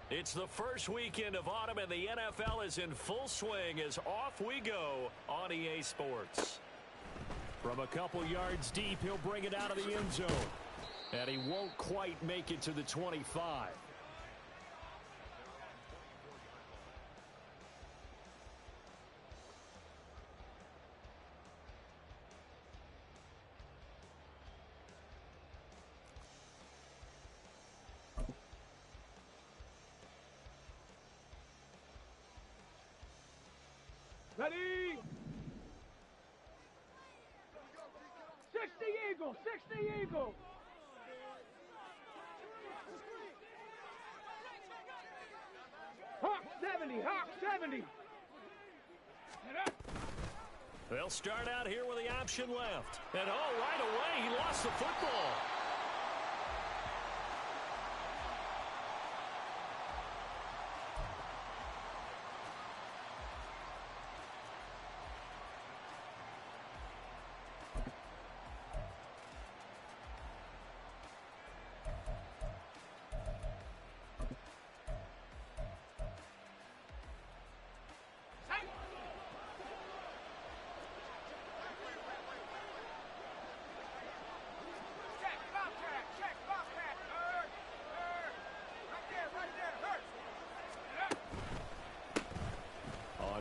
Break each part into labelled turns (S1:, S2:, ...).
S1: It's the first weekend of autumn, and the NFL is in full swing as off we go on EA Sports. From a couple yards deep, he'll bring it out of the end zone. And he won't quite make it to the 25.
S2: Ready? 60 Eagle, 60 Eagle. Hawk 70, Hawk 70.
S1: They'll start out here with the option left. And right away, he lost the football.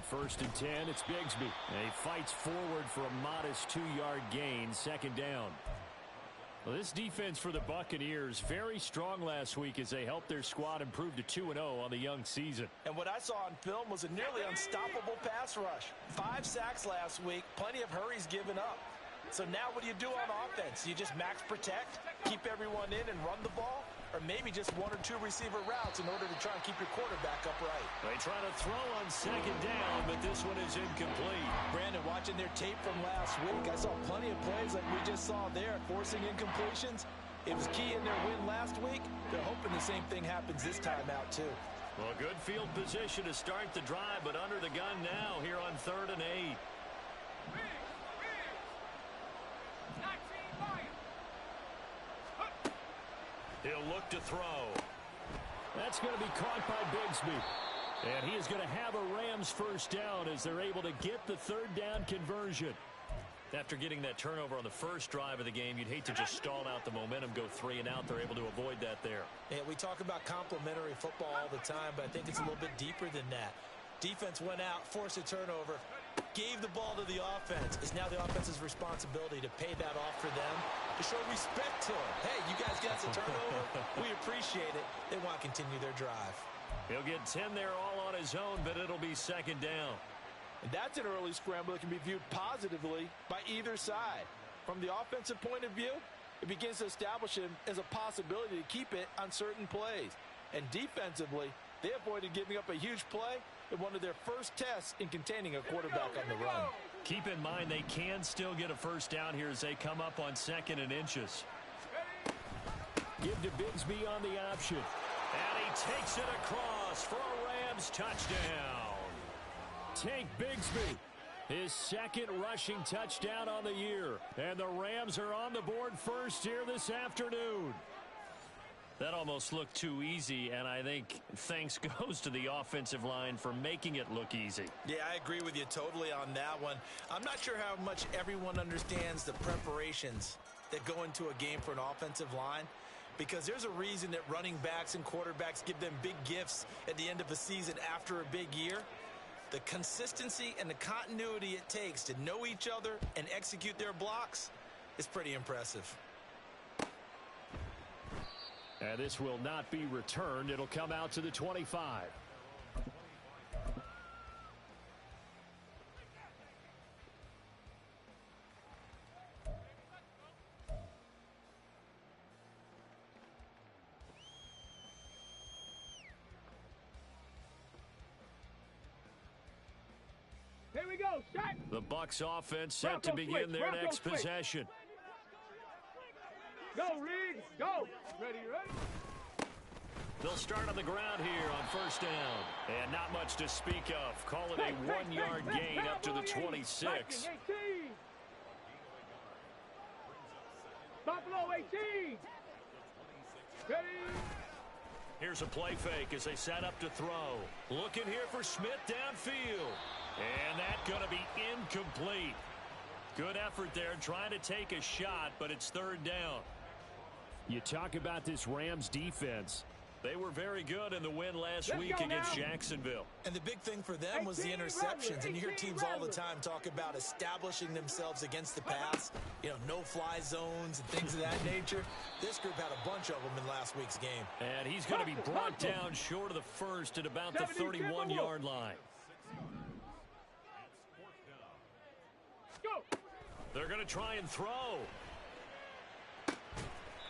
S1: First and 10, it's Bigsby. And he fights forward for a modest 2-yard gain, second down. Well, this defense for the Buccaneers, very strong last week as they helped their squad improve to 2-0 on the young season.
S3: And what I saw on film was a nearly unstoppable pass rush. 5 sacks last week, plenty of hurries given up. So now what do you do on offense? You just max protect, keep everyone in and run the ball? Or maybe just 1 or 2 receiver routes in order to try and keep your quarterback upright.
S1: They try to throw on second down, but this one is incomplete.
S3: Brandon, watching their tape from last week, I saw plenty of plays like we just saw there, forcing incompletions. It was key in their win last week. They're hoping the same thing happens this time out, too.
S1: Well, good field position to start the drive, but under the gun now here on 3rd and 8. He'll look to throw. That's going to be caught by Bigsby. And he is going to have a Rams first down as they're able to get the 3rd down conversion. After getting that turnover on the first drive of the game, you'd hate to just stall out the momentum, go 3 and out. They're able to avoid that there.
S3: Yeah, we talk about complementary football all the time, but I think it's a little bit deeper than that. Defense went out, forced a turnover, gave the ball to the offense. It's now the offense's responsibility to pay that off for them, to show respect to them. Hey, you guys got a turnover. We appreciate it. They want to continue their drive.
S1: He'll get 10 there all on his own, but it'll be second down.
S4: And that's an early scramble that can be viewed positively by either side. From the offensive point of view, it begins to establish him as a possibility to keep it on certain plays. And defensively, they avoided giving up a huge play in one of their first tests in containing a quarterback on the run.
S1: Keep in mind they can still get a first down here as they come up on 2nd and inches. Give to Bigsby on the option. And he takes it across for a Rams touchdown. Take Bigsby, his 2nd rushing touchdown on the year. And the Rams are on the board first here this afternoon. That almost looked too easy, and I think thanks goes to the offensive line for making it look easy.
S3: Yeah, I agree with you totally on that one. I'm not sure how much everyone understands the preparations that go into a game for an offensive line, because there's a reason that running backs and quarterbacks give them big gifts at the end of a season after a big year. The consistency and the continuity it takes to know each other and execute their blocks is pretty impressive.
S1: And this will not be returned. It'll come out to the 25.
S2: Here we go, set.
S1: The Bucs offense set to begin their next possession.
S2: Go, Reed, go. Ready, ready.
S1: They'll start on the ground here on first down. And not much to speak of. Call it a 1-yard gain up to the 26.
S2: Buffalo 18. Ready.
S1: Here's a play fake as they set up to throw. Looking here for Smith downfield. And that's going to be incomplete. Good effort there trying to take a shot, but it's third down. You talk about this Rams defense. They were very good in the win last week against Jacksonville.
S3: And the big thing for them was the interceptions. And you hear teams all the time talk about establishing themselves against the pass. You know, no-fly zones and things of that nature. This group had a bunch of them in last week's game.
S1: And he's going to be brought down short of the first at about the 31-yard line. They're going to try and throw.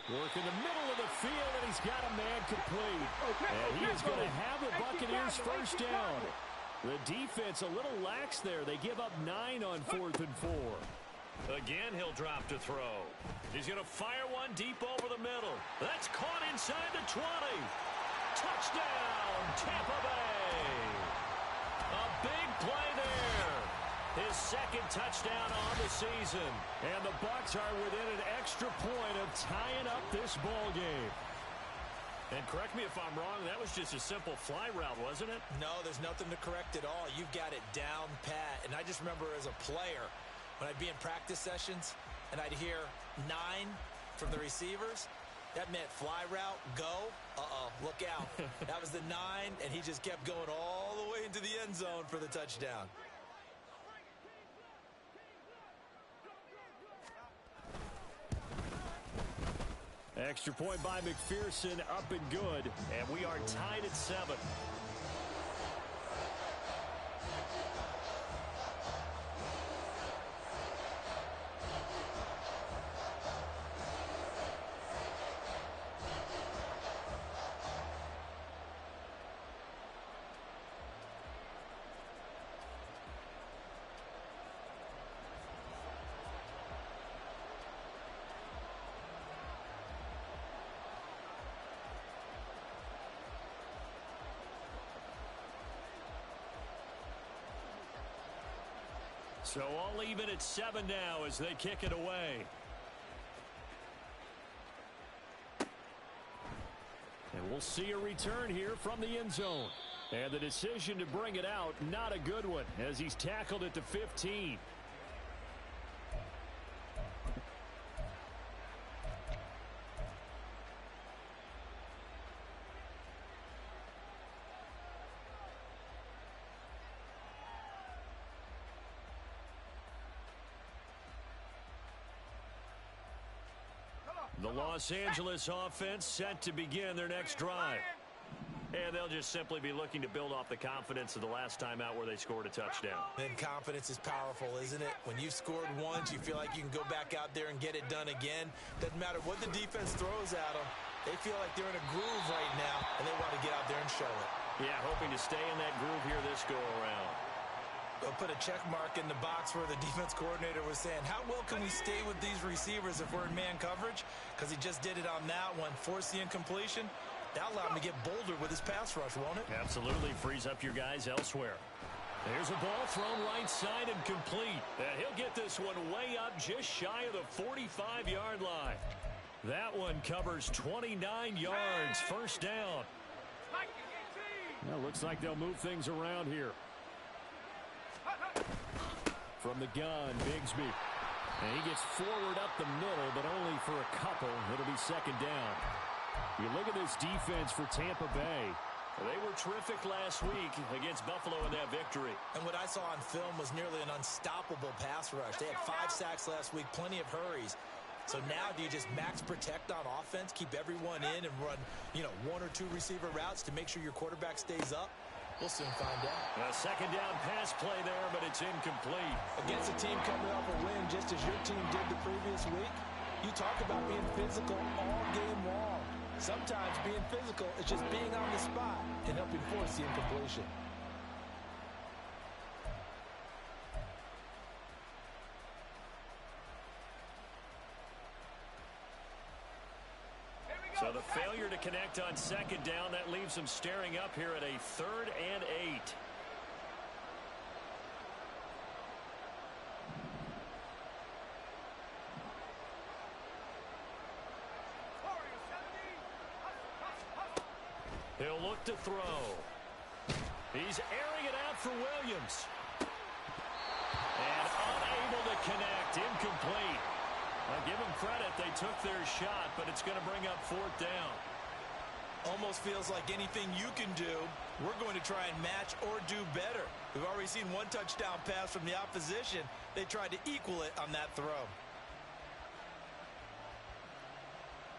S1: Work in the middle of the field, and he's got a man complete. And he is going to have the Buccaneers first down. The defense a little lax there. They give up 9 on 4th and 4. Again, he'll drop to throw. He's going to fire one deep over the middle. That's caught inside the 20. Touchdown, Tampa Bay. A big play there. His second touchdown on the season. And the Bucs are within an extra point of tying up this ball game. And correct me if I'm wrong, that was just a simple fly route, wasn't it?
S3: No, there's nothing to correct at all. You've got it down pat. And I just remember as a player, when I'd be in practice sessions and I'd hear 9 from the receivers, that meant fly route, go. Look out. That was the 9, and he just kept going all the way into the end zone for the touchdown.
S1: Extra point by McPherson, up and good. And we are tied at 7. So all even at 7 now as they kick it away. And we'll see a return here from the end zone. And the decision to bring it out, not a good one, as he's tackled at the 15. The Los Angeles offense set to begin their next drive. And they'll just simply be looking to build off the confidence of the last time out where they scored a touchdown.
S3: And confidence is powerful, isn't it? When you've scored once, you feel like you can go back out there and get it done again. Doesn't matter what the defense throws at them. They feel like they're in a groove right now, and they want to get out there and show it.
S1: Yeah, hoping to stay in that groove here this go-around.
S3: They'll put a check mark in the box where the defense coordinator was saying, how well can we stay with these receivers if we're in man coverage? Because he just did it on that one. Force the incompletion. That'll allow him to get bolder with his pass rush, won't it?
S1: Absolutely. Frees up your guys elsewhere. There's a ball thrown right side and complete. And he'll get this one way up just shy of the 45-yard line. That one covers 29 yards. First down. Well, looks like they'll move things around here. From the gun, Bigsby. And he gets forward up the middle, but only for a couple. It'll be second down. You look at this defense for Tampa Bay. They were terrific last week against Buffalo in that victory.
S3: And what I saw on film was nearly an unstoppable pass rush. They had 5 sacks last week, plenty of hurries. So now do you just max protect on offense, keep everyone in and run, 1 or 2 receiver routes to make sure your quarterback stays up? We'll soon find out.
S1: A second down pass play there, but it's incomplete.
S3: Against a team coming off a win just as your team did the previous week, you talk about being physical all game long. Sometimes being physical is just being on the spot and helping force the incompletion.
S1: So the failure to connect on second down, that leaves them staring up here at a 3rd and 8. He'll look to throw. He's airing it out for Williams. And unable to connect. Incomplete. I'll give them credit. They took their shot, but it's going to bring up 4th down.
S3: Almost feels like anything you can do, we're going to try and match or do better. We've already seen one touchdown pass from the opposition. They tried to equal it on that throw.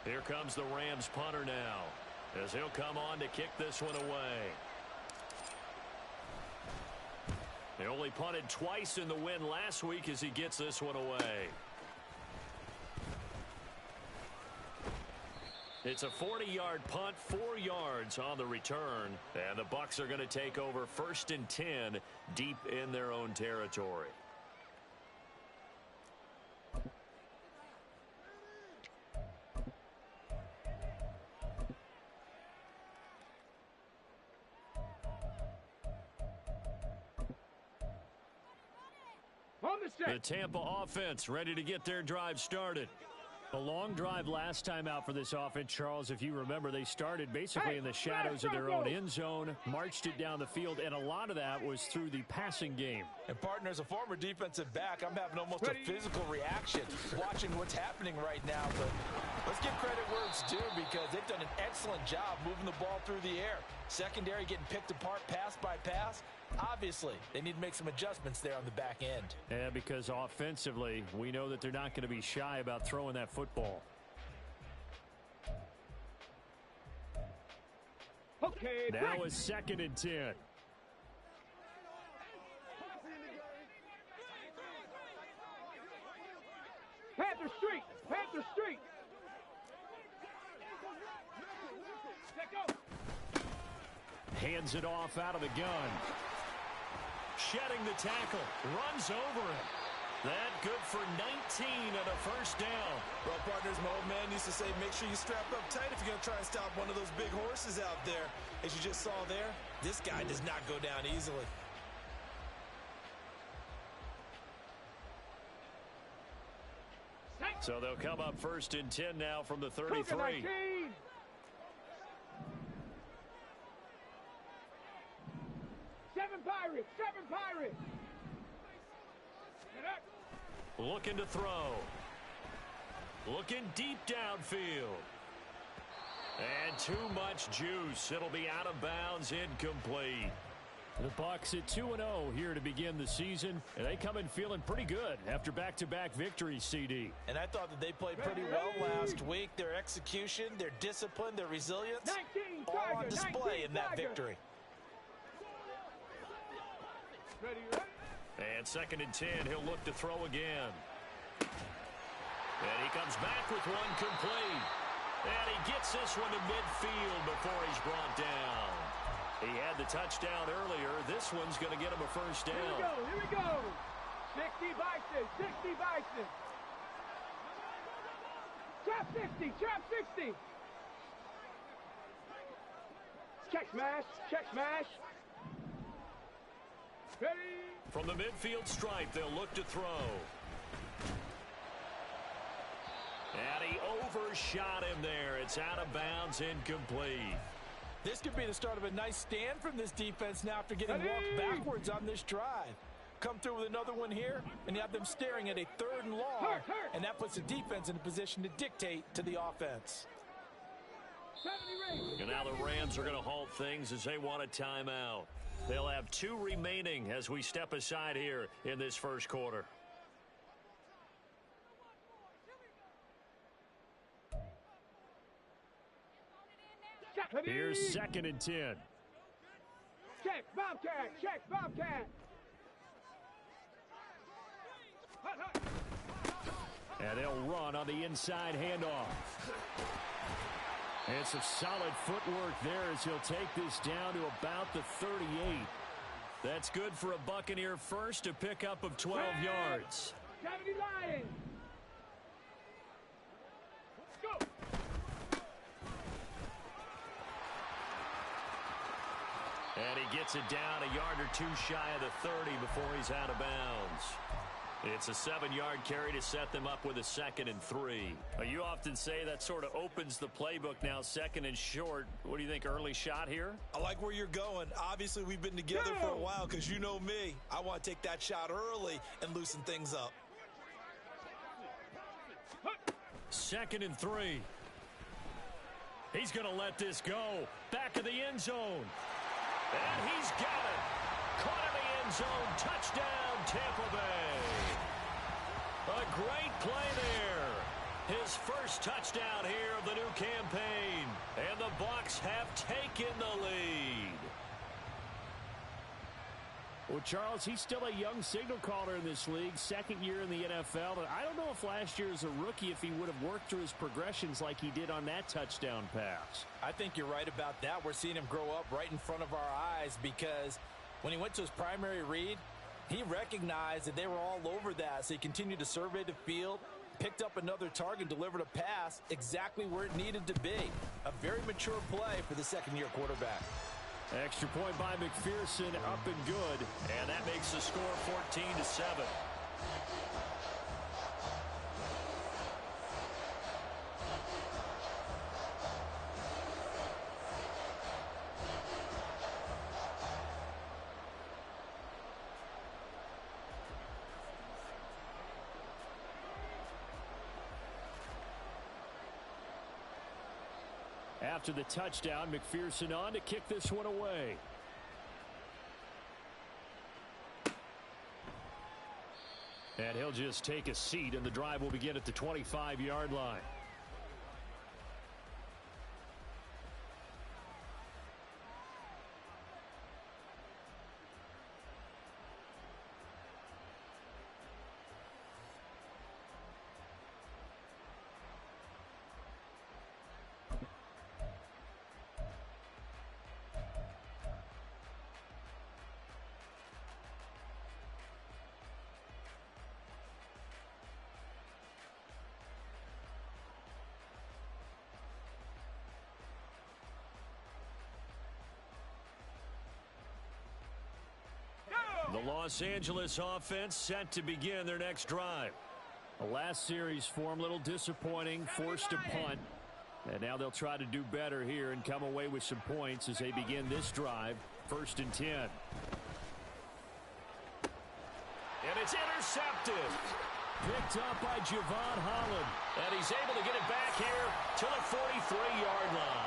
S1: Here comes the Rams punter now, as he'll come on to kick this one away. They only punted twice in the win last week as he gets this one away. It's a 40-yard punt, 4 yards on the return, and the Bucs are going to take over 1st and 10 deep in their own territory. The Tampa offense ready to get their drive started.
S5: A long drive last time out for this offense, Charles. If you remember, they started basically in the shadows of their own end zone, marched it down the field, and a lot of that was through the passing game.
S4: And, partner, as a former defensive back, I'm having almost a physical reaction watching what's happening right now. But let's give credit where it's due because they've done an excellent job moving the ball through the air. Secondary getting picked apart pass by pass. Obviously, they need to make some adjustments there on the back end.
S5: Yeah, because offensively, we know that they're not going to be shy about throwing that football.
S2: Okay,
S5: now is 2nd and 10.
S2: Panther Street! Panther Street! Let go!
S5: Hands it off out of the gun.
S1: Shedding the tackle. Runs over him. That good for 19 and a 1st down.
S3: Well, partners, my old man used to say, make sure you strap up tight if you're going to try and stop one of those big horses out there. As you just saw there, this guy does not go down easily.
S1: So they'll come up 1st and 10 now from the 33.
S2: Seven Pirates!
S1: Looking to throw. Looking deep downfield. And too much juice. It'll be out of bounds, incomplete.
S5: The Bucs at 2-0 here to begin the season, and they come in feeling pretty good after back-to-back victories, CD.
S4: And I thought that they played pretty well last week. Their execution, their discipline, their resilience, all on display in that victory.
S2: Ready?
S1: And 2nd and 10, he'll look to throw again. And he comes back with one complete. And he gets this one to midfield before he's brought down. He had the touchdown earlier. This one's going to get him a 1st down.
S2: Here we go. 60 Bison. Trap 60. Check smash. Ready?
S1: From the midfield stripe, they'll look to throw. And he overshot him there. It's out of bounds, incomplete.
S4: This could be the start of a nice stand from this defense now after getting walked backwards on this drive. Come through with another one here, and you have them staring at a 3rd and long, and that puts the defense in a position to dictate to the offense.
S1: And now the Rams are going to halt things as they want a timeout. They'll have 2 remaining as we step aside here in this 1st quarter.
S5: Here's 2nd and 10.
S2: Check Bobcat.
S5: And they'll run on the inside handoff. And some solid footwork there as he'll take this down to about the 38.
S1: That's good for a Buccaneer first, a pickup of 12 yards.
S2: 70 Lions. Go.
S1: And he gets it down a yard or 2 shy of the 30 before he's out of bounds.
S5: It's a 7-yard carry to set them up with a 2nd and 3. You often say that sort of opens the playbook now, 2nd and short. What do you think, early shot here?
S3: I like where you're going. Obviously, we've been together for a while because you know me. I want to take that shot early and loosen things up.
S5: 2nd and 3. He's going to let this go. Back of the end zone. And he's got it. Caught in the end zone. Touchdown, Tampa Bay. A great play there. His first touchdown here of the new campaign. And the Bucs have taken the lead. Well, Charles, he's still a young signal caller in this league, 2nd year in the NFL. But I don't know if last year as a rookie, if he would have worked through his progressions like he did on that touchdown pass.
S4: I think you're right about that. We're seeing him grow up right in front of our eyes because when he went to his primary read, he recognized that they were all over that. So he continued to survey the field, picked up another target, delivered a pass exactly where it needed to be. A very mature play for the 2nd-year quarterback.
S5: Extra point by McPherson, up and good. And that makes the score 14-7. After the touchdown, McPherson on to kick this one away. And he'll just take a seat, and the drive will begin at the 25-yard line. The Los Angeles offense set to begin their next drive. The last series for them, a little disappointing, forced a punt. And now they'll try to do better here and come away with some points as they begin this drive, 1st and 10. And it's intercepted. Picked up by Javon Holland. And he's able to get it back here to the 43-yard line.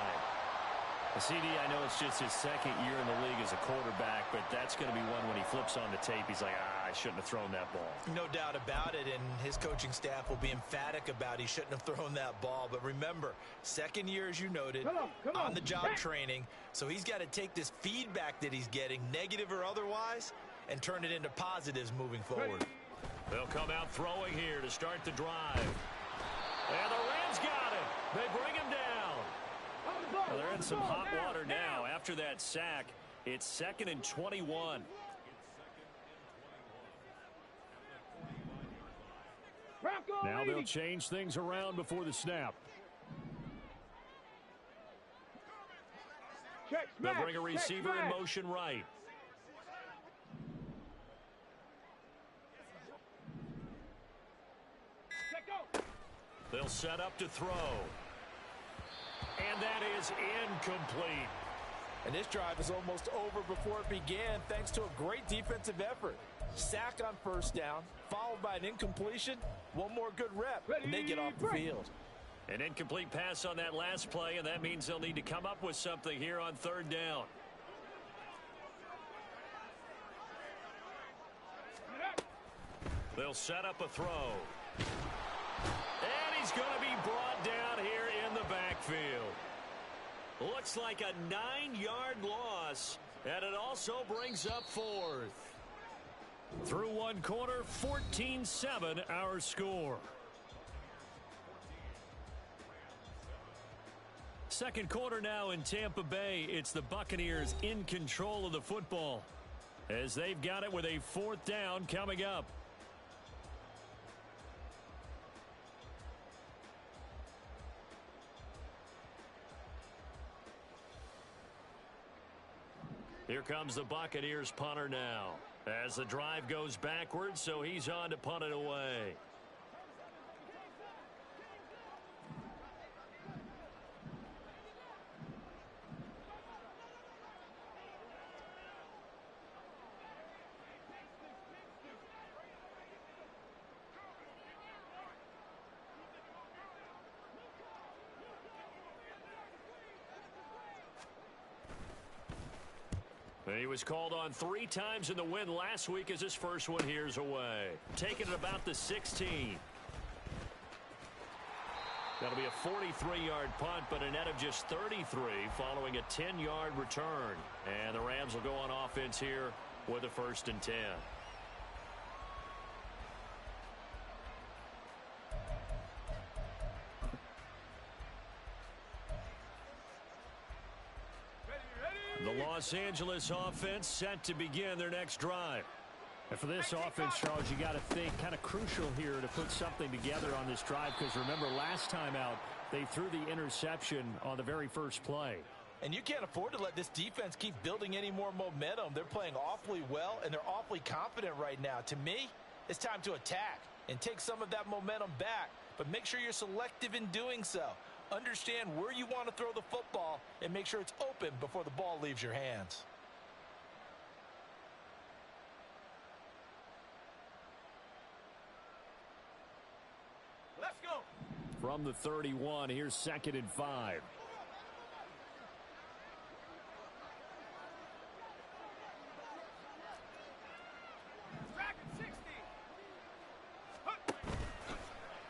S5: CD, I know it's just his 2nd year in the league as a quarterback, but that's going to be one when he flips on the tape. He's like, I shouldn't have thrown that ball.
S3: No doubt about it, and his coaching staff will be emphatic about he shouldn't have thrown that ball. But remember, 2nd year, as you noted, on the job training, so he's got to take this feedback that he's getting, negative or otherwise, and turn it into positives moving forward.
S5: They'll come out throwing here to start the drive. And the Rams got it. They bring him down. Well, they're in some hot water now. After that sack, it's 2nd and 21. Now they'll change things around before the snap. They'll bring a receiver in motion right. They'll set up to throw. And that is incomplete.
S4: And this drive is almost over before it began thanks to a great defensive effort. Sack on 1st down, followed by an incompletion. One more good rep, and they get off the field.
S5: An incomplete pass on that last play, and that means they'll need to come up with something here on 3rd down. They'll set up a throw. And he's going to be brought down here in the backfield. Looks like a 9-yard loss, and it also brings up 4th. Through one quarter, 14-7 our score. 2nd quarter now in Tampa Bay. It's the Buccaneers in control of the football as they've got it with a 4th down coming up. Here comes the Buccaneers punter now. As the drive goes backwards, so he's on to punt it away. He was called on 3 times in the win last week as his first one here's away. Taking it about the 16. That'll be a 43-yard punt, but a net of just 33 following a 10-yard return. And the Rams will go on offense here with a 1st and 10. The Los Angeles offense set to begin their next drive.
S1: And for this offense, Charles, you got to think kind of crucial here to put something together on this drive, because remember last time out they threw the interception on the very first play.
S4: And you can't afford to let this defense keep building any more momentum. They're playing awfully well, and they're awfully confident right now. To me, it's time to attack and take some of that momentum back, but make sure you're selective in doing so. Understand where you want to throw the football and make sure it's open before the ball leaves your hands.
S2: Let's go.
S5: From the 31, here's 2nd and 5.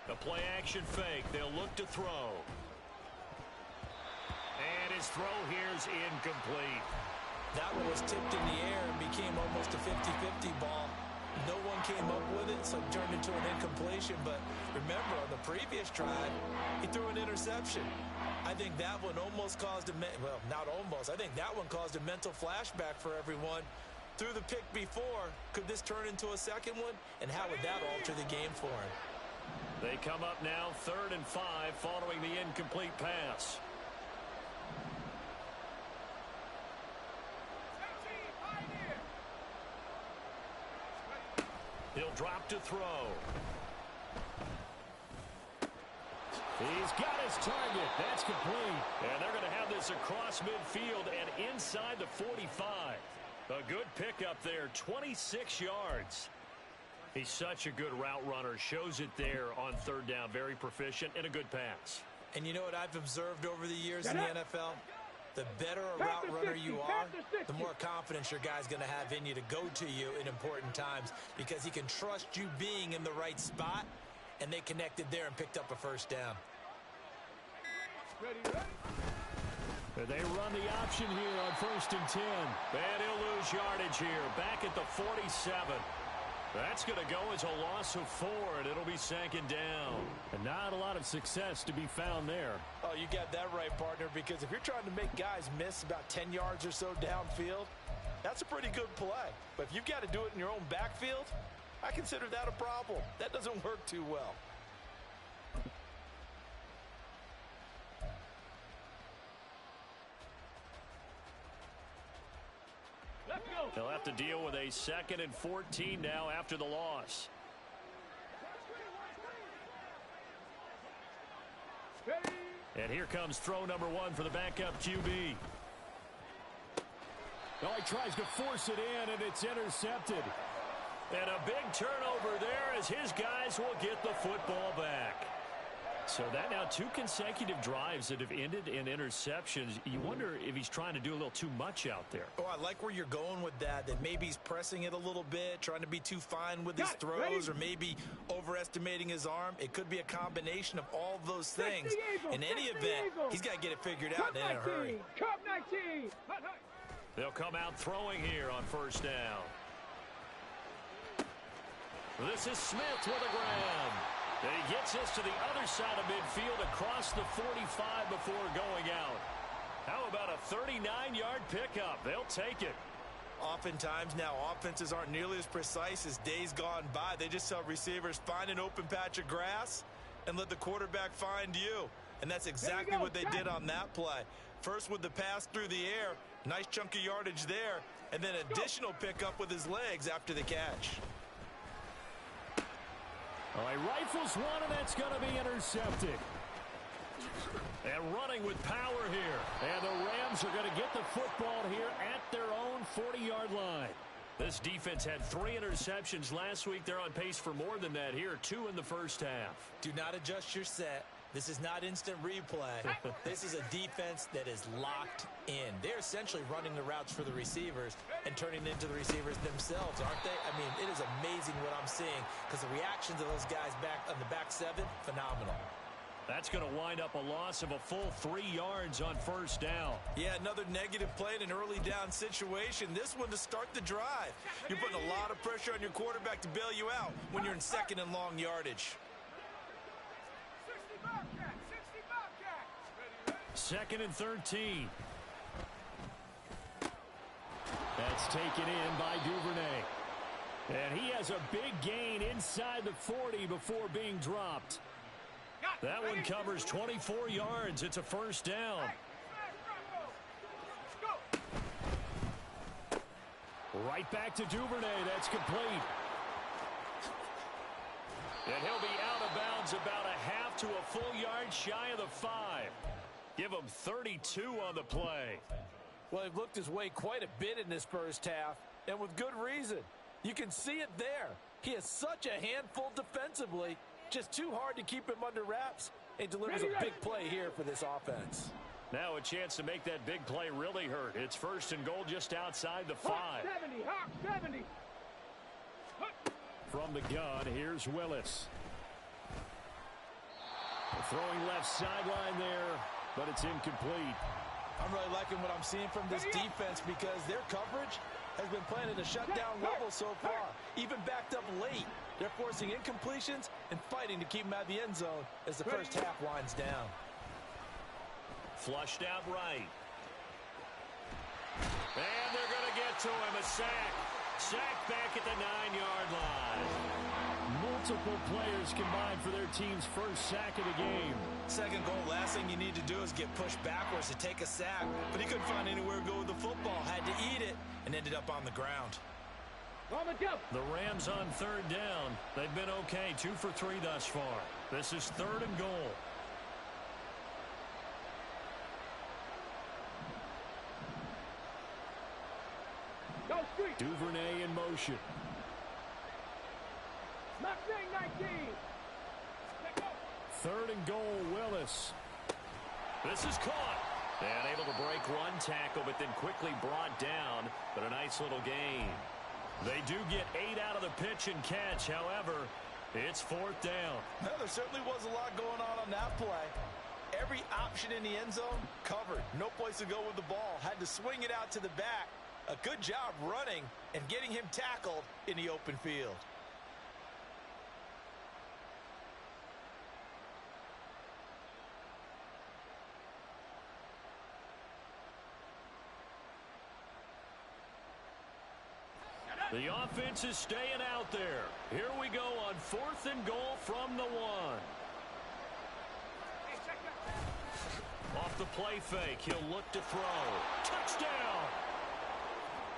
S5: The play action fake. They'll look to throw. And his throw here's incomplete.
S3: That one was tipped in the air and became almost a 50-50 ball. No one came up with it, so it turned into an incompletion. But remember, on the previous drive, he threw an interception. I think that one almost caused a, well, not almost. I think that one caused a mental flashback for everyone. Threw the pick before. Could this turn into a second one? And how would that alter the game for him?
S5: They come up now 3rd and 5 following the incomplete pass. He'll drop to throw. He's got his target. That's complete. And they're going to have this across midfield and inside the 45. A good pickup there, 26 yards. He's such a good route runner. Shows it there on 3rd down. Very proficient and a good pass.
S3: And you know what I've observed over the years in the NFL? The better a route runner you are, the more confidence your guy's going to have in you to go to you in important times, because he can trust you being in the right spot, and they connected there and picked up a 1st down.
S2: Ready.
S5: They run the option here on 1st and 10. And he'll lose yardage here. Back at the 47. That's going to go as a loss of 4, and it'll be 2nd down.
S1: And not a lot of success to be found there.
S4: Oh, you got that right, partner, because if you're trying to make guys miss about 10 yards or so downfield, that's a pretty good play. But if you've got to do it in your own backfield, I consider that a problem. That doesn't work too well.
S2: Let's go.
S5: They'll have to deal with a 2nd and 14 now after the loss.
S2: Ready.
S5: And here comes throw number 1 for the backup QB.
S1: Well, he tries to force it in, and it's intercepted.
S5: And a big turnover there as his guys will get the football back. So that now 2 consecutive drives that have ended in interceptions. You wonder if he's trying to do a little too much out there.
S3: Oh, I like where you're going with that maybe he's pressing it a little bit, trying to be too fine with his throws, or maybe overestimating his arm. It could be a combination of all of those things. In any event, he's got to get it figured out in a hurry.
S2: Cup 19.
S5: They'll come out throwing here on 1st down. This is Smith with a grab. And he gets this to the other side of midfield across the 45 before going out. How about a 39-yard pickup? They'll take it.
S3: Oftentimes now offenses aren't nearly as precise as days gone by. They just tell receivers, find an open patch of grass and let the quarterback find you. And that's exactly what they did on that play. First with the pass through the air, nice chunk of yardage there. And then additional pickup with his legs after the catch.
S5: All right, rifles one, and that's going to be intercepted. And running with power here. And the Rams are going to get the football here at their own 40-yard line. This defense had 3 interceptions last week. They're on pace for more than that here, 2 in the first half.
S3: Do not adjust your set. This is not instant replay. This is a defense that is locked in. They're essentially running the routes for the receivers and turning into the receivers themselves, aren't they? I mean, it is amazing what I'm seeing because the reactions of those guys back on the back 7, phenomenal.
S5: That's going to wind up a loss of a full 3 yards on first down.
S3: Yeah, another negative play in an early down situation. This one to start the drive. You're putting a lot of pressure on your quarterback to bail you out when you're in second and long yardage.
S5: 2nd and 13. That's taken in by Duvernay. And he has a big gain inside the 40 before being dropped. That one covers 24 yards. It's a first down. Right back to Duvernay. That's complete. And he'll be out of bounds about a half to a full yard shy of the 5. Give him 32 on the play.
S4: Well, he looked his way quite a bit in this first half, and with good reason. You can see it there. He is such a handful defensively. Just too hard to keep him under wraps, and delivers a big play here for this offense.
S5: Now a chance to make that big play really hurt. It's 1st and goal just outside the 5.
S2: Hawk 70, Hawk 70.
S5: From the gun, here's Willis. Throwing left sideline there, but it's incomplete.
S3: I'm really liking what I'm seeing from this defense because their coverage has been playing at a shutdown level so far, even backed up late. They're forcing incompletions and fighting to keep them out of the end zone as the first half winds down.
S5: Flushed out right. And they're going to get to him. A sack. Sack back at the 9-yard line. Multiple players combined for their team's first sack of the game.
S3: Second goal, last thing you need to do is get pushed backwards to take a sack. But he couldn't find anywhere to go with the football. Had to eat it and ended up on the ground.
S5: The Rams on 3rd down. They've been okay, 2 for 3 thus far. This is 3rd and goal. Duvernay in motion. 3rd and goal, Willis. This is caught. And able to break one tackle, but then quickly brought down. But a nice little gain. They do get 8 out of the pitch and catch. However, it's 4th down.
S3: Well, there certainly was a lot going on that play. Every option in the end zone covered. No place to go with the ball. Had to swing it out to the back. A good job running and getting him tackled in the open field.
S5: The offense is staying out there. Here we go on 4th and goal from the 1. Off the play fake, he'll look to throw. Touchdown!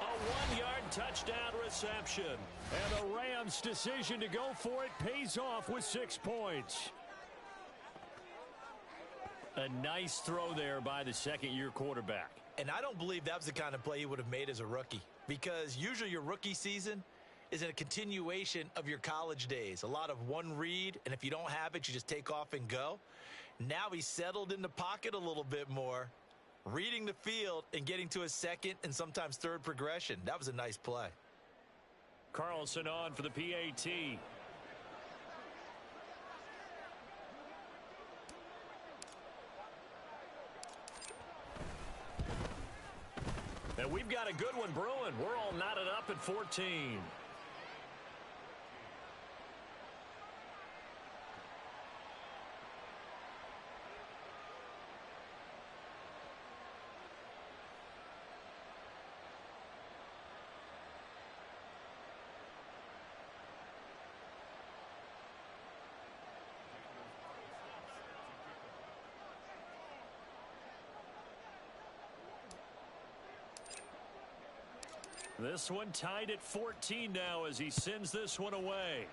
S5: A 1-yard touchdown reception. And the Rams' decision to go for it pays off with 6 points. A nice throw there by the second-year quarterback.
S3: And I don't believe that was the kind of play he would have made as a rookie. Because usually your rookie season is in a continuation of your college days. A lot of one read, and if you don't have it, you just take off and go. Now he's settled in the pocket a little bit more, reading the field and getting to his second and sometimes third progression. That was a nice play.
S5: Carlson on for the PAT. And we've got a good one brewing. We're all knotted up at 14. This one tied at 14 now as he sends this one away.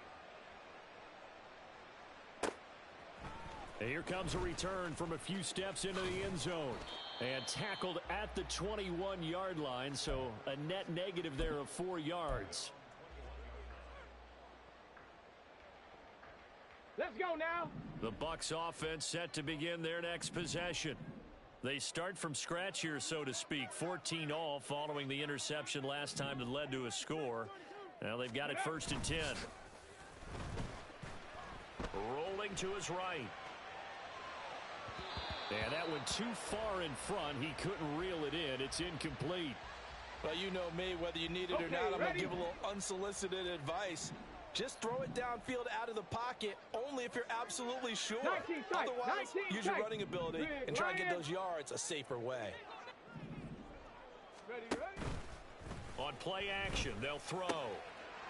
S5: Here comes a return from a few steps into the end zone. And tackled at the 21-yard line, so a net negative there of 4 yards.
S2: Let's go now.
S5: The Bucs offense set to begin their next possession. They start from scratch here, so to speak. 14 all following the interception last time that led to a score. Now they've got it 1st and 10. Rolling to his right. And that went too far in front. He couldn't reel it in. It's incomplete.
S4: Well, you know me, whether you need it or not, I'm going to give a little unsolicited advice. Just throw it downfield out of the pocket only if you're absolutely sure. Otherwise, use your running ability and try and get those yards a safer way.
S2: Ready.
S5: On play action, they'll throw.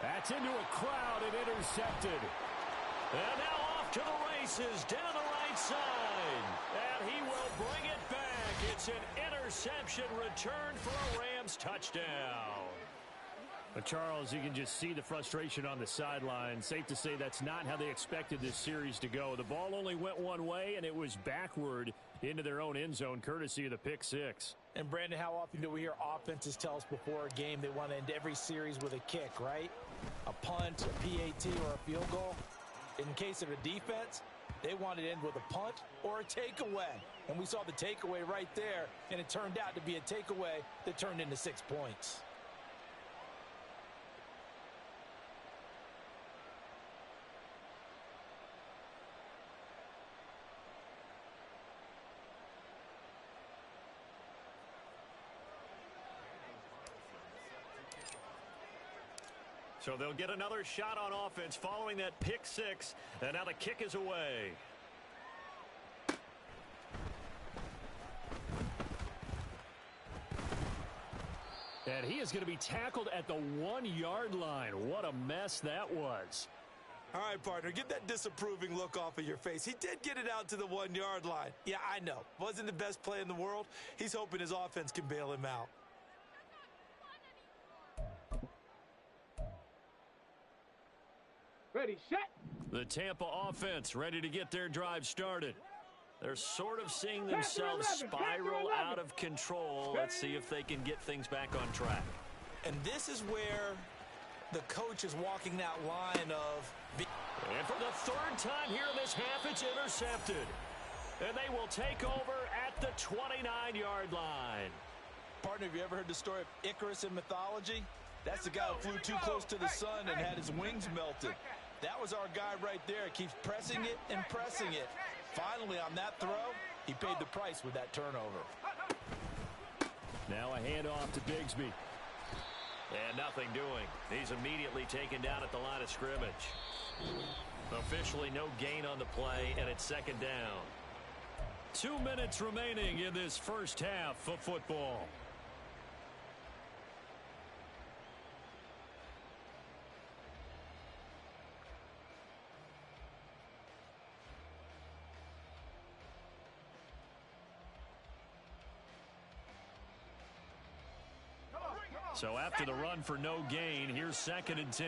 S5: That's into a crowd and intercepted. And now off to the races down the right side. And he will bring it back. It's an interception return for a Rams touchdown.
S1: But Charles, you can just see the frustration on the sideline. Safe to say that's not how they expected this series to go. The ball only went one way, and it was backward into their own end zone, courtesy of the pick six.
S3: And, Brandon, how often do we hear offenses tell us before a game they want to end every series with a kick, right? A punt, a PAT, or a field goal. In case of a defense, they wanted to end with a punt or a takeaway. And we saw the takeaway right there, and it turned out to be a takeaway that turned into 6 points.
S5: So they'll get another shot on offense following that pick six. And now the kick is away.
S1: And he is going to be tackled at the 1-yard line. What a mess that was.
S3: All right, partner, get that disapproving look off of your face. He did get it out to the 1-yard line. Yeah, I know. Wasn't the best play in the world. He's hoping his offense can bail him out.
S2: Ready, set.
S5: The Tampa offense ready to get their drive started. They're sort of seeing themselves spiral out of control. Let's see if they can get things back on track.
S3: And this is where the coach is walking that line of...
S5: And for the third time here in this half, it's intercepted. And they will take over at the 29-yard line.
S3: Partner, have you ever heard the story of Icarus in mythology? That's the guy who flew too close to the sun and had his wings melted. That was our guy right there. Keeps pressing it and pressing it. Finally, on that throw, he paid the price with that turnover.
S5: Now a handoff to Bigsby. And nothing doing. He's immediately taken down at the line of scrimmage. Officially no gain on the play, and it's second down. 2 minutes remaining in this first half of football. So after the run for no gain, here's 2nd and 10.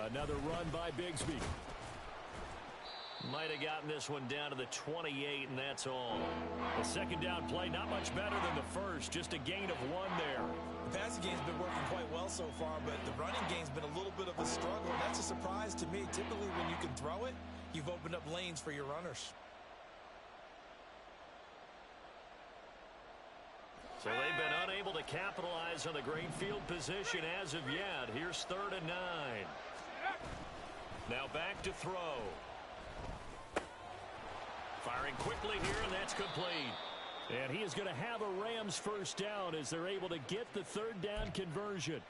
S5: Another run by Bigsby. Might have gotten this one down to the 28, and that's all. The second down play, not much better than the first. Just a gain of 1 there.
S3: The passing game's been working quite well so far, but the running game's been a little bit of a struggle. And that's a surprise to me. Typically, when you can throw it, you've opened up lanes for your runners.
S5: So they've been unable to capitalize on the great field position as of yet. Here's 3rd and 9. Now back to throw. Firing quickly here, and that's complete.
S1: And he is going to have a Rams first down as they're able to get the 3rd down conversion.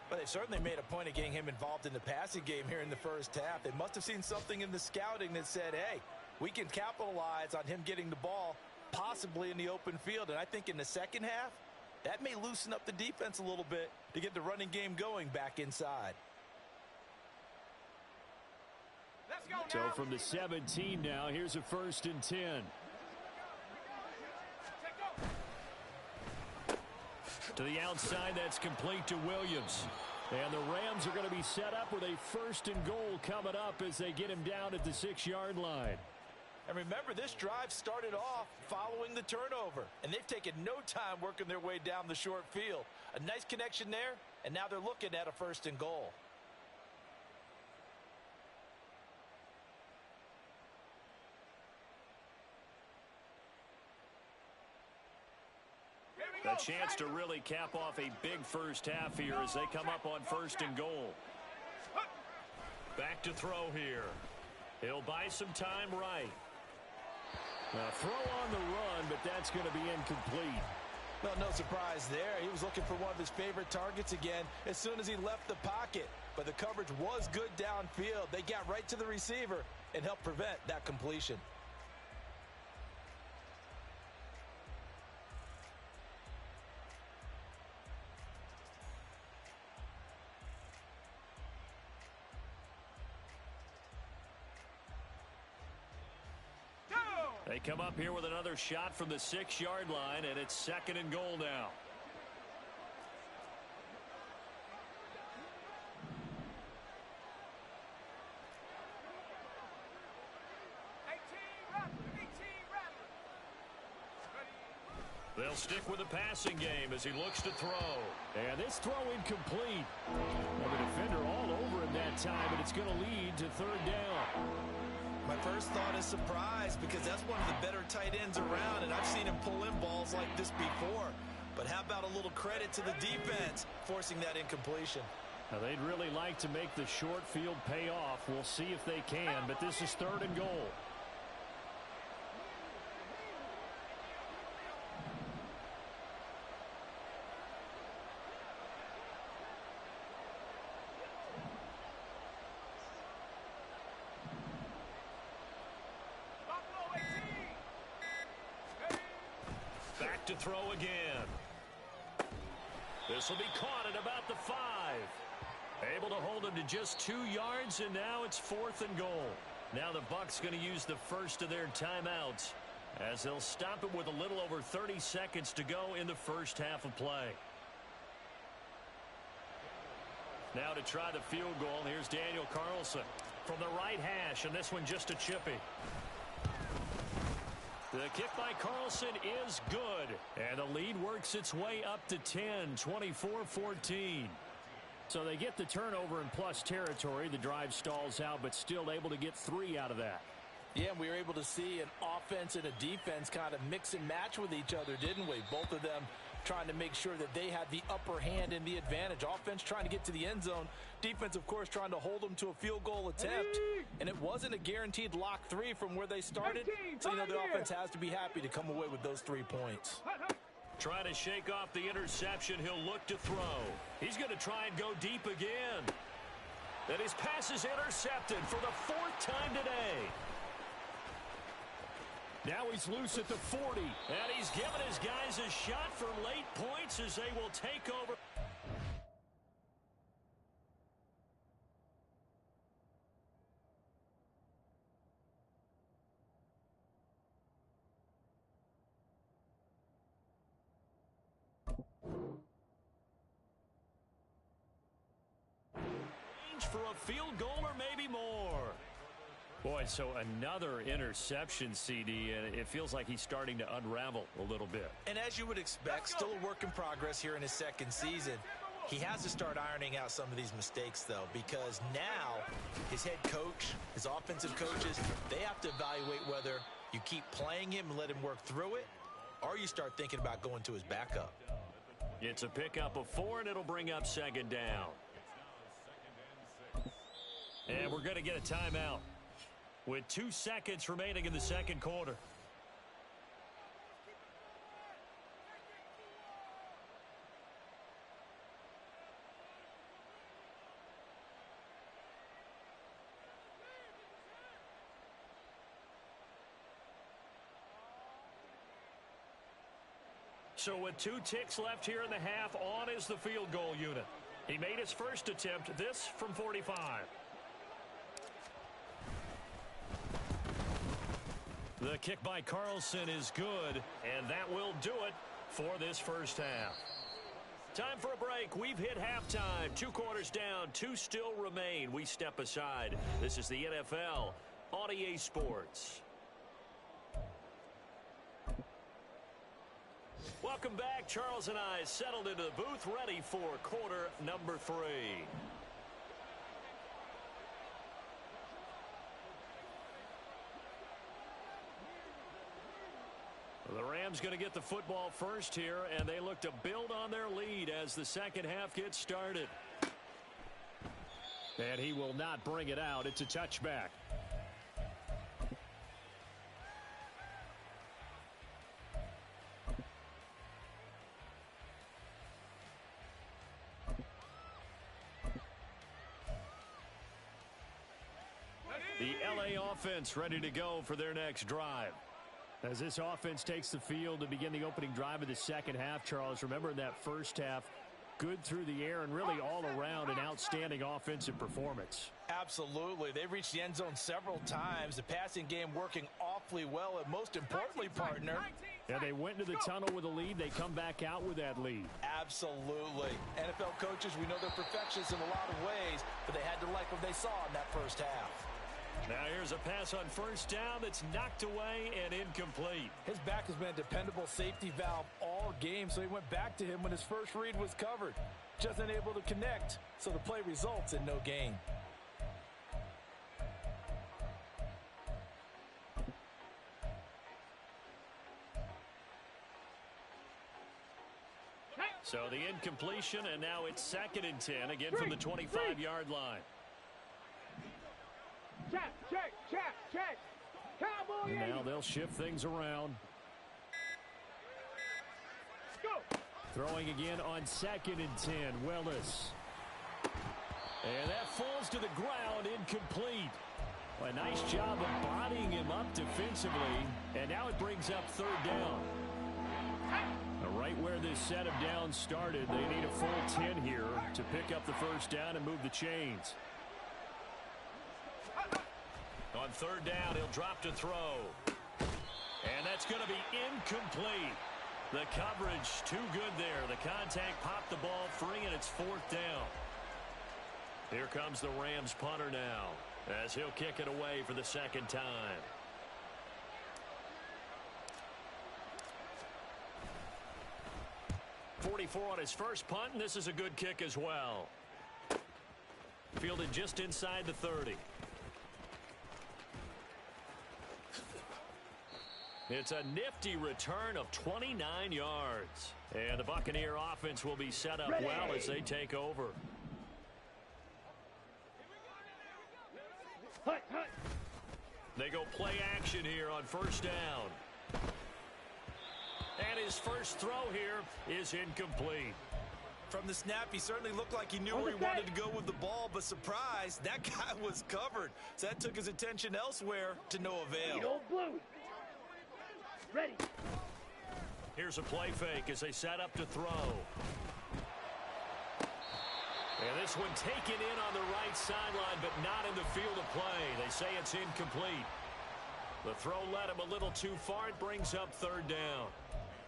S3: Well, they've certainly made a point of getting him involved in the passing game here in the first half. They must have seen something in the scouting that said, hey, we can capitalize on him getting the ball possibly in the open field. And I think in the second half, that may loosen up the defense a little bit to get the running game going back inside.
S5: So from the 17 now, here's a 1st and 10. To the outside, that's complete to Williams. And the Rams are going to be set up with a 1st and goal coming up as they get him down at the 6-yard line.
S4: And remember, this drive started off following the turnover, and they've taken no time working their way down the short field. A nice connection there, and now they're looking at a 1st and goal.
S5: A chance to really cap off a big first half here as they come up on 1st and goal. Back to throw here. He'll buy some time right. Now throw on the run, but that's going to be incomplete.
S4: Well, no surprise there. He was looking for one of his favorite targets again as soon as he left the pocket. But the coverage was good downfield. They got right to the receiver and helped prevent that completion.
S5: They come up here with another shot from the 6-yard line, and it's 2nd and goal now. They'll stick with the passing game as he looks to throw. And this throw incomplete. Well, the defender all over him that time, and it's going to lead to 3rd down.
S3: My first thought is surprise because that's one of the better tight ends around, and I've seen him pull in balls like this before. But how about a little credit to the defense forcing that incompletion?
S5: Now, they'd really like to make the short field pay off. We'll see if they can, but this is 3rd and goal. To throw again. This will be caught at about the 5. Able to hold him to just 2 yards, and now it's 4th and goal. Now the Bucs going to use the first of their timeouts as they'll stop it with a little over 30 seconds to go in the first half of play. Now to try the field goal, here's Daniel Carlson from the right hash, and this one just a chippy. The kick by Carlson is good, and the lead works its way up to 10, 24-14. So they get the turnover in plus territory. The drive stalls out, but still able to get 3 out of that.
S4: Yeah, we were able to see an offense and a defense kind of mix and match with each other, didn't we? Both of them trying to make sure that they had the upper hand and the advantage. Offense trying to get to the end zone. Defense, of course, trying to hold them to a field goal attempt. And it wasn't a guaranteed lock 3 from where they started. So, you know, the offense has to be happy to come away with those 3 points.
S5: Trying to shake off the interception. He'll look to throw. He's going to try and go deep again. And his pass is intercepted for the 4th time today. Now he's loose at the 40. And he's given his guys a shot for late points as they will take over. For a field goal or maybe more. Boy, so another interception, CD, and it feels like he's starting to unravel a little bit.
S3: And as you would expect, still a work in progress here in his 2nd season. He has to start ironing out some of these mistakes, though, because now his head coach, his offensive coaches, they have to evaluate whether you keep playing him and let him work through it, or you start thinking about going to his backup.
S5: It's a pickup of 4, and it'll bring up 2nd down. And we're going to get a timeout with 2 seconds remaining in the 2nd quarter. So with 2 ticks left here in the half, on is the field goal unit. He made his first attempt, this from 45. The kick by Carlson is good, and that will do it for this first half. Time for a break. We've hit halftime. 2 quarters down, 2 still remain. We step aside. This is the NFL on EA Sports. Welcome back. Charles and I settled into the booth, ready for quarter number 3. The Rams going to get the football first here, and they look to build on their lead as the second half gets started. And he will not bring it out. It's a touchback. The LA offense ready to go for their next drive. As this offense takes the field to begin the opening drive of the second half, Charles, remember in that first half, good through the air and really all around an outstanding offensive performance.
S4: Absolutely. They've reached the end zone several times. The passing game working awfully well, and most importantly, partner.
S5: Yeah, they went into the tunnel with a lead. They come back out with that lead.
S4: Absolutely. NFL coaches, we know they're perfectionists in a lot of ways, but they had to like what they saw in that first half.
S5: Now here's a pass on first down that's knocked away and incomplete.
S4: His back has been a dependable safety valve all game, so he went back to him when his first read was covered. Just unable to connect, so the play results in no gain.
S5: So the incompletion, and now it's 2nd and 10, again from the 25-yard line.
S2: Check, check, check, check. Cowboy.
S5: And now they'll shift things around.
S2: Go.
S5: Throwing again on 2nd and 10, Willis. And that falls to the ground, incomplete. Well, a nice job of bodying him up defensively, and now it brings up 3rd down. Right where this set of downs started, they need a full 10 here to pick up the first down and move the chains. On 3rd down, he'll drop to throw. And that's going to be incomplete. The coverage too good there. The contact popped the ball free, and it's 4th down. Here comes the Rams punter now, as he'll kick it away for the 2nd time. .44 on his first punt, and this is a good kick as well. Fielded just inside the 30. It's a nifty return of 29 yards. And the Buccaneer offense will be set up well as they take over. They go play action here on 1st down. And his first throw here is incomplete.
S3: From the snap, he certainly looked like he knew where he wanted to go with the ball, but surprise, that guy was covered. So that took his attention elsewhere to no avail.
S2: Ready.
S5: Here's a play fake as they set up to throw. And this one taken in on the right sideline, but not in the field of play. They say it's incomplete. The throw led him a little too far. It brings up 3rd down.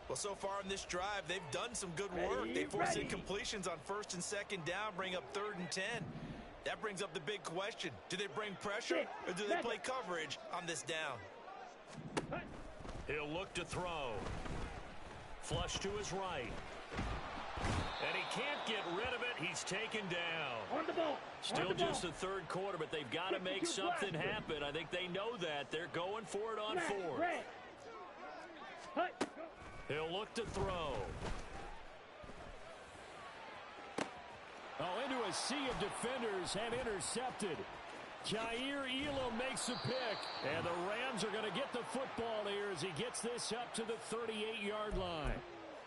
S3: Well, so far in this drive, they've done some good work. They forced incompletions on 1st and 2nd down, bring up 3rd and 10. That brings up the big question. Do they bring pressure, or do they play coverage on this down?
S5: He'll look to throw. Flush to his right. And he can't get rid of it. He's taken down.
S2: On the ball.
S5: Still just the 3rd quarter, but they've got to make something happen. I think they know that. They're going for it on 4th. He'll look to throw. Oh, into a sea of defenders and intercepted. Jair Elam makes a pick, and the Rams are going to get the football here as he gets this up to the 38-yard line.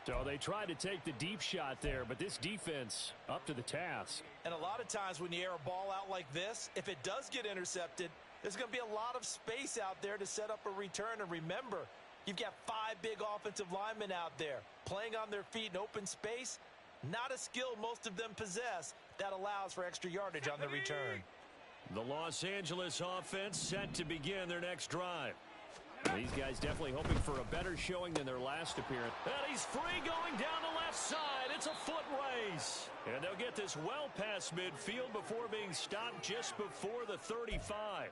S5: So they tried to take the deep shot there, but this defense up to the task.
S4: And a lot of times when you air a ball out like this, if it does get intercepted, there's going to be a lot of space out there to set up a return. And remember, you've got 5 big offensive linemen out there playing on their feet in open space. Not a skill most of them possess that allows for extra yardage on the return.
S5: The Los Angeles offense set to begin their next drive. These guys definitely hoping for a better showing than their last appearance.
S1: And he's free going down the left side. It's a foot race. And they'll get this well past midfield before being stopped just before the 35.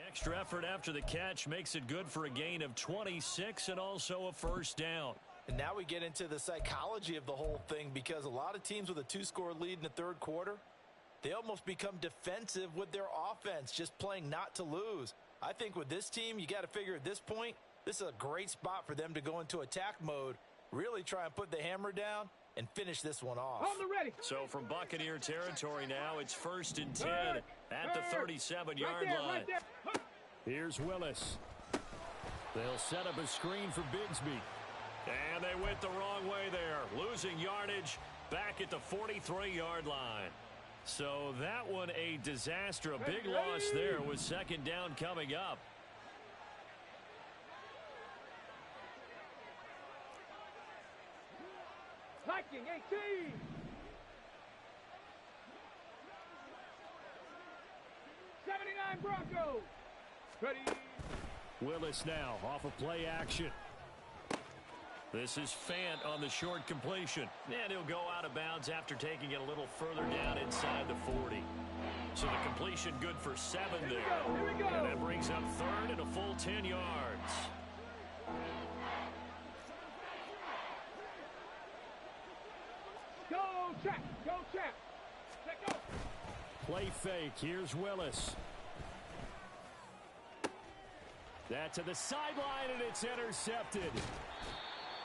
S1: Extra effort after the catch makes it good for a gain of 26 and also a first down.
S4: And now we get into the psychology of the whole thing, because a lot of teams with a 2-score lead in the third quarter, they almost become defensive with their offense, just playing not to lose. I think with this team, you got to figure at this point, this is a great spot for them to go into attack mode, really try and put the hammer down and finish this one off.
S2: On the ready.
S1: So from Buccaneer territory now, it's 1st and 10 at the 37-yard line.
S2: Right there.
S5: Here's Willis. They'll set up a screen for Bigsby.
S1: And they went the wrong way there, losing yardage back at the 43-yard line. So that one a disaster, a big loss there with second down coming up.
S2: Hiking 18. '79 Broncos. Ready.
S5: Willis now off of play action.
S1: This is Fant on the short completion. And he'll go out of bounds after taking it a little further down inside the 40. So the completion good for 7 there.
S2: Here we go.
S1: And that brings up third and a full 10 yards.
S2: Go, Chap. Go, Chap. Let go.
S5: Play fake. Here's Willis. That to the sideline, and it's intercepted.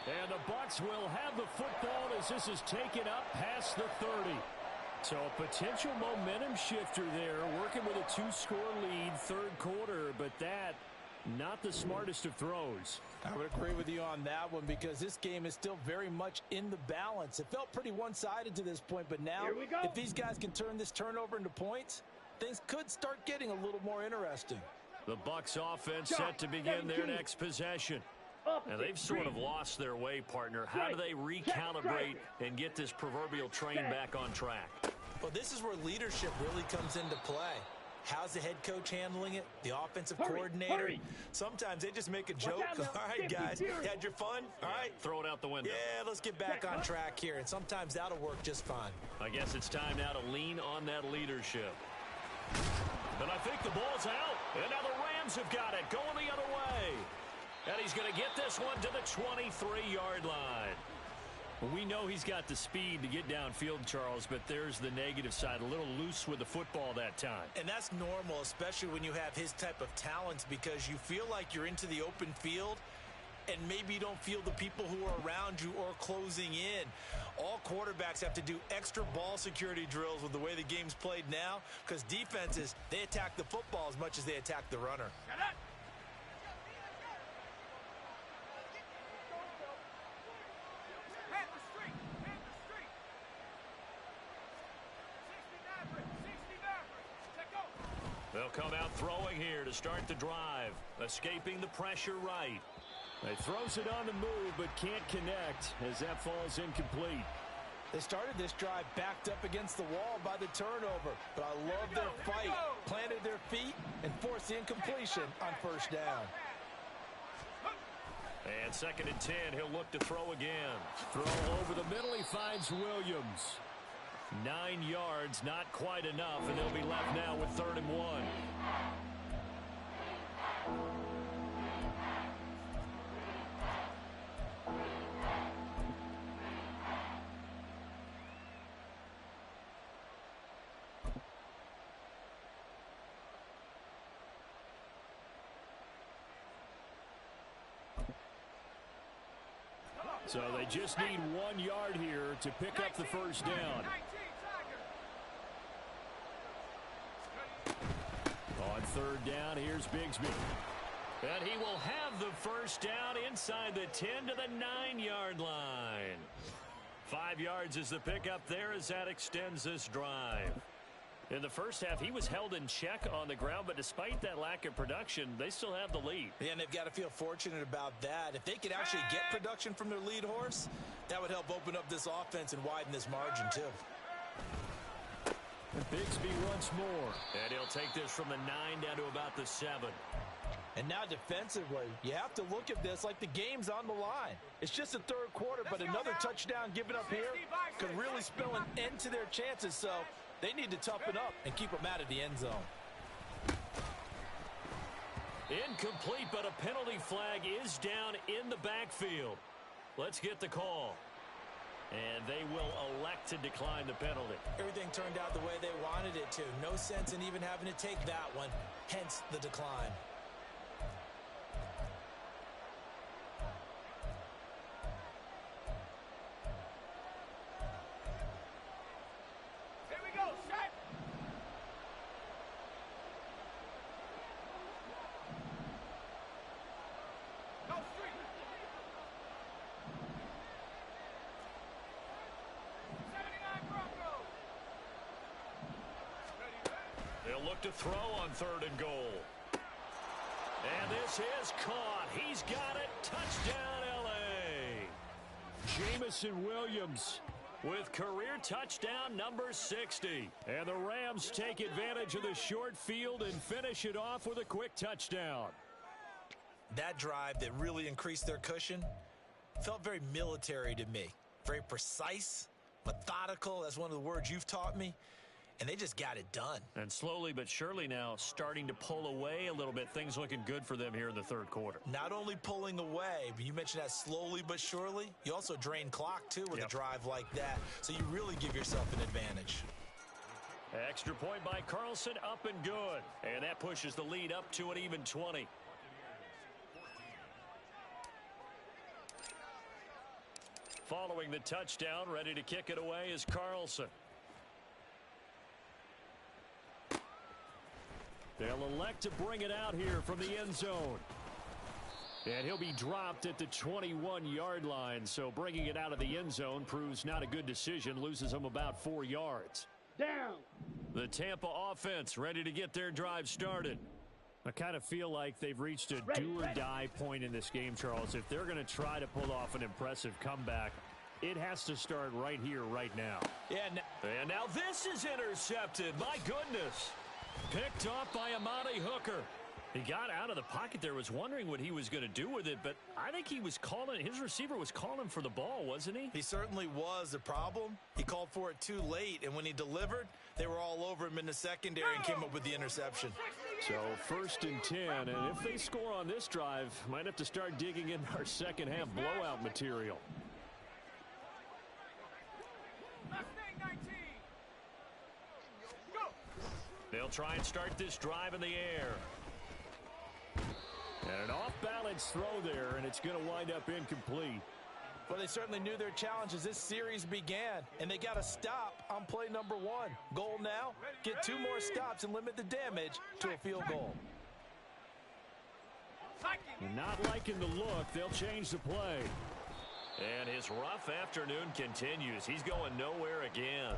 S5: And the Bucs will have the football as this is taken up past the 30. So a potential momentum shifter there, working with a 2-score lead third quarter, but that not the smartest of throws.
S4: I would agree with you on that one, because this game is still very much in the balance. It felt pretty one-sided to this point, but now
S2: Here we go.
S4: if these guys can turn this turnover into points, things could start getting a little more interesting.
S1: The Bucs offense set to begin their next possession. And they've sort of lost their way, partner. How do they recalibrate and get this proverbial train back on track?
S3: Well, this is where leadership really comes into play. How's the head coach handling it? The offensive coordinator?
S2: hurry.
S3: Sometimes they just make a joke.
S2: out now.
S3: All right, guys, you had your fun? All right.
S1: Throw it out the window.
S3: Yeah, let's get back on track here. And sometimes that'll work just fine.
S1: I guess it's time now to lean on that leadership. And I think the ball's out. And now the Rams have got it, going the other way. And he's going to get this one to the 23-yard line. We know he's got the speed to get downfield, Charles, but there's the negative side. A little loose with the football that time.
S3: And that's normal, especially when you have his type of talents, because you feel like you're into the open field and maybe you don't feel the people who are around you or closing in. All quarterbacks have to do extra ball security drills with the way the game's played now, because defenses, they attack the football as much as they attack the runner.
S1: They'll come out throwing here to start the drive, escaping the pressure right.
S5: He throws it on the move, but can't connect as that falls incomplete.
S4: They started this drive backed up against the wall by the turnover, but I love their fight. Planted their feet and forced the incompletion on first down.
S1: And 2nd and 10, he'll look to throw again.
S5: Throw over the middle, he finds Williams.
S1: 9 yards, not quite enough, and they'll be left now with 3rd and 1.
S5: So they just need 1 yard here to pick up the first down. On 3rd down, here's Bigsby. And he will have the first down inside the 10 to the 9-yard line. 5 yards is the pickup there as that extends this drive. In the first half, he was held in check on the ground, but despite that lack of production, they still have the lead.
S3: Yeah, and they've got to feel fortunate about that. If they could actually get production from their lead horse, that would help open up this offense and widen this margin, too.
S5: And Bigsby once more. And he'll take this from the 9 down to about the 7.
S4: And now defensively, you have to look at this like the game's on the line. It's just the third quarter, but another touchdown given up here could really spell an end to their chances. So they need to toughen up and keep them out of the end zone.
S5: Incomplete, but a penalty flag is down in the backfield. Let's get the call. And they will elect to decline the penalty.
S3: Everything turned out the way they wanted it to. No sense in even having to take that one, hence the decline.
S5: Look to throw on 3rd and goal. And this is caught. He's got it. Touchdown, L.A. Jamison Williams with career touchdown number 60. And the Rams take advantage of the short field and finish it off with a quick touchdown.
S3: That drive that really increased their cushion felt very military to me. Very precise, methodical. That's one of the words you've taught me. And they just got it done.
S5: And slowly but surely now starting to pull away a little bit. Things looking good for them here in the third quarter.
S3: Not only pulling away, but you mentioned that slowly but surely. You also drain clock, too, with a drive like that. So you really give yourself an advantage.
S5: Extra point by Carlson, up and good. And that pushes the lead up to an even 20. Following the touchdown, ready to kick it away is Carlson. They'll elect to bring it out here from the end zone. And he'll be dropped at the 21-yard line. So bringing it out of the end zone proves not a good decision. Loses him about 4 yards.
S2: Down.
S5: The Tampa offense ready to get their drive started. I kind of feel like they've reached a do-or-die point in this game, Charles. If they're going to try to pull off an impressive comeback, it has to start right here, right now. And now this is intercepted. My goodness. Picked off by Amani Hooker. He got out of the pocket there, was wondering what he was going to do with it, but I think he was calling, his receiver was calling for the ball, wasn't he?
S3: He certainly was. The problem, he called for it too late, and when he delivered, they were all over him in the secondary and came up with the interception.
S5: So 1st and 10, and if they score on this drive, might have to start digging in our second half blowout material. They'll try and start this drive in the air. And an off-balance throw there, and it's going to wind up incomplete.
S4: Well, they certainly knew their challenge as this series began, and they got to stop on play number 1. Goal now, get 2 more stops and limit the damage to a field goal.
S5: Not liking the look, they'll change the play. And his rough afternoon continues. He's going nowhere again.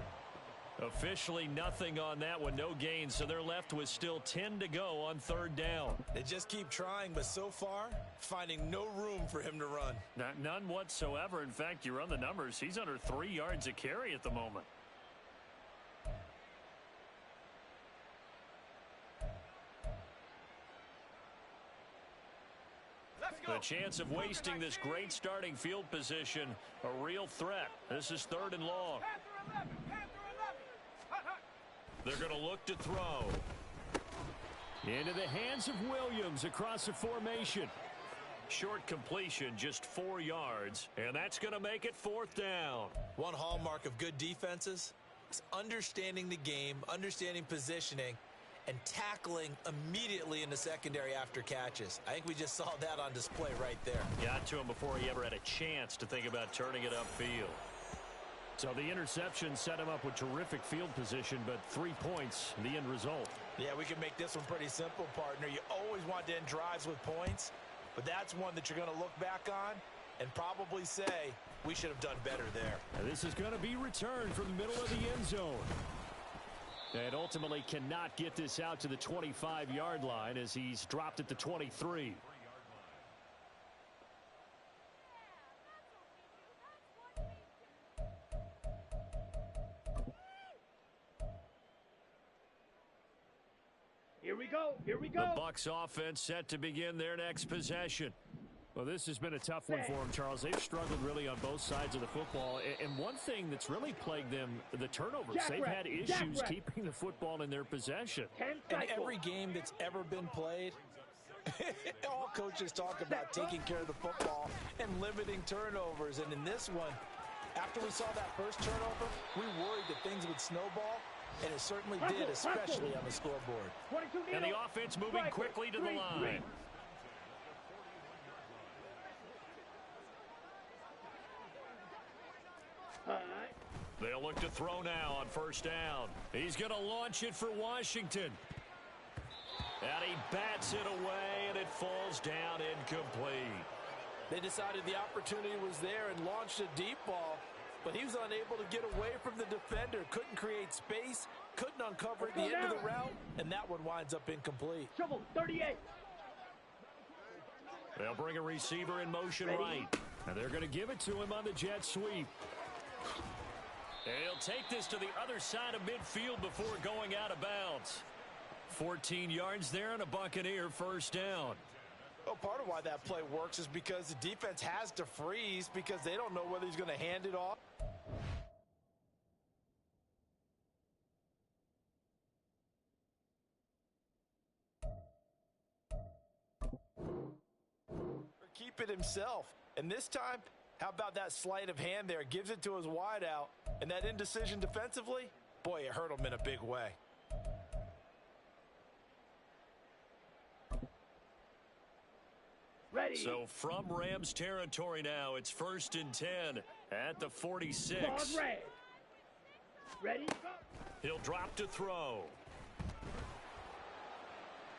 S5: Officially nothing on that one, no gain, so they're left with still 10 to go on 3rd down.
S3: They just keep trying, but so far, finding no room for him to run.
S5: None whatsoever. In fact, you run the numbers, he's under 3 yards a carry at the moment. The chance of wasting this great starting field position, a real threat. This is 3rd and long. They're going to look to throw. Into the hands of Williams across the formation. Short completion, just 4 yards, and that's going to make it 4th down.
S3: One hallmark of good defenses is understanding the game, understanding positioning, and tackling immediately in the secondary after catches. I think we just saw that on display right there.
S5: Got to him before he ever had a chance to think about turning it upfield. So the interception set him up with terrific field position, but 3 points, the end result.
S3: Yeah, we can make this one pretty simple, partner. You always want to end drives with points, but that's one that you're going to look back on and probably say, we should have done better there.
S5: And this is going to be returned from the middle of the end zone. And ultimately cannot get this out to the 25-yard line as he's dropped at the 23.
S2: Here we go. Here we go.
S5: The Bucs offense set to begin their next possession. Well, this has been a tough one for them, Charles. They've struggled really on both sides of the football. And one thing that's really plagued them, the turnovers. They've had issues keeping the football in their possession.
S3: In every game that's ever been played, all coaches talk about taking care of the football and limiting turnovers. And in this one, after we saw that first turnover, we worried that things would snowball. And it certainly did, especially on the scoreboard.
S5: And the offense moving quickly to the line. They'll look to throw now on first down. He's going to launch it for Washington. And he bats it away, and it falls down incomplete.
S4: They decided the opportunity was there and launched a deep ball, but he was unable to get away from the defender. Couldn't create space, couldn't uncover at the end of the route, and that one winds up incomplete.
S2: Trouble, 38.
S5: They'll bring a receiver in motion right. And they're going to give it to him on the jet sweep. And he'll take this to the other side of midfield before going out of bounds. 14 yards there and a Buccaneer first down.
S3: Well, part of why that play works is because the defense has to freeze because they don't know whether he's going to hand it off. Or keep it himself. And this time, how about that sleight of hand there? Gives it to his wideout. And that indecision defensively, boy, it hurt him in a big way.
S2: Ready.
S5: So from Rams territory now, it's 1st and 10 at the 46.
S2: Pause, red. Ready, go.
S5: He'll drop to throw.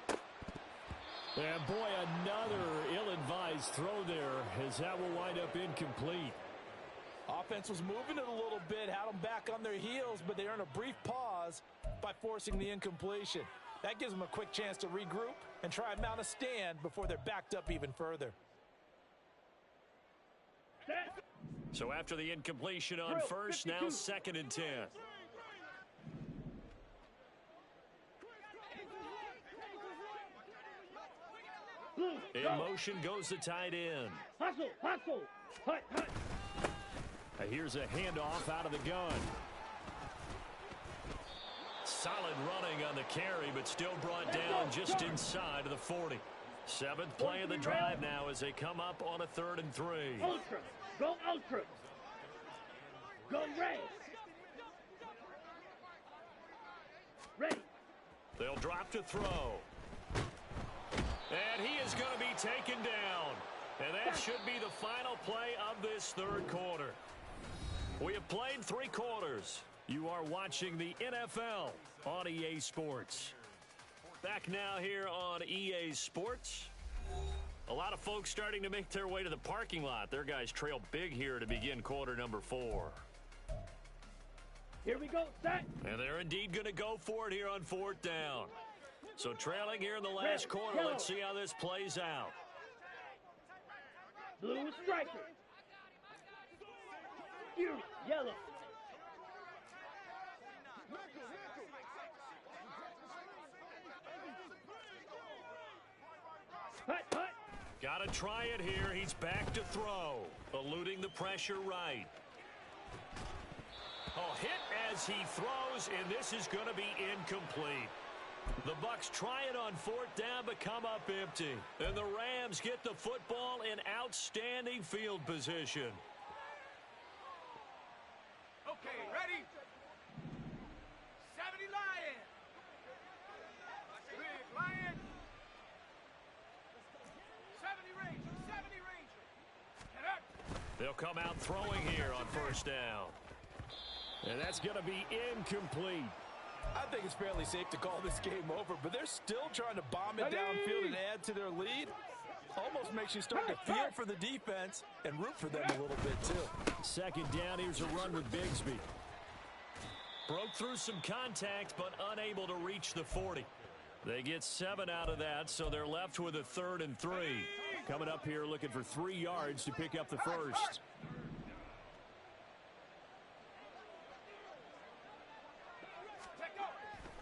S5: And boy, another ill-advised throw there as that will wind up incomplete.
S4: Offense was moving it a little bit, had them back on their heels, but they earn a brief pause by forcing the incompletion. That gives them a quick chance to regroup and try and mount a stand before they're backed up even further.
S5: So after the incompletion on first, now 2nd and 10. In motion goes the tight end.
S2: Hustle, hustle. Hut, hut.
S5: Here's a handoff out of the gun. Solid running on the carry, but still brought down just inside of the 40. 7th play of the drive now as they come up on a 3rd and 3.
S2: Ultra. Go ultra. Go red. Ready.
S5: They'll drop to throw. And he is going to be taken down. And that should be the final play of this 3rd quarter. We have played 3 quarters. You are watching the NFL on EA Sports. Back now here on EA Sports. A lot of folks starting to make their way to the parking lot. Their guys trail big here to begin quarter number 4.
S2: Here we go, set.
S5: And they're indeed going to go for it here on 4th down. So trailing here in the last quarter. Let's see how this plays out.
S2: Blue striker. Fury, yellow. Hut, hut.
S5: Got to try it here. He's back to throw. Eluding the pressure right. Oh, hit as he throws, and this is going to be incomplete. The Bucs try it on 4th down, but come up empty. And the Rams get the football in outstanding field position.
S2: Okay, ready? 70 Lion. Big Lion. 70 Ranger, 70 Ranger. Get up.
S5: They'll come out throwing here on 1st down. And that's going to be incomplete.
S4: I think it's fairly safe to call this game over, but they're still trying to bomb it downfield and add to their lead. Almost makes you start to fear for the defense and root for them a little bit, too.
S5: Second down, here's a run with Bigsby. Broke through some contact, but unable to reach the 40. They get 7 out of that, so they're left with a 3rd and 3. Coming up here looking for 3 yards to pick up the first.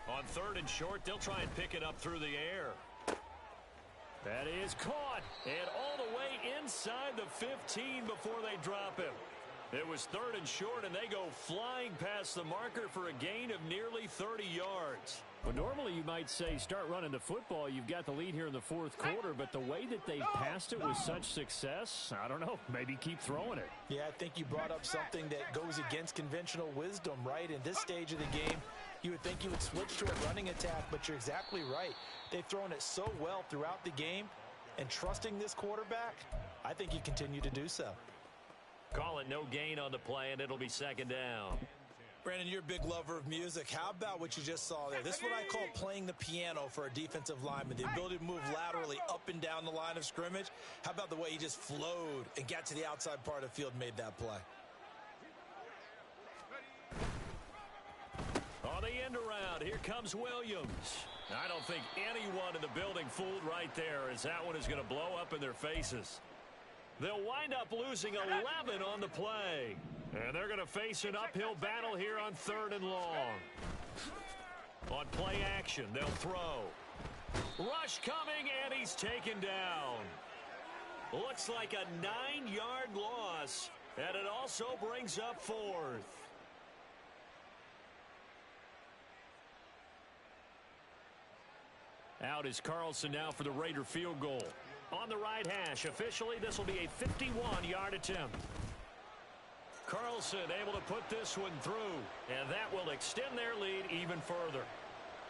S5: On 3rd and short, they'll try and pick it up through the air. That is caught, and all the way inside the 15 before they drop him. It was 3rd and short, and they go flying past the marker for a gain of nearly 30 yards. Well, normally you might say start running the football. You've got the lead here in the 4th quarter, but the way that they passed it with such success, I don't know, maybe keep throwing it.
S3: Yeah, I think you brought up something that goes against conventional wisdom, right? In this stage of the game, you would think you would switch to a running attack, but you're exactly right. They've thrown it so well throughout the game, and trusting this quarterback, I think you continue to do so.
S5: Call it no gain on the play, and it'll be 2nd down.
S3: Brandon, you're a big lover of music. How about what you just saw there? This is what I call playing the piano for a defensive lineman, the ability to move laterally up and down the line of scrimmage. How about the way he just flowed and got to the outside part of the field and made that play?
S5: On the end around, here comes Williams. I don't think anyone in the building fooled right there, as that one is going to blow up in their faces. They'll wind up losing 11 on the play. And they're going to face an uphill battle here on 3rd and long. On play action, they'll throw. Rush coming, and he's taken down. Looks like a 9-yard loss, and it also brings up 4th. Out is Carlson now for the Raider field goal. On the right hash, officially this will be a 51-yard attempt. Carlson able to put this one through, and that will extend their lead even further.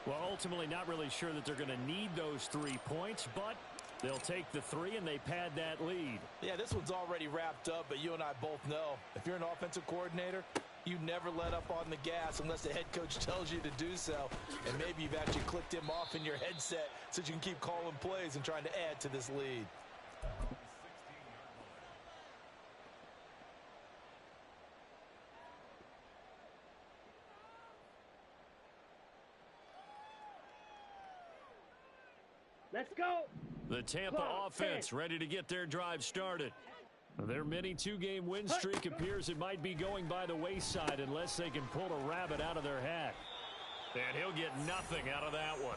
S5: Well, ultimately not really sure that they're going to need those 3 points, but they'll take the 3 and they pad that lead.
S4: Yeah, this one's already wrapped up, but you and I both know if you're an offensive coordinator, you never let up on the gas unless the head coach tells you to do so. And maybe you've actually clicked him off in your headset so you can keep calling plays and trying to add to this lead.
S2: Let's go.
S5: The Tampa offense ready to get their drive started. Their mini 2-game win streak appears it might be going by the wayside unless they can pull a rabbit out of their hat. And he'll get nothing out of that one.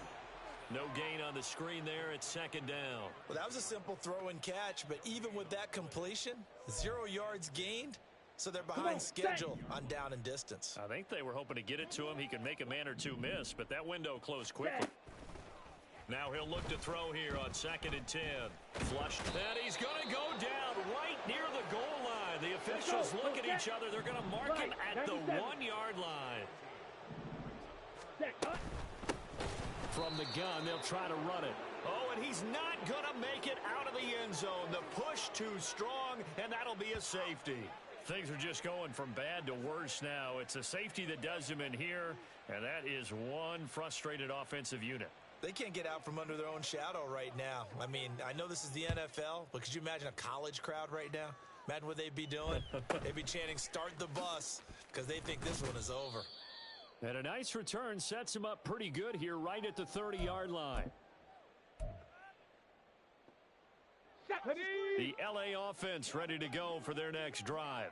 S5: No gain on the screen there. It's 2nd down.
S3: Well, that was a simple throw and catch, but even with that completion, 0 yards gained, so they're behind schedule on down and distance.
S5: I think they were hoping to get it to him. He could make a man or 2 miss, but that window closed quickly. Now he'll look to throw here on 2nd and 10. Flushed. And he's going to go down right near the goal line. The officials look at each other. They're going to mark him at the 1-yard line. From the gun, they'll try to run it. Oh, and he's not going to make it out of the end zone. The push too strong, and that'll be a safety. Things are just going from bad to worse now. It's a safety that does him in here, and that is one frustrated offensive unit.
S3: They can't get out from under their own shadow right now. I mean, I know this is the NFL, but could you imagine a college crowd right now? Imagine what they'd be doing. They'd be chanting, "Start the bus," because they think this one is over.
S5: And a nice return sets him up pretty good here right at the 30-yard line. The LA offense ready to go for their next drive.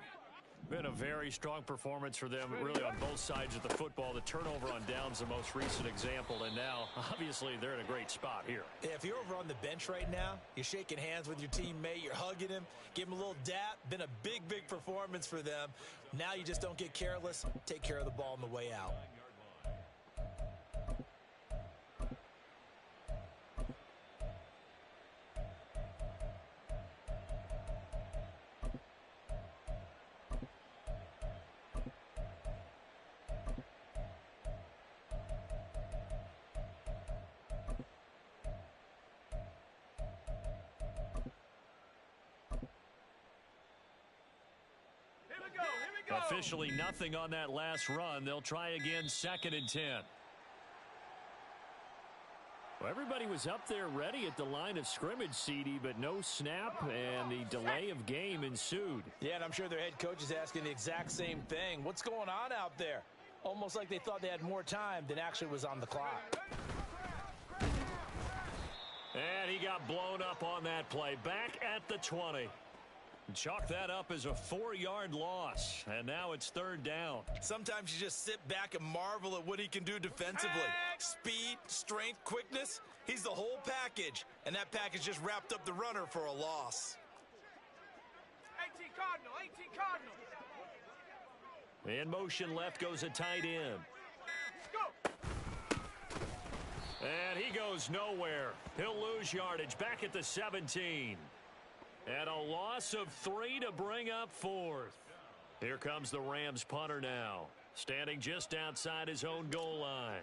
S5: Been a very strong performance for them, really, on both sides of the football. The turnover on downs, the most recent example, and now, obviously, they're in a great spot here.
S3: Yeah, if you're over on the bench right now, you're shaking hands with your teammate, you're hugging him, give him a little dap. Been a big, big performance for them. Now you just don't get careless. Take care of the ball on the way out.
S5: Officially nothing on that last run. They'll try again, 2nd and 10. Well, everybody was up there ready at the line of scrimmage, CD, but no snap, and the delay of game ensued.
S4: Yeah, and I'm sure their head coach is asking the exact same thing. What's going on out there? Almost like they thought they had more time than actually was on the clock.
S5: And he got blown up on that play. Back at the 20. Chalk that up as a 4-yard loss, and now it's 3rd down.
S3: Sometimes you just sit back and marvel at what he can do defensively. Speed, strength, quickness, he's the whole package, and that package just wrapped up the runner for a loss.
S2: 18 Cardinal, 18 Cardinal.
S5: In motion left goes a tight end.
S2: Go.
S5: And he goes nowhere. He'll lose yardage back at the 17. And a loss of 3 to bring up 4th. Here comes the Rams punter now, standing just outside his own goal line.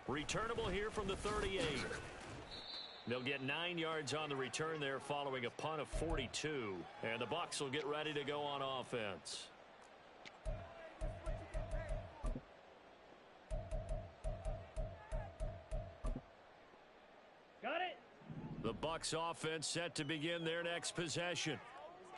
S5: Returnable here from the 38. They'll get 9 yards on the return there following a punt of 42. And the Bucs will get ready to go on offense.
S2: Got it.
S5: The Bucs offense set to begin their next possession.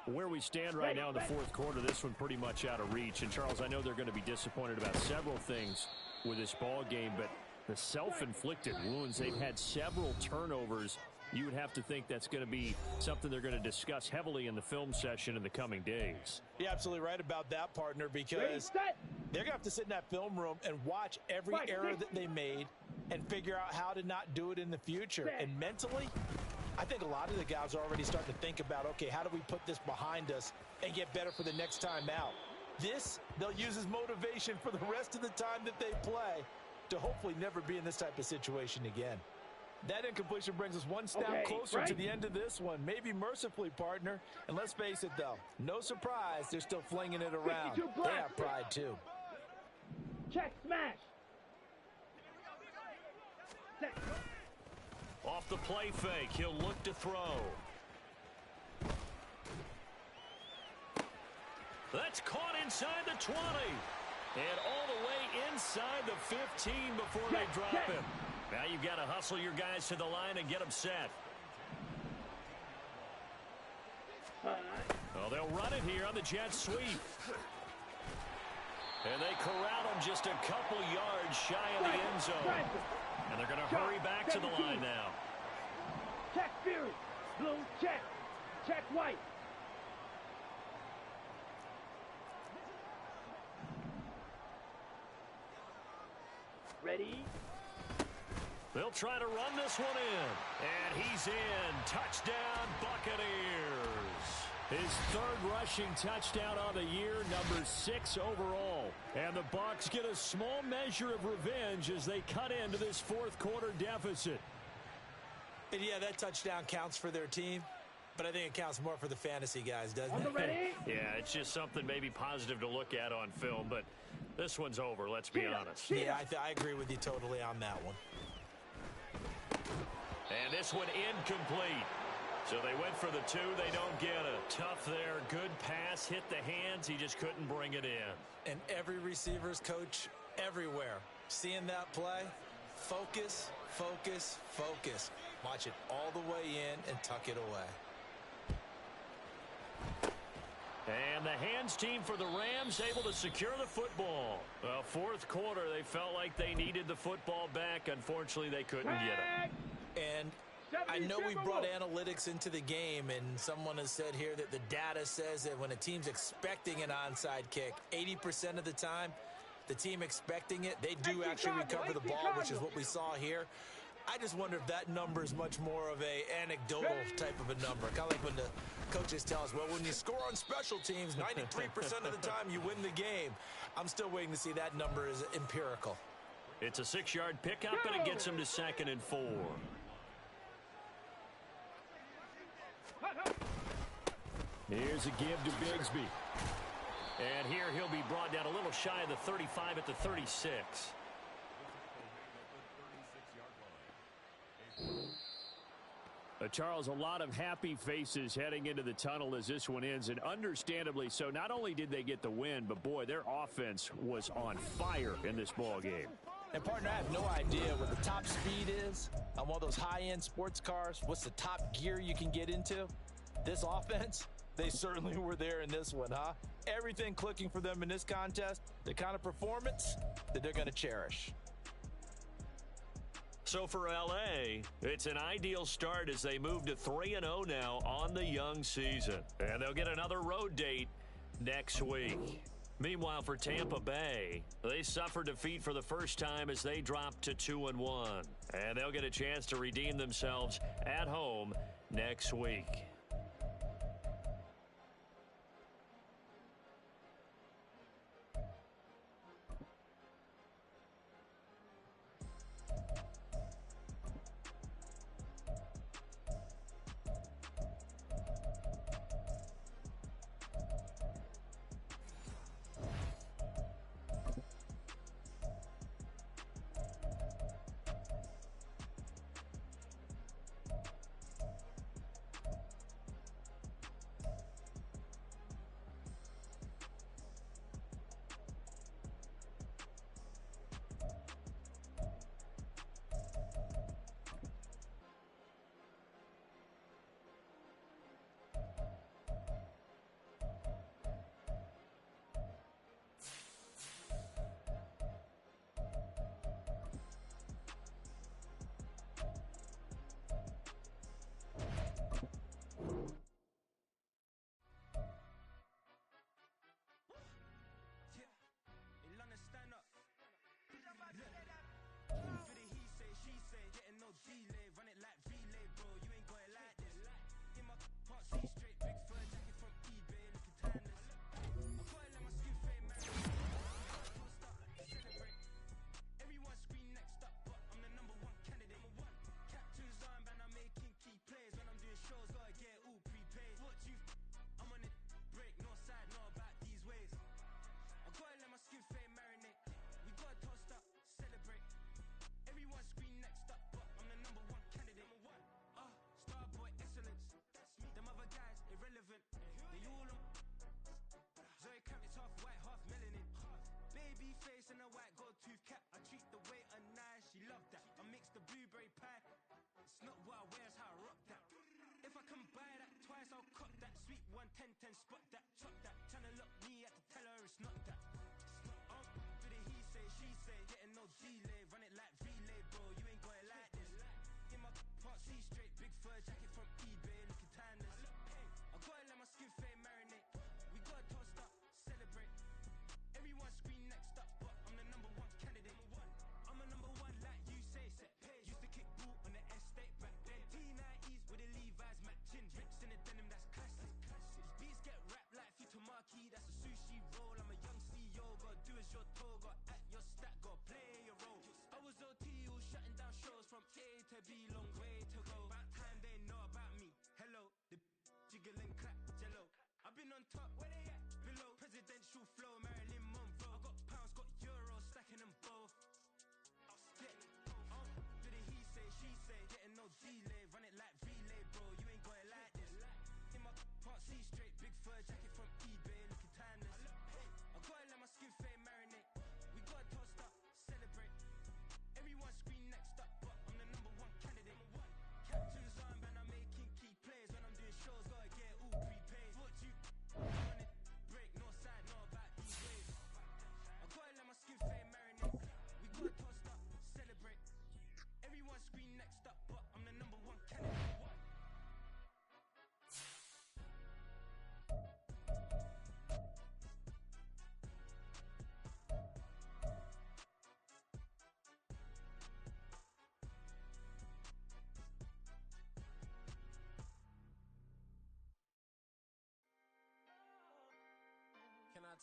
S5: Where we stand right now in the 4th quarter, this one pretty much out of reach. And, Charles, I know they're going to be disappointed about several things with this ball game, but the self-inflicted wounds, they've had several turnovers. You would have to think that's going to be something they're going to discuss heavily in the film session in the coming days.
S4: You're absolutely right about that, partner, because they're going to have to sit in that film room and watch every error that they made and figure out how to not do it in the future. And mentally, I think a lot of the guys are already starting to think about, okay, how do we put this behind us and get better for the next time out? This, they'll use as motivation for the rest of the time that they play to hopefully never be in this type of situation again. That incompletion brings us one step closer to the end of this one. Maybe mercifully, partner. And let's face it, though, no surprise, they're still flinging it around. They have pride, too.
S2: Check, smash.
S5: Off the play fake, he'll look to throw. That's caught inside the 20. And all the way inside the 15 before they drop him. Now you've got to hustle your guys to the line and get them set. Well, they'll run it here on the jet sweep. And they corral him just a couple yards shy of the end zone. And they're going to hurry back to the line now.
S2: Check Fury. Blue, check. Check white. Ready?
S5: They'll try to run this one in. And he's in. Touchdown, Buccaneers. His 3rd rushing touchdown on the year, number 6 overall. And the Bucs get a small measure of revenge as they cut into this 4th quarter deficit.
S3: And yeah, that touchdown counts for their team, but I think it counts more for the fantasy guys, doesn't it?
S2: Ready?
S5: Yeah, it's just something maybe positive to look at on film, but this one's over, let's be honest.
S3: Yeah, I agree with you totally on that one.
S5: And this one incomplete. So they went for the 2, they don't get it. Tough there, good pass, hit the hands, he just couldn't bring it in.
S3: And every receiver's coach everywhere, seeing that play, focus, focus, focus. Watch it all the way in and tuck it away.
S5: And the hands team for the Rams able to secure the football. Well, 4th quarter, they felt like they needed the football back. Unfortunately, they couldn't get it.
S3: And I know we brought analytics into the game, and someone has said here that the data says that when a team's expecting an onside kick, 80% of the time, the team expecting it, they do actually recover the ball, which is what we saw here. I just wonder if that number is much more of a anecdotal type of a number. Kind of like when the coaches tell us, well, when you score on special teams, 93% of the time you win the game. I'm still waiting to see that number is empirical.
S5: It's a 6-yard pickup, and it gets him to 2nd and 4. Here's a give to Bigsby. And here he'll be brought down a little shy of the 35 at the 36. Charles, a lot of happy faces heading into the tunnel as this one ends, and understandably so. Not only did they get the win, but, boy, their offense was on fire in this ball game.
S3: And, partner, I have no idea what the top speed is on one of those high-end sports cars. What's the top gear you can get into? This offense, they certainly were there in this one, huh? Everything clicking for them in this contest, the kind of performance that they're going to cherish.
S1: So for L.A., it's an ideal start as they move to 3-0 now on the young season. And they'll get another road date next week. Meanwhile, for Tampa Bay, they suffered defeat for the first time as they dropped to 2-1. And they'll get a chance to redeem themselves at home next week.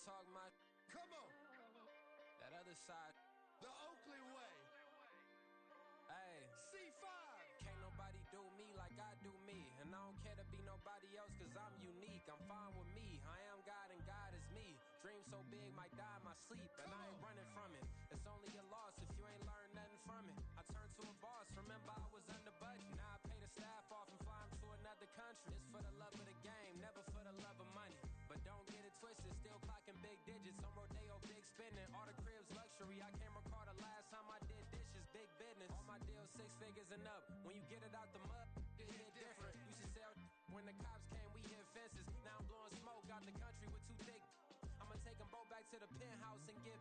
S6: Talk my come on that other side the Oakley way. Hey, C5 can't nobody do me like I do me, and I don't care to be nobody else cause I'm unique. I'm fine with me, I am God and God is me. Dream so big might die in my sleep, and I ain't running from it. It's only a loss if you ain't learned nothing from it. I turned to a boss, remember I was under budget. Now I pay the staff off and century. I can't recall the last time I did dishes. Big business. All my deals 6 figures and up. When you get it out the mud, it hit different. Used to sell when the cops came, we hit fences. Now I'm blowing smoke out the country with 2 thick. I'ma take them both back to the penthouse and get.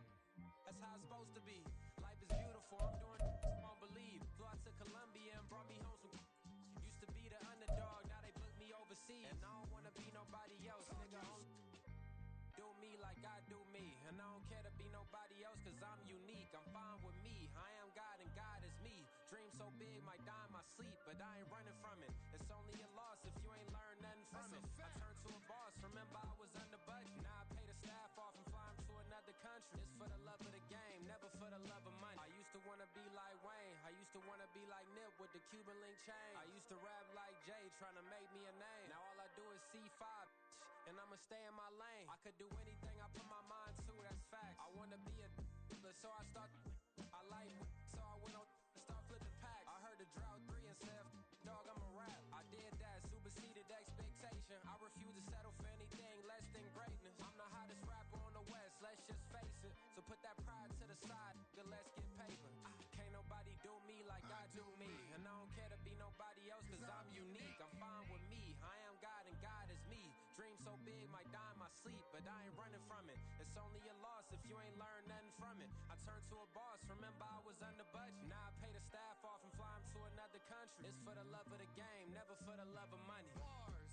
S6: That's how it's supposed to be. Life is beautiful. I'm doing won't believe. Flew out to Colombia and brought me home some. Used to be the underdog, now they book me overseas. And I don't wanna be nobody else, nigga. Do me like I do me. And I don't care to be nobody else, cause I'm unique. I'm fine with me. I am God and God is me. Dream so big, might die in my sleep, but I ain't running from it. It's only a loss if you ain't learned nothing from it. I turned to a boss, remember I was under budget. Now I pay the staff off and fly 'em to another country. It's for the love of the game, never for the love of money. I used to wanna be like Wayne. I used to wanna be like Nip with the Cuban link chain. I used to rap like Jay, trying to make me a name. Now all I do is C5, and I'ma stay in my lane. I could do anything I put my mind to, that's facts. I wanna be a so I start. I like so I went on and start flipping packs. I heard the drought 3 and said, dog, I'm a rap. I did that, superseded expectation. I refuse to settle for anything less than greatness. I'm the hottest rapper on the West, let's just face it. So put that pride to the side, then let's get paper. Can't nobody do me like I do me. And I don't care to be nobody else, cause I'm unique. I'm fine with me, I am God and God is me. Dream so big, might die in my sleep, but I ain't running from it. It's only a loss if you ain't learned nothing from it. I turned to a boss, remember I was under budget. Now I pay the staff off and fly 'em to another country. It's for the love of the game, never for the love of money.
S7: Bars,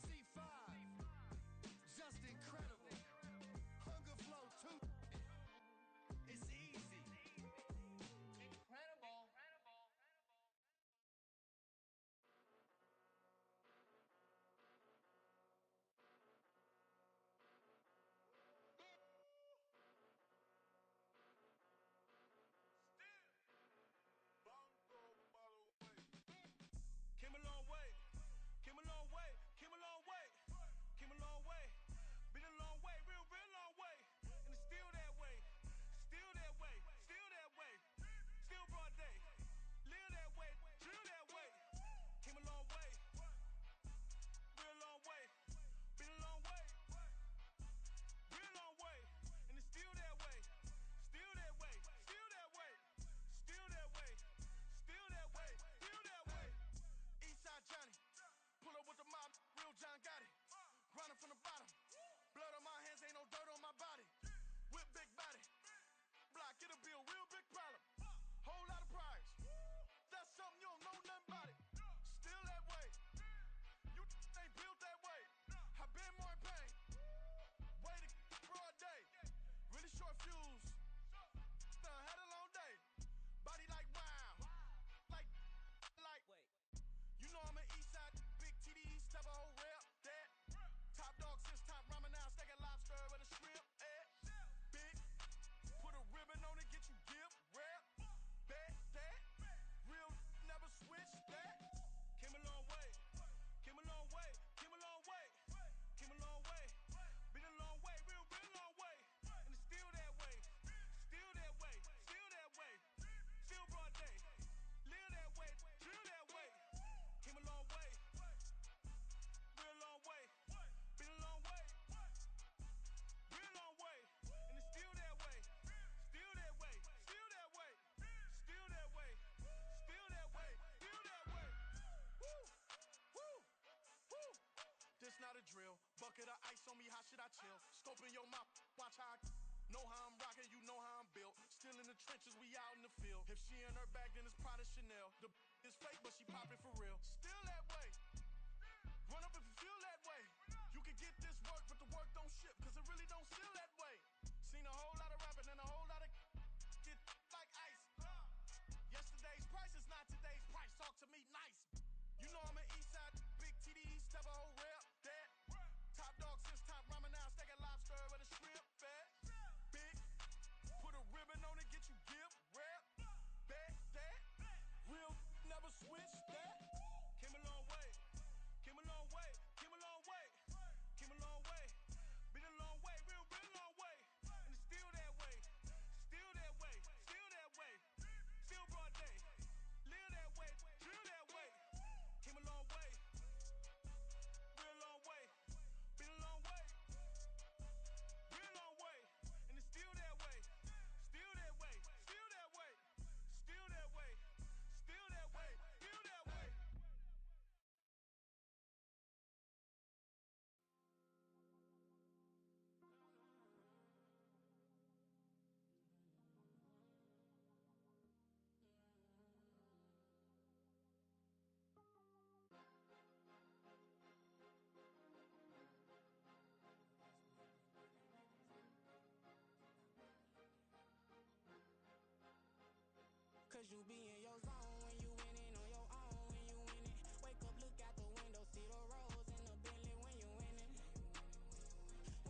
S7: C5, just incredible. Hunger flow too. It's easy. Incredible.
S2: Came a long way, came a long way, came a long way, came a long way. Been a long way, real long way. And it's still that way, still that way, still that way. Still broad day, live that way, drill that way. Came a long way, real long way. Been a long way, real long way. And it's still that way, still that way, still that way, still that way, still that way, still that way. Eastside Johnny, pull up with the mob, real John got it. Grinding from the bottom, blood on my hands, ain't no dirt on my body. Whip big body, block, get a bill, real big problem. Whole lot of priors, that's something you don't know nothing about it. Still that way, you ain't built that way. I been more in pain, way to broad day. Really short fuse, done had a long day. Body like wow, like. Wait. You know I'm an east side, big TDE, step a whole rep, that. Top dog since top ramen now, steak and lobster with a shrimp, big, put a ribbon on it, get you give, rep, bet, that. Real never switch, that. Came a long way, came a long way, came a long way, came a long way. Been a long way, real long way. And it's still that way, still that way, still that way. Still broad day, live that way, drill that way. Came a long way, real long way. Been a long way, real long way. And it's still that way, still that way, still that way, still that way, still that way, still that way. Woo, woo, woo. This not a drill, bucket of ice on me, how should I chill? Scope in your mouth, watch how I know how I'm rocking, you know how I'm built. Still in the trenches, we out in the field. If she in her bag, then it's Prada Chanel. The is fake, but she poppin' for real. Still that way. Run up if you feel that way. You can get this work, but the work don't ship, cause it really don't feel that way. Seen a whole lot of rapping and a whole lot of get like ice. Yesterday's price is not today's price. Talk to me nice. You know I'm an east side, big TDE, step a whole rep, that. Top dog since top ramen now, steak and lobster with a shrimp, fat. Big, put a ribbon on it, get you give, rep, bet, that. Real never switch, that. Came a long way, came a long way, came a long way, came a long way. Been a long way, real
S8: be in your zone when you winning on your own. When you winning, wake up, look out the window, see the rose in the Bentley. When you winning,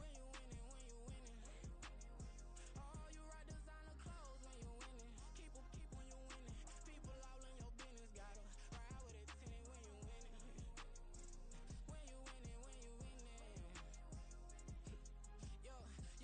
S8: when you winning, when you winning. Oh, you rock designer clothes when you winning. Keep when you winning. People all in your business, gotta ride with it tinted when you winning. When you winning, when you winning.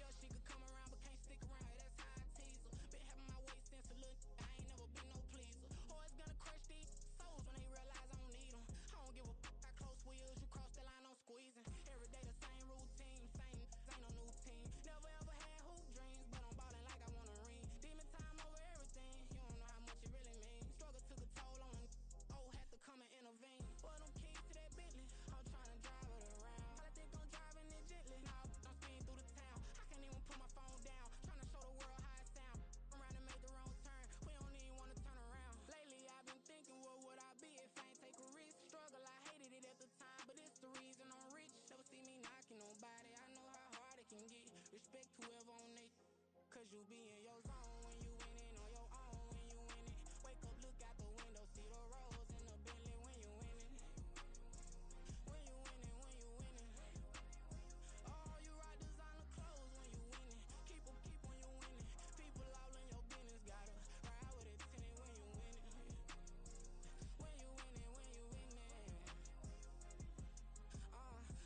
S8: Yo, she could come around but can't stick around. That's how I tease her. Been having my way since a little. I ain't never been no pleaser. Always gonna crush these souls when they realize I don't need them. I don't give a how close wheels. You cross the line, I'm squeezing. Every day the same routine, same ain't no new team. Never ever had hoop dreams, but I'm ballin' like I want a ring. Demon time over everything. You don't know how much it really means. Struggle took a toll on them. Oh, had to come and intervene. Boy, them keys to that Bentley, I'm tryna drive it around. I think I'm driving it gently. Now I'm speeding through the town. I can't even put my phone down. Tryna show the world how it sound. Around and make the wrong turn. We don't even wanna turn around. Lately I've been thinking, what would I be if I ain't take a risk? Struggle, I hated it at the time, but it's the reason I'm rich. Never see me knocking nobody. I know how hard it can get. Respect whoever on they. Cause you be in your zone when you winning on your own. When you winning, wake up, look out the window, see the rose in the Bentley. When you winning, when you winning, when you winning. Oh, you rock designer clothes when you winning. Keep when you winning. People all in your business, gotta ride with it tinted when you winning. When you winning, when you winning.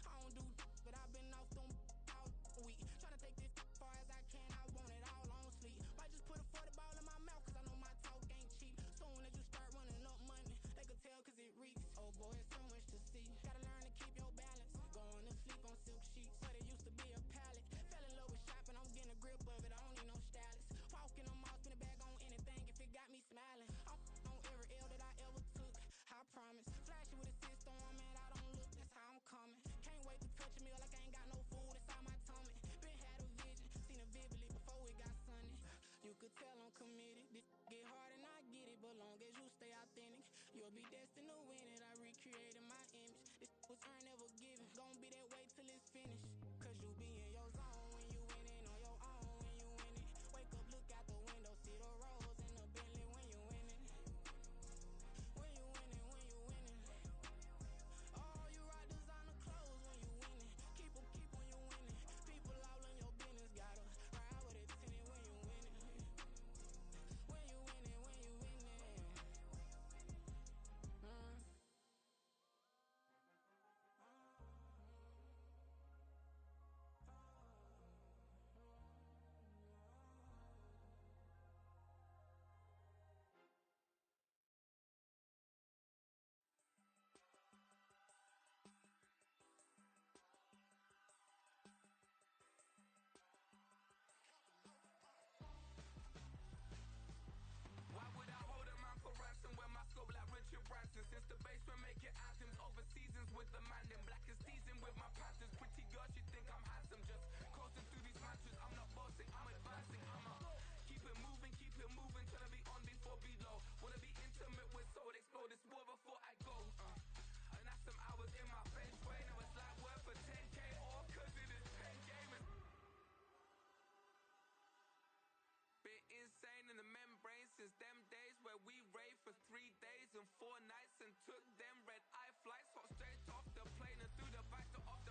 S8: I don't do but I've been off them all week. Tryna take this far as I can, I want it all on sleep. Might just put a 40 ball in my mouth, cause I know my talk ain't cheap. Soon as you start running up money, they could tell cause it reeks. Oh boy, it's so much to see. Gotta learn to keep your balance. Going to sleep on silk sheets, but it used to be a pallet. Fell in love with shopping, I'm getting a grip of it, I don't need no stylist. Walking on mall, spin a bag on anything if it got me smiling. I'm on every L that I ever took, I promise. Flashy with a system, man, I don't look, that's how I'm coming. Can't wait to touch a meal like I ain't got no food inside my tummy. Been had a vision, seen it vividly before it got sunny. You could tell I'm committed. This get hard and I get it, but long as you stay authentic, you'll be destined to win it. I recreated my image. This was earned, never given. Gonna be that way till it's finished. Cause you be in your zone when you winning on your own. When you winning, wake up, look out the window, see the rose in the Bentley. When you winning, when you winning, when you winning. Oh, you rock designer clothes when you winning. Keep when you winning. People all in your business, gotta ride with it tinted when you winning. When you winning, when you winning.
S6: Why would I hold a man for ransom when my scope like Richard Branson? Since the basement making anthems over seasons with the man, then black is seasoned with my panthers. Pretty girl, she think I'm handsome, just coasting through these mantras. I'm not bossing, I'm advancing, keep it moving, trying to be on before below. Wanna be intimate with soul, explore this war before I go. And that's some hours in my bench way. Now it's like work for 10k, all cause it is pen gaming. Been insane in the membrane since them days where we raved for 3 days and 4 nights and took them red eye flights, hot straight off the plane and through the back door of the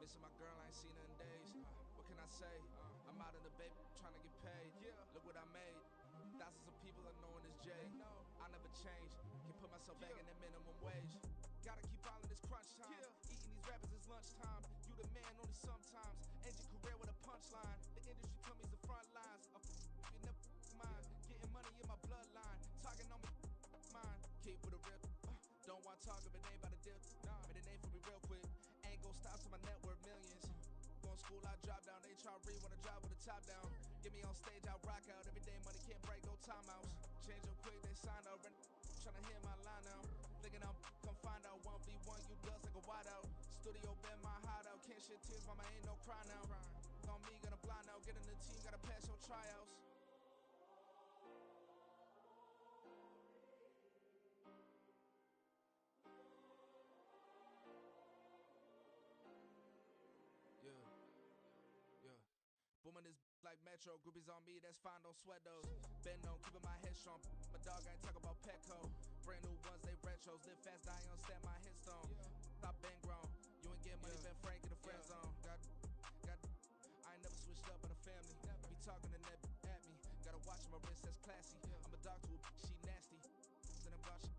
S2: Missing my girl, I ain't seen her in days. What can I say? I'm out in the baby, trying to get paid. Look what I made. Thousands of people are knowing this Jay. I never change. Can put myself back in that minimum wage. Gotta keep all in this crunch time. Eating these rappers is lunchtime. You the man only sometimes. End your career with a punchline. The industry tell me it's the front lines. You never mine. Getting money in my bloodline. Talking on me, mine. Keep with a real. Don't want to talk if it ain't about a deal. Made a name for me real quick. Ain't gon' stop till my net worth millions. Going school, I drop down. HRE wanna drive with the top down. Get me on stage, I rock out. Every day money can't break, no timeouts. Change up quick, they signed up. Tryna hear my line now. Thinking I'm come find out 1v1, you dust like a wideout. Studio been my hideout. Can't shed tears, mama ain't no cry now. On me, gonna blind out. Get in the team, gotta pass your tryouts. Booming this like Metro, groupies on me, that's fine, don't sweat those. Been on, keeping my head strong. My dog ain't talking about Petco. Brand new ones, they retros. Live fast, die on, stand my headstone. Stop been grown. You ain't get money, been frank in the friend zone. I ain't never switched up in a family. Be talking to that at me. Gotta watch my wrist, that's classy. I'm a dog to a she nasty. Then about me.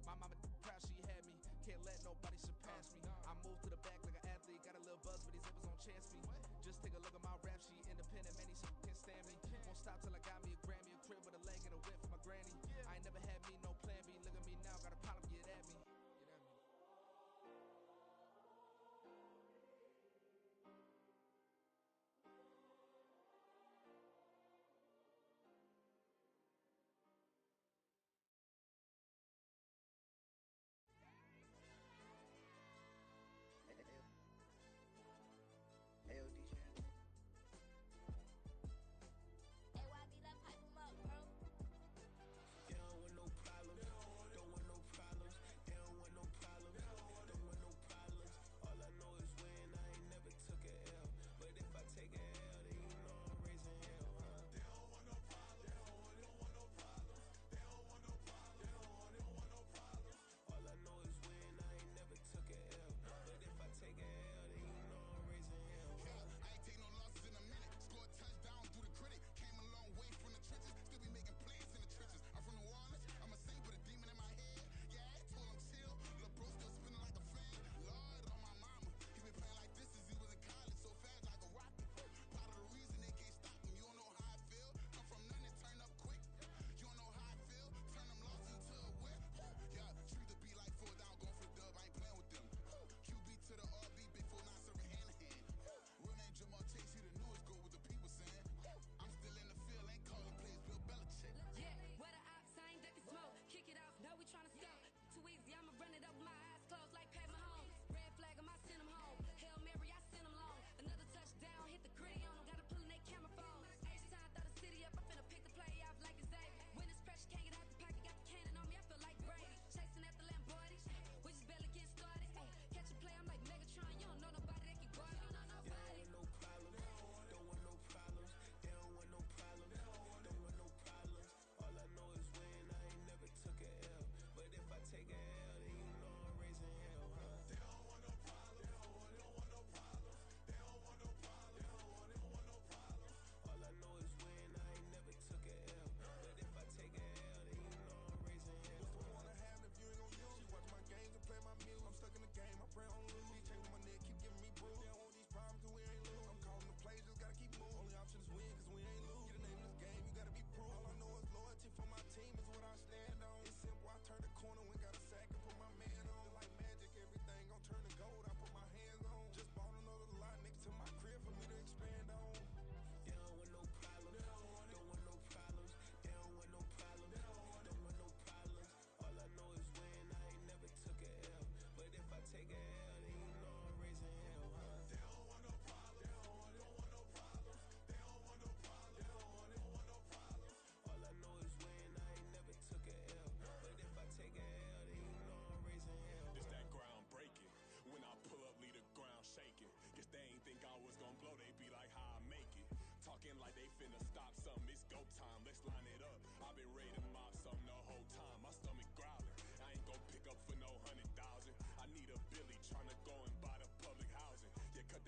S2: My mama proud she had me. Can't let nobody surpass me. I move to the back like an athlete. Got a little buzz, but these zippers don't chance me. Just take a look at my rap sheet. Independent, many can't stand me. Won't stop till I got me a Grammy, a crib with a leg and a whip for my granny. I ain't never had me no plan B. Look at me now, got a problem, get at me.
S9: Hey, yo, DJ.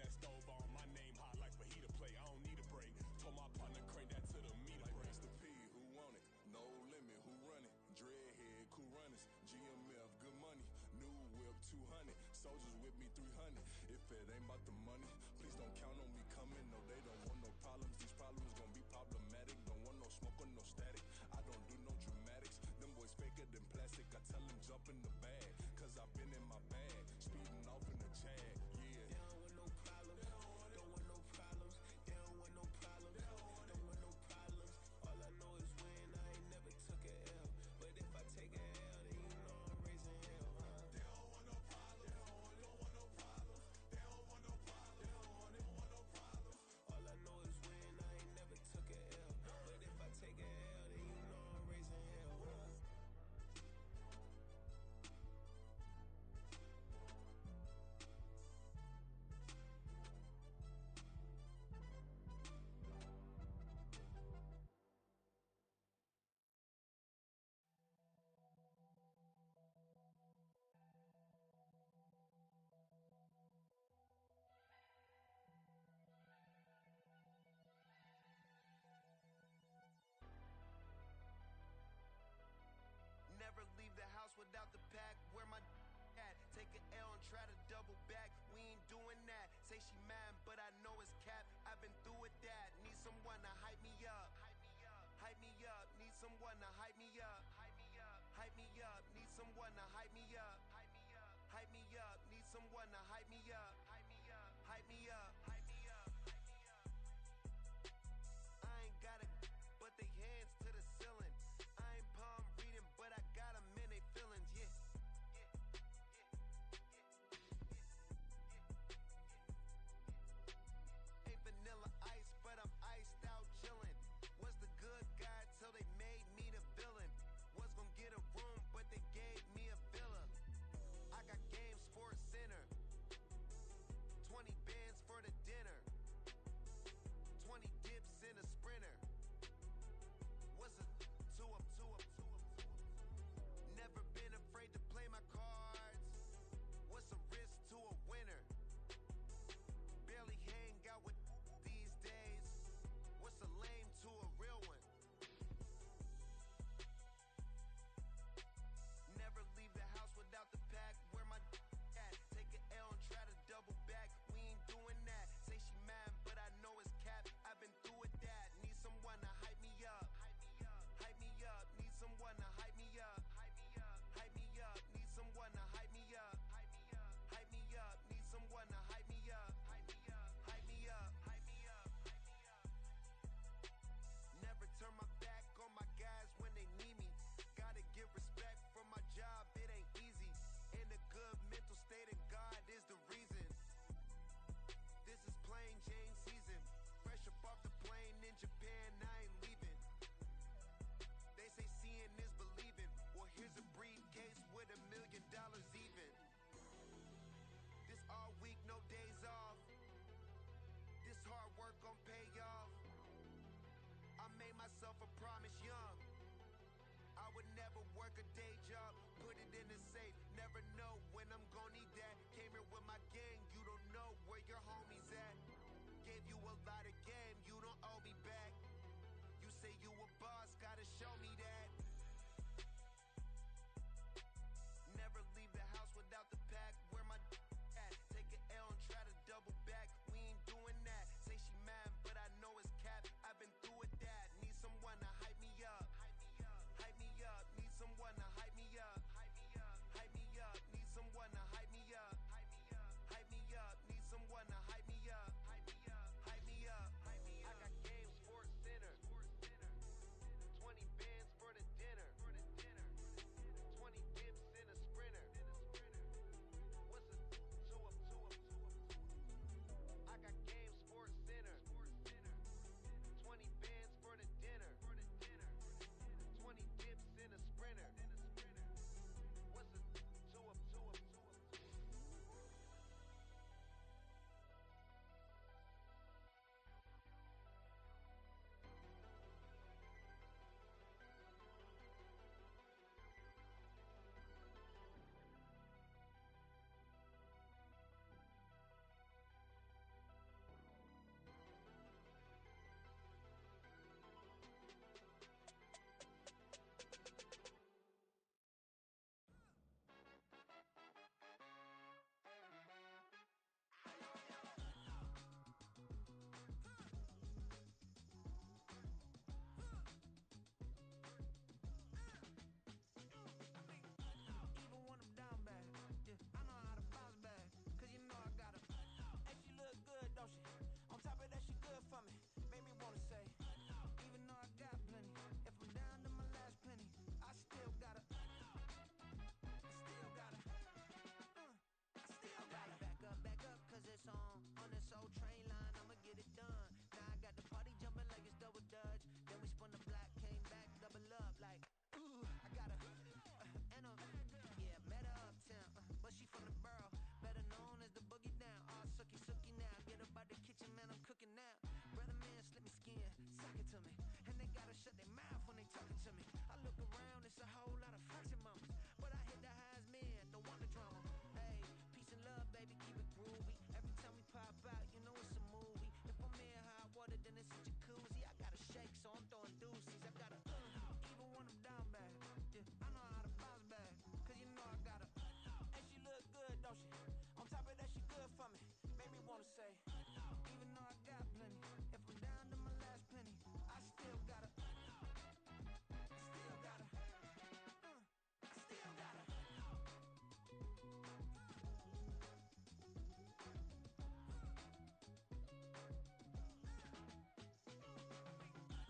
S2: that stove on, my name hot like fajita plate. I don't need a break. Told my partner crank that to the meter break. Mr. P, who want it? No limit, who run it? Dreadhead, cool runners. GMF, good money. New whip, 200. Soldiers with me, 300. If it ain't about the money, please don't count on me coming. No, they don't want no problems. These problems gon' be problematic. Don't want no smoke or no static. I don't do no dramatics. Them boys faker than plastic. I tell them jump in the bag, cause I've been in my bag. Speeding off in the Jag, yeah.
S8: They don't want no problems. Don't want no problems. They don't want no problems. Don't want no problems. All I know is win. I ain't never took a L. But if I take a L, then you know I'm raising hell, huh?
S2: They don't want no problems. They don't want no problems. They don't want no problems. They don't want no problems.
S8: All I know is win. I ain't never took a L. But if I take a L, then you know I'm raising hell, huh?
S9: Never leave the house without the pack. Where my at? Take an L and try to double back. We ain't doing that. Say she mad, but I know it's cap. I've been through with that. Need someone to hype me up. Hype me up. Need someone to hype me up. Hype me up. Need someone to hype me up. Hype me up. Need someone to hype me up. Hype me up. Hype me up. I ain't got it, but they hands to the ceiling. I ain't palm reading, but I got them in they feelings, yeah. Ain't vanilla ice, but I'm iced out chillin'. Was the good guy till they made me the villain. Was gonna get a room, but they gave me a villa. I got games for a center. 20 bands for the dinner. 20 dips in a sprinter. What's a two up? Never been afraid to play my cards. What's a risk to a winner? Barely hang out with these days. What's a lame to a real one? Never leave the house without the pack. Where my at? Take an L and try to double back. We ain't doing that. Say she mad, but I know it's cap. I've been through with that. Need someone to hype me up. Hype me up. Need someone to hype me up. Hype me up. Need someone to hype me up. Hype me up. Need someone to hype me up. Hype me up. Hype me up. Never turn my back on my guys when they need me. Gotta give respect for my job. It ain't easy. In a good mental state, and God is the reason. This is plain Jane season. Fresh up off the plane in Japan, I ain't leaving. They say seeing is believing. Well, here's a briefcase with $1 million even. This all week, no days off. This hard work gon' pay off. I made myself a promise young. I would never work a day job, put it in the safe. Never know when I'm gon' need that. Came here with my gang, you don't know where your homies at. Gave you a lot of game, you don't owe me back. You say you a boss, gotta show me that. Never leave the house without the pack. Where my at? Take an L and try to double back. We ain't doing that. Say she mad, but I know it's cap. I've been through with that. Need someone to hype me up. Hype me up. Need someone to hype me up. Hype me up. Need someone to hype me up. Hype me up. Need someone to hype me up. Hype me up.
S10: it to me. I look around, it's a whole lot of foxy mamas, but I hit the highs men, don't want the drama. Hey, peace and love, baby, keep it groovy. Every time we pop out, you know it's a movie. If I'm in hot water, then it's a jacuzzi. I got a shake, so I'm throwing deuces. I got a even when I'm down bad. Yeah, I know how to bounce back, cause you know I got a and she look good, don't she? On top of that, she good for me. Made me wanna say, even though I got plenty, if I'm down to my last penny, I still gotta, still gotta, still gotta.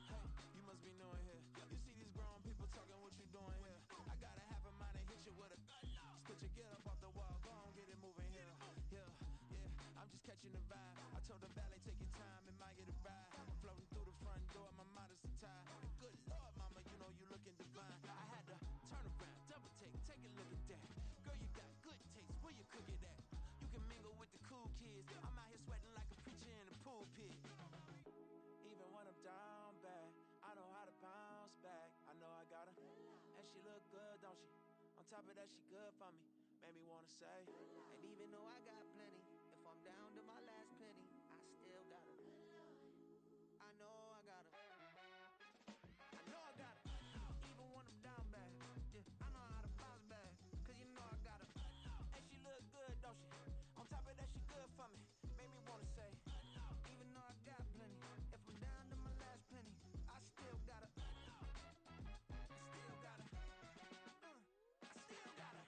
S10: Hey, you must be new in here. You see these grown people talking, what you doing here? I gotta have a mind to hit you with a split your get up off the wall, go on, get it moving here. Yeah, I'm just catching the vibe. I told the valet, take your time, it might get a ride. I'm floating through the front door, my modest attire. Good Lord, mama, you know you looking divine. I had to turn around, double take a look at that. Girl, you got good taste, where you cook it at? You can mingle with the cool kids. I'm out here sweating like a preacher in a pool pit. Even when I'm down bad, I know how to bounce back. I know I got her, and she look good, don't she? On top of that, she good for me. Made me wanna say, and even though I got plenty, if I'm down to my last penny, I still got her. I know I got her. I know I got her. Even when I'm down bad, yeah, I know how to bounce back, cause you know I got her. And she look good, don't she? On top of that, she good for me. Made me wanna say, even though I got plenty, if I'm down to my last penny, I still got her. Still got her. I still got her.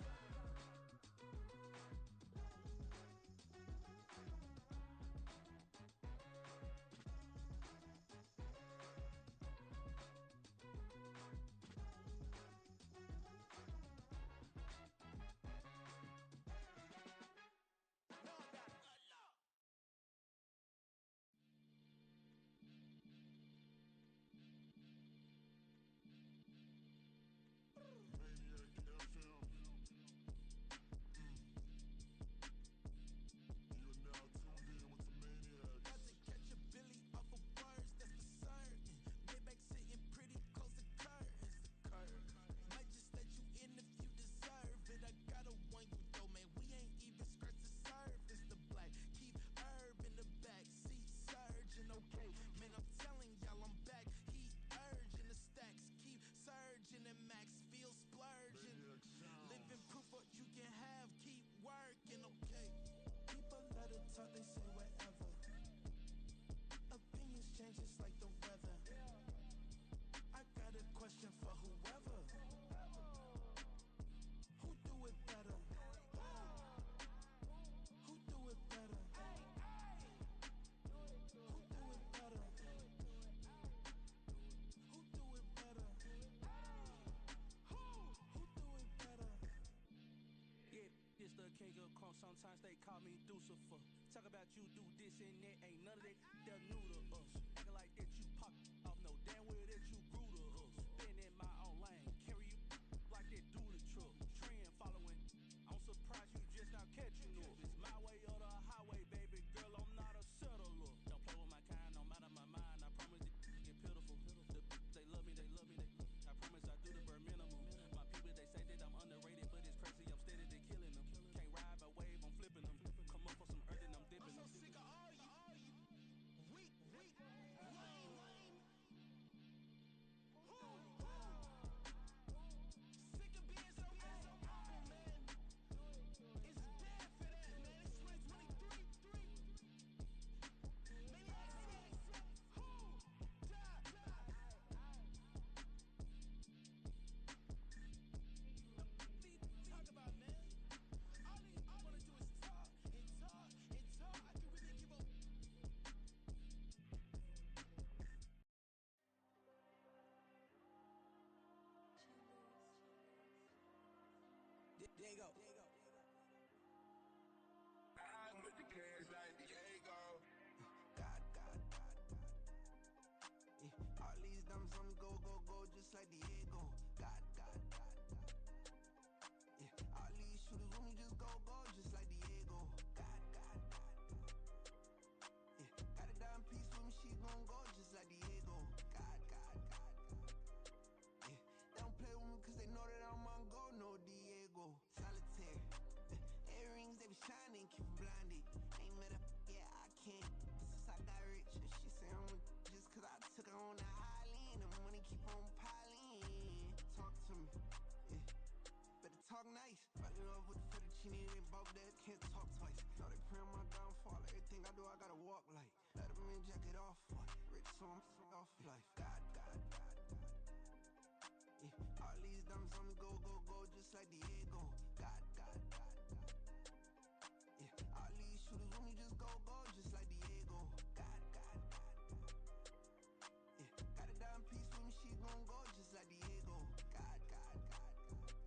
S10: No, I got her. About to catch a Billy off of words, that's for certain. Maybach sitting pretty close to curtains. Might just let you in if you deserve it. I gotta warn you though, man, we ain't even scratched the surface. The black keep herb in the back seat surging. Okay, man, I'm telling y'all I'm back. He urging the stacks keep surging and max feel splurging. Living proof what you can have, keep working. Okay, people let it talk, they say whatever. Opinions change just like the weather. I got a question for whoever. Who do it better? Who do it better? Who do it better? Who do it better? Who do it better? Yeah, this the king of crunk. Sometimes they call me Lucifer. Talk about you do this and that. Ain't none of that they're new to us. Acting like that you pop off. No damn well that you grew to us. Been in my own lane. Carry you like that do the truck. Trend following. I'm surprised you just now catching up. It's my way or the highway, baby girl. I'm not a settler. Don't play with my kind, no matter my mind. I promise it get pitiful. They love me, they love me, they love me. I promise I do the bare minimum. My people, they say that I'm underrated, but it's crazy. I'm steady, they killing them. Can't ride my wave, I'm flipping them. Come up for some earth and I'm dipping them. I'm so sick of all you weak, lame. Sick of being so humble, man. It's dead for that, man. It's 2023. Maybe I see who die. Talk about, man. All I wanna do is talk and talk and talk. I can really give a there you go.
S7: I with the cash like Diego.
S10: God. Yeah, all these numbers on the go, just like Diego. God. Yeah, all these shooters on me just go, just like Diego. God. Yeah, got a dime piece with me, she gon' go just like Diego. God. Yeah,
S8: baby shining, keep blinded. Ain't met up, yeah, I can't. Since I got rich, and she say I'm just cause I took her on the island. The money keep on piling. Talk to me, yeah. Better talk nice. Fell in love with the fettuccine, they both dead, can't talk twice. Now they pray on my downfall. Everything I do, I gotta walk like. Let them in, jacket off. What? Rich, so I'm off life. God, God, God, God. Yeah. All these diamonds on me, go, go, go, just like Diego. God, God, God, God. Yeah. All these shooters on me, just go, go, just like Diego. God, God, God, God. Yeah. Got a dime piece with me, she gon' go, just like Diego. God, God, God, God.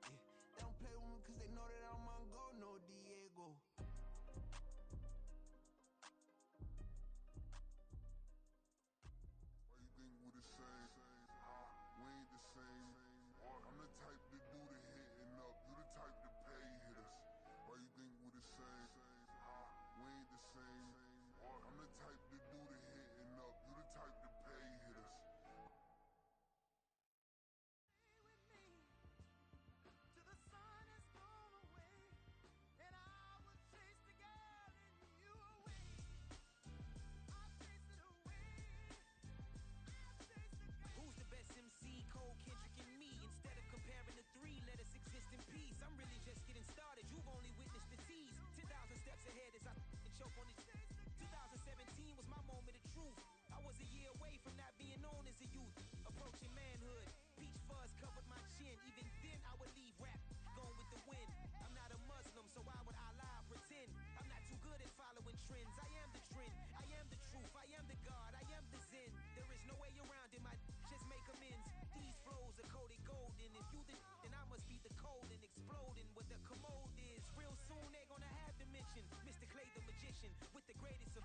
S8: Yeah. They don't play with me cause they know that I'm on go, no Diego.
S7: Why you think we the same? We ain't the same. I'm the type to do the hitting up. You the type to pay hitters. Why you think we the same? We ain't the same. I'm the type to do the hitting up. You the type to pay hitters.
S10: Till the sun is gone away, and I will chase the girl in you away. I'll chase it away. I'll chase the girl.
S6: Who's the best MC? Cole, Kendrick, and me. Instead of comparing the three, let us exist in peace. I'm really just getting started. You've only witnessed the tease. 10,000 steps ahead as I choke on these. 2017 was my moment of truth. I was a year away from not being known as a youth. Approaching manhood. Peach fuzz covered my chin. Even then I would leave rap going with the wind. I'm not a Muslim, so why would I lie or pretend? I'm not too good at following trends. I am the trend. I am the truth. I am the God. I am the Zen. There is no way around it. My just make amends. These flows are coated golden. If you then I must be the cold and exploding. What the commode is. Real soon they gonna have to mention Mr. Clay the magician with the greatest of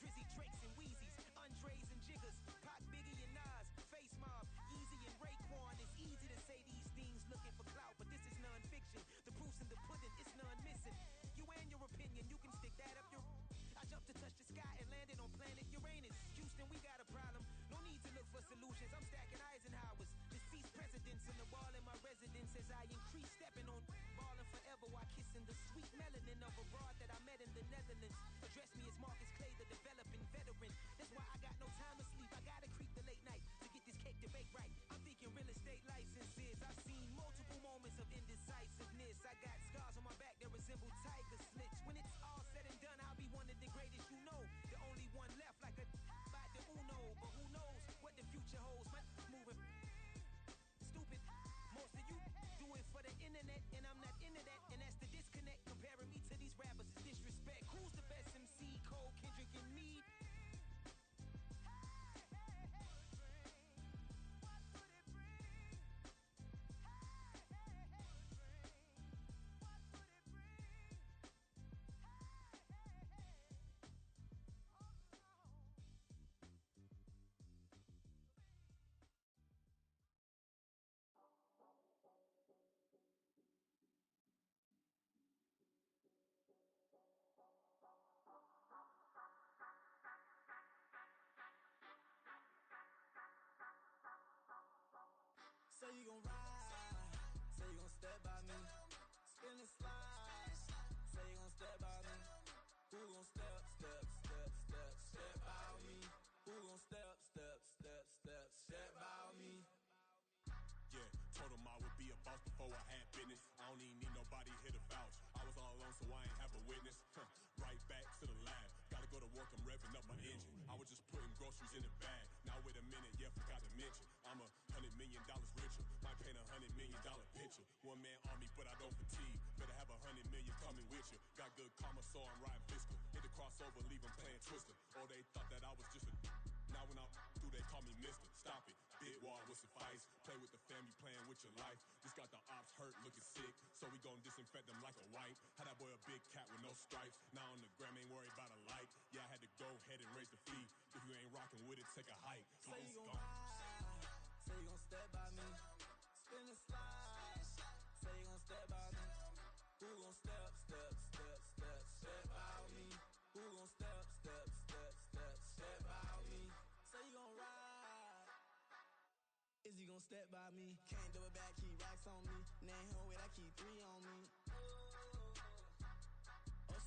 S6: Drizzy Drakes and Wheezies, Andres and Jiggers, Pac, Biggie and Nas, Face Mob, Easy and Raekwon. It's easy to say these things looking for clout, but this is non-fiction. The proof's in the pudding, it's none missing. You and your opinion, you can stick that up your. I jumped to touch the sky and landed on planet Uranus. Houston, we got a problem. No need to look for solutions. I'm stacking Eisenhowers, deceased presidents in the wall in my residence as I increase stepping on balling forever while kissing the sweet melanin of a broad that I met in the Netherlands. Address me as Marcus Clay, the developing veteran. That's why I got no time to sleep. I gotta creep the late night to get this cake to bake right. I'm thinking real estate licenses. I've seen multiple moments of indecisiveness. I got scars on my back that resemble tiger slits. When it's all said and done, I'll be one of the greatest you know. The only one left like a by the Uno. But who knows what the future holds? My moving stupid. Most of you do it for the internet, and I'm not into that. And that's the disconnect. Comparing me to these rappers is disrespect. Who's the best MC? Cole, Kendrick, and me.
S10: Say you gon' ride, say you gon' step by me, spin and slide, say you gon' step by me, who gon' step, step, step, step, step by me, who gon' step, step, step, step, step by me.
S11: Yeah, told him I would be a boss before I had business. I don't even need nobody here to vouch. I was all alone, so I ain't have a witness. Right back to the lab. Gotta go to work, I'm revving up my engine. I was just putting groceries in the bag. Now wait a minute, yeah, forgot to mention. I'm $100 million richer. Might paint $100 million picture. One man army, but I don't fatigue. Better have 100 million coming with you. Got good karma, so I'm riding fiscal. Hit the crossover, leave them playing Twister. Oh, they thought that I was just a. Now when I'm through, they call me Mister. Stop it. Big wall with suffice. Play with the family, playing with your life. Just got the ops hurt, looking sick. So we gon' disinfect them like a wipe. Had that boy a big cat with no stripes. Now on the gram, ain't worried about a light. Yeah, I had to go ahead and raise the fee. If you ain't rocking with it, take a hike.
S10: Say you gon' ride, say you gon' step by me, spin and slide, say you gon' step by me, who gon' step, step, step, step, step by me, who gon' step, step, step, step, step by me. Say you gon' ride, is he gon' step by me? Can't do it back, keep racks on me. Name him with, I keep 3 on me.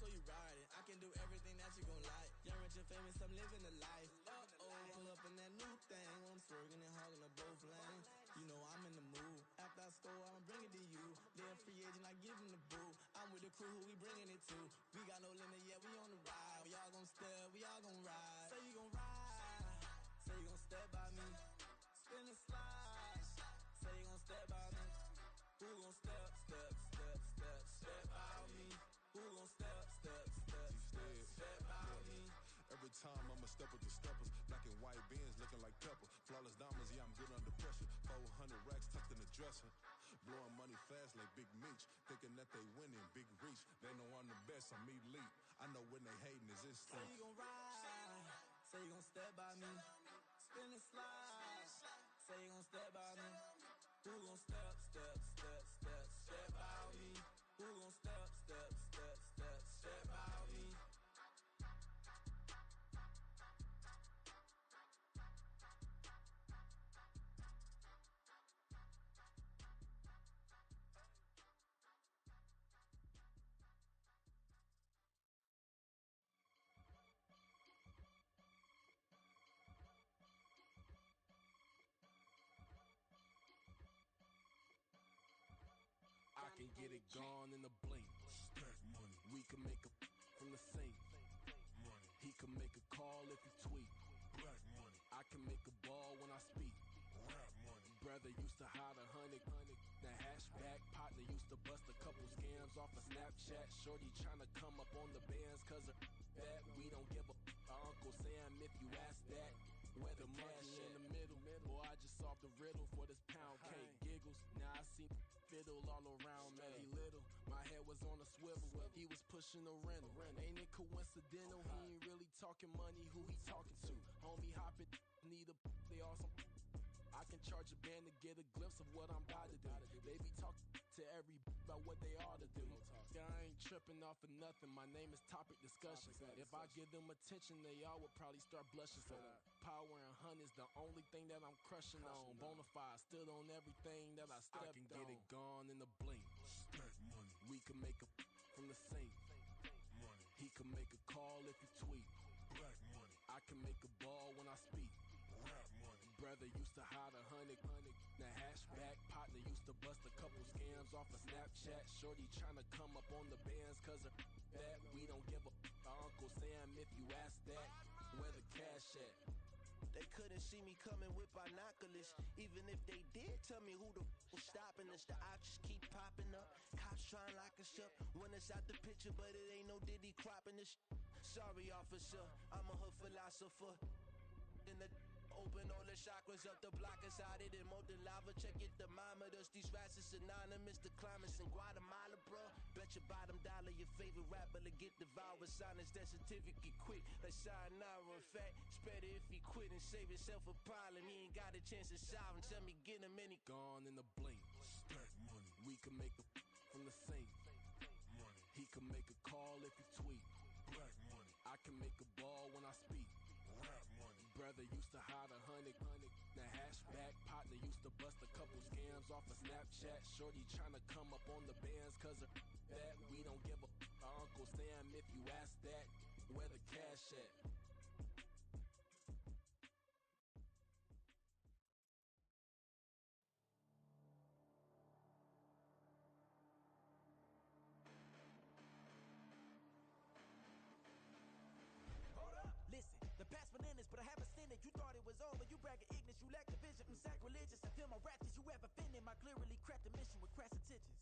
S10: know you ride it. I can do everything that you gon' like. Young, rich, and famous, I'm living the life. Pull up in that new thing. When I'm swerving and hogging up both lanes. You know I'm in the mood. After I score, I'ma bring it to you. They're a free agent, I give him the boo. I'm with the crew, who we bringing it to. We got no limit yet, we on the ride. We all gon' step, we all gon' ride. Say you gon' ride. Say you gon' step by me. Spin and slide. Say you gon' step by me. Who gon' step, step, step, step, step by me? Who gon' step, step, step, step, step by me?
S11: Every time I'ma step with the steppers. Black and white beans looking like pepper. Flawless diamonds, yeah, I'm good under pressure. 400 racks tucked in the dresser. Blowing money fast like Big Meech. Thinking that they winning, big reach. They know I'm the best, I'm elite. I know when they hating is instinct.
S10: Say you gon' ride. Say you gon' step by me. Spin and slide. Say you gon' step by me. Who gon' step, step, step, step, step by me? Who gon' step, step, step, step, step by me?
S6: I can get it gone in a blink.
S11: Stack money,
S6: We can make a from the sink.
S11: money,
S6: He can make a call if he tweet.
S11: black money,
S6: I can make a ball when I speak.
S11: rap money.
S6: Brother used to hide 100. The hashback partner used to bust a couple scams off of Snapchat. Shorty tryna come up on the bands cause of that. We don't give a Uncle Sam if you ask that. Where the monkey in the middle. Boy, I just solved the riddle for this pound cake. Giggles, now I see fiddle all around me. He little, my head was on a swivel. He was pushing a rental. Ain't it coincidental? He ain't really talking money, who he talking to? Homie hop it, need a they awesome. I can charge a band to get a glimpse of what I'm about to do. They be talking to every about what they ought to do. Yeah, I ain't tripping off of nothing. My name is Topic Discussions. If I give them attention, they all would probably start blushing. So power and hunt is the only thing that I'm crushing on. Bonafide stood on everything that I stepped on. I can get it gone in a blink.
S11: Stack money,
S6: We can make a from the sink.
S11: money,
S6: He can make a call if he tweet.
S11: black money,
S6: I can make a ball when I speak.
S11: rap money.
S6: Brother used to hide 100. The hashback partner used to bust a couple scams off of Snapchat. Shorty tryna come up on the bands cause of that. We don't give a Uncle Sam if you ask that. Where the cash at?
S9: They couldn't see me coming with binoculars. Even if they did tell me who the was stopping us, the options keep popping up. Cops trying to lock us up when it's out the picture, but it ain't no Diddy cropping this. Sorry, officer, I'm a hood philosopher. In the open all the chakras up the block inside it and molten lava. Check your thermometers. These rats is synonymous. The climates in Guatemala, bro. Bet your bottom dollar your favorite rapper to get devoured. Sign his death certificate quick. Like sayonara. In fact, it's better if he quit and save himself a problem. He ain't got a chance to solve him. Tell me get him any.
S6: Gone in a blink.
S11: Stack money,
S6: We can make a from the sink.
S11: money,
S6: He can make a call if he tweet.
S11: black money,
S6: I can make a ball when I speak.
S11: rap money.
S6: Brother used to hide 100. The hashback partner used to bust a couple scams off of Snapchat. Shorty tryna come up on the bands cause of that. We don't give a Uncle Sam if you ask that. Where the cash at?
S10: Listen, the past bananas, but I haven't seen it. You thought it was over, you bragging ignorance, you lack the vision. I'm sacrilegious, I feel my raptures, you ever offended my clearly crafted mission with crass intentions.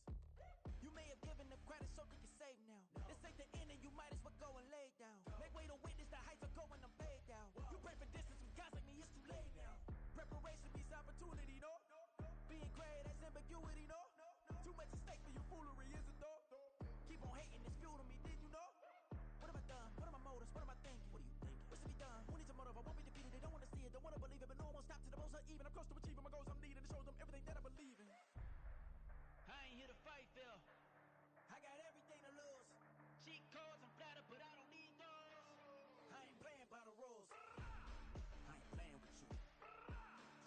S10: You may have given them credit so they can save now. This ain't the end and you might as well go and lay down. Make way to witness the heights are going, I'm paid down. You pray for distance from guys like me, it's too late now. Preparation means opportunity, no? Being great has ambiguity, no? Too much at stake for your foolery, is it though? Keep on hating, it's fuel to me, did you know? What have I done? What are my motives? What am I thinking? What are you thinking? What's to be done? Who needs a motive? I won't be defeated. They don't want to see it, don't want to believe it, but no one will stop to the most even. I'm close to achieving my goals. I'm needing to show them everything that I believe in. I ain't here to fight, Phil. I got everything to lose. Cheat codes, I'm flattered, but I don't need those. I ain't playing by the rules. I ain't playing with you.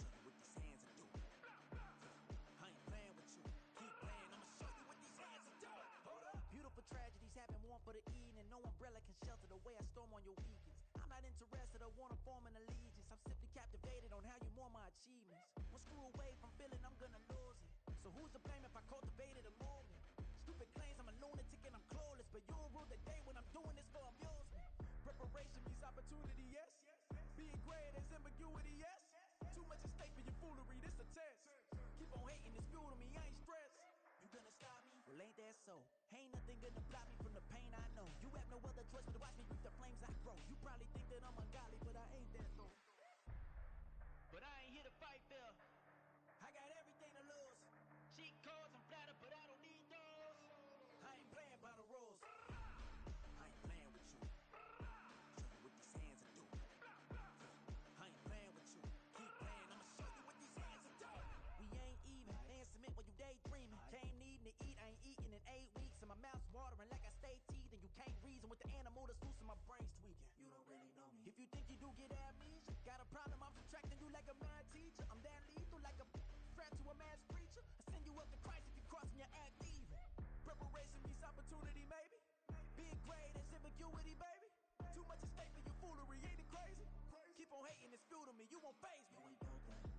S10: Show you what these hands are doing. I ain't playing with you. Keep playing, I'ma show you what these hands are doing. Hold up. Beautiful tragedies happen, one for the Eden and no
S12: the way I storm on your weekends. I'm not interested or wanna form an allegiance. I'm simply captivated on how you more my achievements. One screw away from feeling I'm gonna lose it. So who's to blame if I cultivated a movement? Stupid claims I'm a lunatic and I'm clueless, but you'll rule the day when I'm doing this for amusement. Preparation means opportunity, yes. Being great is ambiguity, yes. Too much at stake for your foolery, this a test. Keep on hating, it's fuel to me, I ain't stressed. You gonna stop me? Well, ain't that so? Ain't nothing gonna block me from the pain I know. You have no other choice but to watch me reap the flames I grow. You probably think that I'm ungodly, but I ain't that though. But I ain't here to fight fair. I got everything to lose. Cheat codes, I'm flattered, but I don't need those. I ain't playing by the rules. I ain't playing with you. Show you what these hands are doing. I ain't playing with you. Keep playing, I'ma show you what these hands are doing. We ain't even. Laying cement when you daydreaming. Came needing to eat, I ain't eating in 8 weeks. And my mouth's watering like I stay teeth. And you can't reason with the animal that's loose and my brain's tweaking. You don't really know me. If you think you do get amnesia, got a problem, I'm subtracting you like a mad teacher. I'm that lethal like a threat to a mass preacher. I send you up to Christ if you crossing your act even. Preparation means opportunity, maybe. Being great is ambiguity, baby. Too much at stake for your foolery, ain't it crazy? Keep on hating, it's fuel to me, you won't faze me.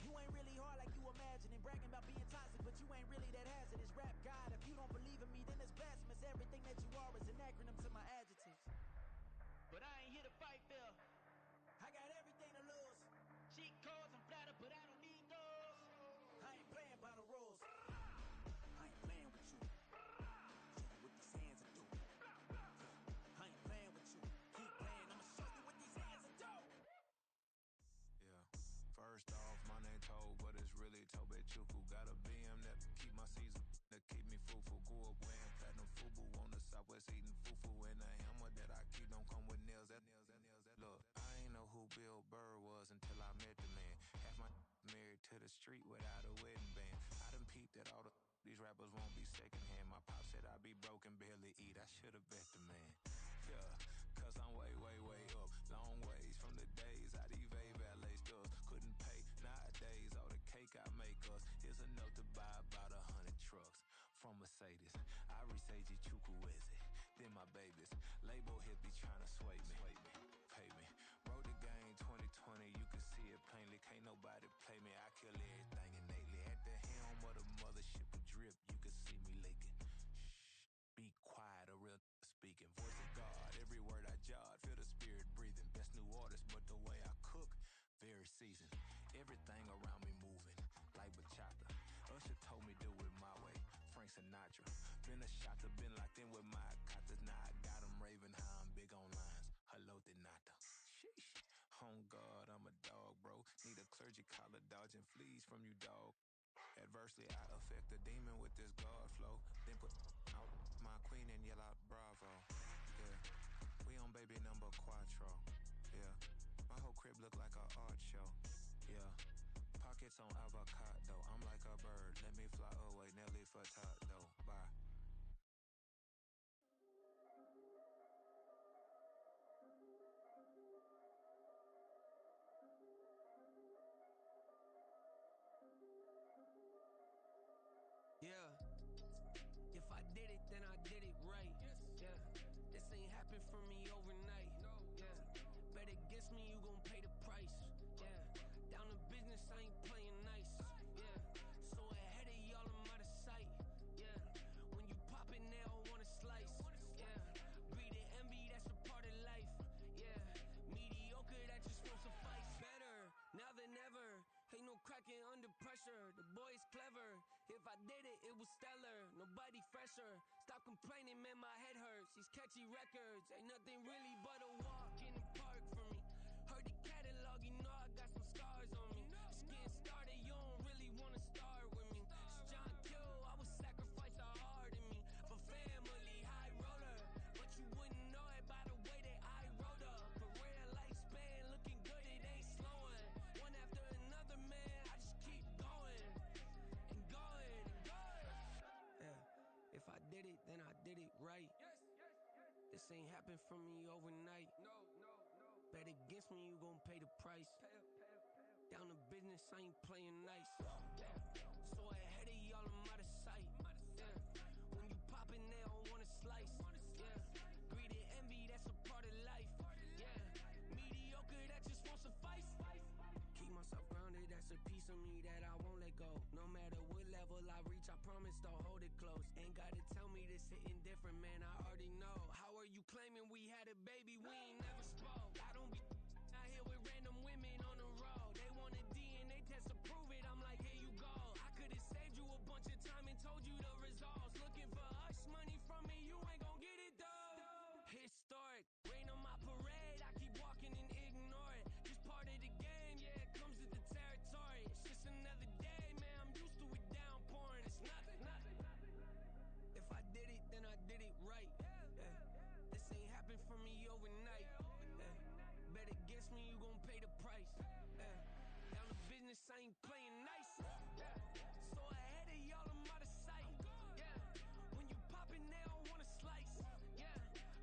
S12: You ain't really hard like you imagining. Bragging about being toxic, but you ain't really that hazardous. Rap God, if you don't believe in me, then it's blasphemous. Everything that you are is an acronym to my adjectives. But I ain't here to fight fair. I got everything to lose. Cheat codes, I'm flattered, but I don't need those. I ain't playing by the rules. I ain't playing with you. Show you what these hands are doing. I ain't playing with you. Keep playing, I'ma show you what these hands are doing.
S13: Yeah. First off, my name Toad, but it's really Tobe Chuku. Got a BM that keep my season, that keep me fufu. Grew up wearing platinum fubu on the southwest eating fufu. And the hammer that I keep don't come with nails. That look, I ain't know who Bill Burr was until I met the man. Half my married to the street without a wedding band. I done peeped that all these rappers won't be secondhand. My pop said I'd be broken, barely eat. I should've bet the man. Yeah, cause I'm way, way, way up. Long ways from the days I evade valet stores. Couldn't pay nowadays. All the cake I make us is enough to buy about 100 trucks from Mercedes. I resage Chukwueze, then my babies. Label hit be trying to sway me. Pay me. Wrote the game 2020, you can see it plainly. Can't nobody play me. I kill everything innately. At the helm of the mothership of drip, you can see me leaking. Shh, be quiet, a real speaking. Voice of God, every word I jot. Feel the spirit breathing. Best new artist, but the way I cook, very seasoned. Everything around me moving, like bachata. Usher told me do it my way. Frank Sinatra. Been a shot, been locked in with my katas. Now I got them raving how I'm big on lines. Hello, Denata. Sheesh. On God, I'm a dog, bro. Need a clergy collar, dodging fleas from you, dog. Adversely, I affect the demon with this God flow. Then put out my queen and yell out bravo. Yeah, we on baby number quattro. Yeah, my whole crib look like an art show. Yeah, pockets on avocado. I'm like a bird. Let me fly away, Nelly Furtado. Bye.
S6: Yeah. If I did it, then I did it right. Yeah. This ain't happened for me overnight. Yeah. Bet against me, you gon' pay the price. Yeah. Down to business, I ain't playing nice. Yeah. So ahead of y'all, I'm out of sight. Yeah. When you pop it, they all wanna slice. Yeah. Greed and envy, that's a part of life. Yeah. Mediocre, that just won't suffice. Better now than ever. Ain't no cracking under pressure. The boy's clever. If I did it, it was stellar. Nobody fresher. Stop complaining, man, my head hurts. These catchy records ain't nothing really but a walk in the park for me. Heard the catalog, you know I got some scars on me. Just getting started, you don't really wanna start with me. It's John Kill, I would sacrifice a heart in me. For family, high roller. But you wouldn't know it by the way that I wrote up. Career lifespan looking good, it ain't slowing. One after another, man, I just keep going. And going, and going. Yeah, if I did it, then I did it right. This ain't happened for me overnight. No. Bet against me, you gon' pay the price. Down to business, I ain't playing nice. Yeah. So ahead of y'all, I'm out of sight. Yeah. When you poppin', they don't wanna slice. Yeah. Greed and envy, that's a part of life. It's a piece of me that I won't let go. No matter what level I reach, I promise to hold it close. Ain't gotta tell me this hitting different, man, I already know. How are you claiming we had a baby? We ain't never spoke. I don't be out here with random women on the road. They want a DNA test to prove it. I'm like, here you go. I could've saved you a bunch of time and told you the results. Looking for hush money from me, you ain't gon' get it though. Historic, rain on my parade. I keep walking and ignore it. Just part of the game, yeah, it comes with the territory. It's just another day, man, I'm used to it downpouring. It's nothing. If I did it, then I did it right. Yeah. This ain't happened for me overnight. Yeah. Bet against me, you gon' pay the price. Yeah. Down to business, I ain't playing nice. Yeah. So ahead of y'all, I'm out of sight. Yeah. When you poppin', they don't wanna slice. Yeah.